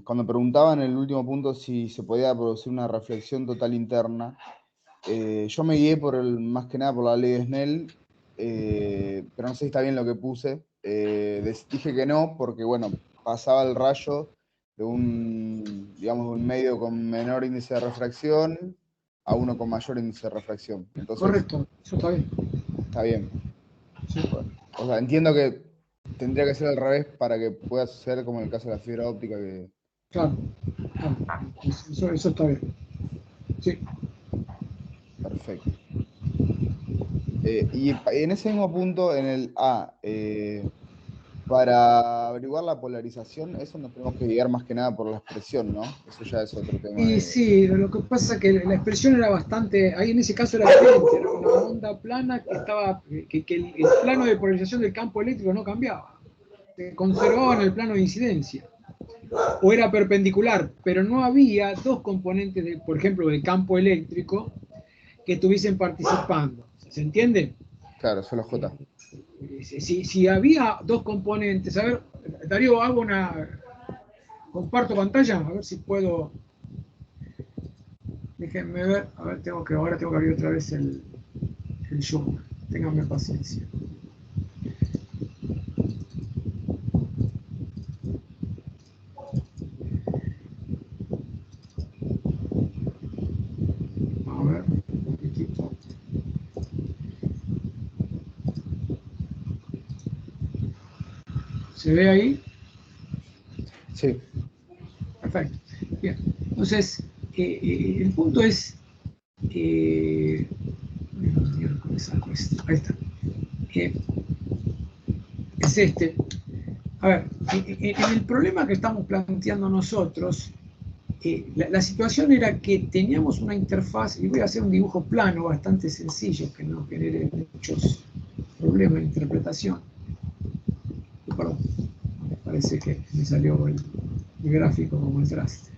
Speaker 5: cuando preguntaban en el último punto si se podía producir una reflexión total interna, yo me guié más que nada por la ley de Snell, pero no sé si está bien lo que puse. Dije que no, porque bueno, pasaba el rayo de digamos, de un medio con menor índice de refracción a uno con mayor índice de refracción. Entonces,
Speaker 1: Correcto, eso está bien.
Speaker 5: está bien.
Speaker 1: Sí.
Speaker 5: Bueno, o sea, entiendo que tendría que ser al revés para que pueda ser como en el caso de la fibra óptica que...
Speaker 1: Claro, eso está bien. Sí.
Speaker 5: Perfecto. Y en ese mismo punto, en el A, para averiguar la polarización, eso nos tenemos que guiar más que nada por la expresión, ¿no? Eso ya es otro tema.
Speaker 1: Y sí, lo que pasa es que la expresión era bastante, ahí en ese caso era diferente, era una onda plana que el plano de polarización del campo eléctrico no cambiaba, se conservaba en el plano de incidencia, o era perpendicular, pero no había dos componentes, por ejemplo, del campo eléctrico que estuviesen participando. ¿Se entiende?
Speaker 5: Claro, solo J.
Speaker 1: Si había dos componentes, a ver, Darío, comparto pantalla, a ver si puedo. Déjenme ver, a ver, ahora tengo que abrir otra vez el Zoom. Ténganme paciencia. A ver, un poquitito. ¿Se ve ahí?
Speaker 5: Sí.
Speaker 1: Perfecto. Bien. Entonces, el punto es. Ahí está. Es este. A ver, en el problema que estamos planteando nosotros, la situación era que teníamos una interfaz, y voy a hacer un dibujo plano bastante sencillo que no genere muchos problemas de interpretación. Perdón, me parece que me salió el gráfico como el traste.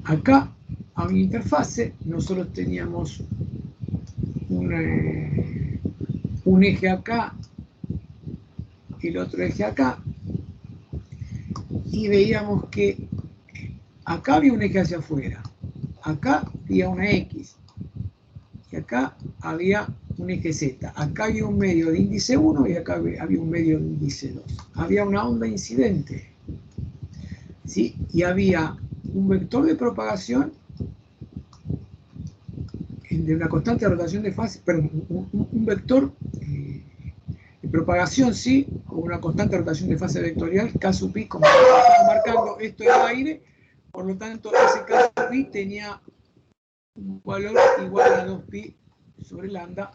Speaker 1: Acá, a mi interfase, nosotros teníamos un eje acá, el otro eje acá, y veíamos que acá había un eje hacia afuera, acá había una X, y acá había un eje Z, acá había un medio de índice 1 y acá había un medio de índice 2. Había una onda incidente, ¿sí? Y había un vector de propagación de una constante rotación de fase, perdón, un vector de propagación, sí, con una constante rotación de fase vectorial, K sub i, como estaba marcando, esto era aire, por lo tanto ese K sub i tenía un valor igual a 2pi sobre lambda,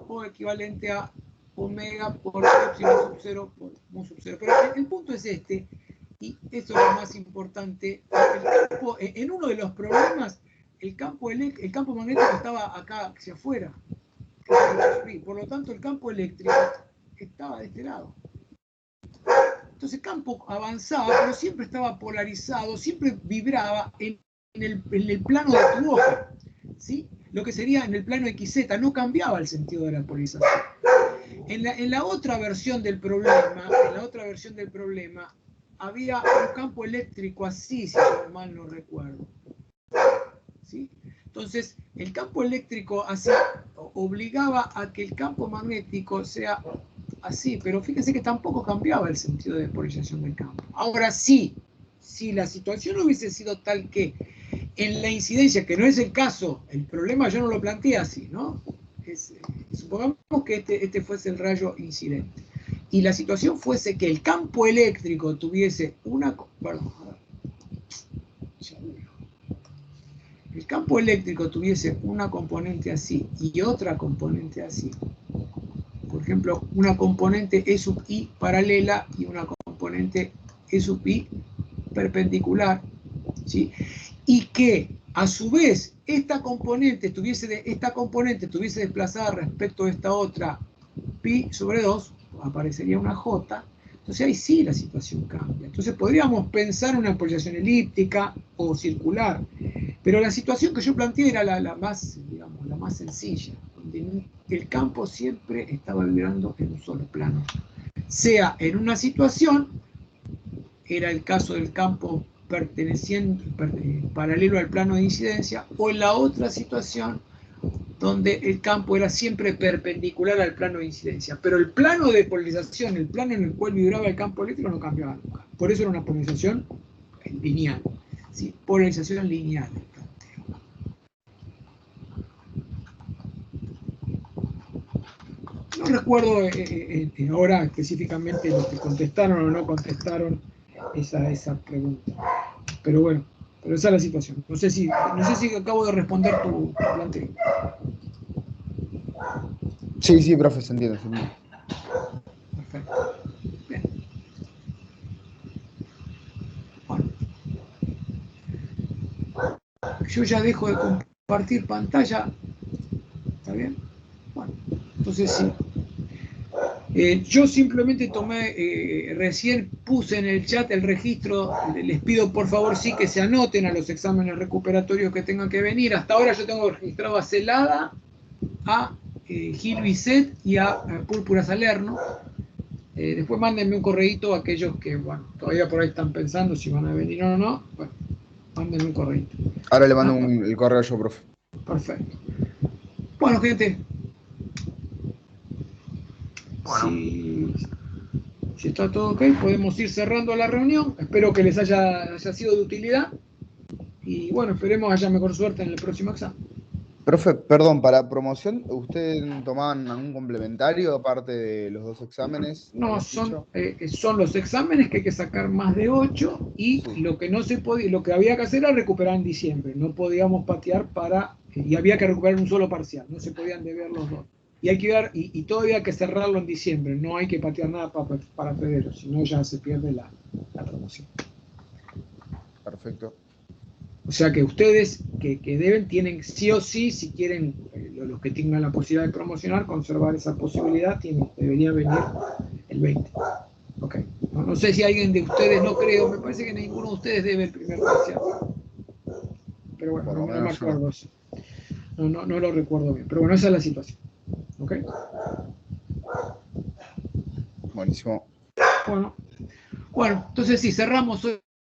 Speaker 1: o equivalente a omega por epsilon sub 0 por mu sub 0. Pero el punto es este, y esto es lo más importante. El campo, en uno de los problemas, el campo magnético estaba acá hacia afuera. Por lo tanto, el campo eléctrico estaba de este lado. Entonces el campo avanzaba, pero siempre estaba polarizado, siempre vibraba en el plano de tu hoja, ¿sí? Lo que sería en el plano XZ, no cambiaba el sentido de la polarización. En la otra versión del problema, había un campo eléctrico así, si yo mal no recuerdo, ¿sí? Entonces, el campo eléctrico así obligaba a que el campo magnético sea así, pero fíjense que tampoco cambiaba el sentido de polarización del campo. Ahora sí, si la situación hubiese sido tal que en la incidencia, que no es el caso, el problema yo no lo planteé así, ¿no? Supongamos que este fuese el rayo incidente, y la situación fuese que el campo eléctrico tuviese el campo eléctrico tuviese una componente así y otra componente así. Por ejemplo, una componente E sub I paralela y una componente E sub I perpendicular, ¿sí? Y que a su vez esta componente estuviese desplazada respecto a esta otra pi sobre 2, aparecería una J. Entonces ahí sí la situación cambia. Entonces podríamos pensar en una polarización elíptica o circular, pero la situación que yo planteé era la más sencilla, donde el campo siempre estaba vibrando en un solo plano. Sea en una situación, era el caso del campo paralelo al plano de incidencia, o en la otra situación, donde el campo era siempre perpendicular al plano de incidencia. Pero el plano de polarización, el plano en el cual vibraba el campo eléctrico, no cambiaba nunca. Por eso era una polarización lineal, ¿sí? Polarización lineal. No recuerdo ahora específicamente los que contestaron o no contestaron esa pregunta. Pero bueno, esa es la situación. No sé si acabo de responder tu planteo.
Speaker 5: Sí, profe, se entiende.
Speaker 1: Perfecto. Bien. Bueno. Yo ya dejo de compartir pantalla. ¿Está bien? Bueno, entonces sí. Yo simplemente recién puse en el chat el registro, les pido por favor sí que se anoten a los exámenes recuperatorios que tengan que venir. Hasta ahora yo tengo registrado a Celada, a Gil Bisset y a Púrpura Salerno. Después mándenme un correíto a aquellos que, bueno, todavía por ahí están pensando si van a venir o no. Bueno, mándenme un correíto.
Speaker 5: Ahora le mando el correo yo, profe.
Speaker 1: Perfecto. Bueno, gente.
Speaker 2: Bueno.
Speaker 1: Si está todo ok, podemos ir cerrando la reunión. Espero que les haya sido de utilidad. Y bueno, esperemos haya mejor suerte en el próximo examen.
Speaker 5: Profe, perdón, para promoción, ¿ustedes tomaban algún complementario aparte de los dos exámenes?
Speaker 1: No, son los exámenes que hay que sacar más de 8 y sí. Lo que había que hacer era recuperar en diciembre. No podíamos patear y había que recuperar un solo parcial, no se podían deber los dos. Y hay que ver, y todavía hay que cerrarlo en diciembre, no hay que patear nada para febrero, si no ya se pierde la promoción.
Speaker 5: Perfecto.
Speaker 1: O sea que ustedes que deben, tienen sí o sí, si quieren, los que tengan la posibilidad de promocionar, conservar esa posibilidad, debería venir el 20. Ok. No sé si alguien de ustedes, no creo, me parece que ninguno de ustedes debe el primer parcial. Pero bueno, no me acuerdo eso. No lo recuerdo bien. Pero bueno, esa es la situación. ¿Ok?
Speaker 5: Buenísimo.
Speaker 1: Bueno, entonces sí, cerramos hoy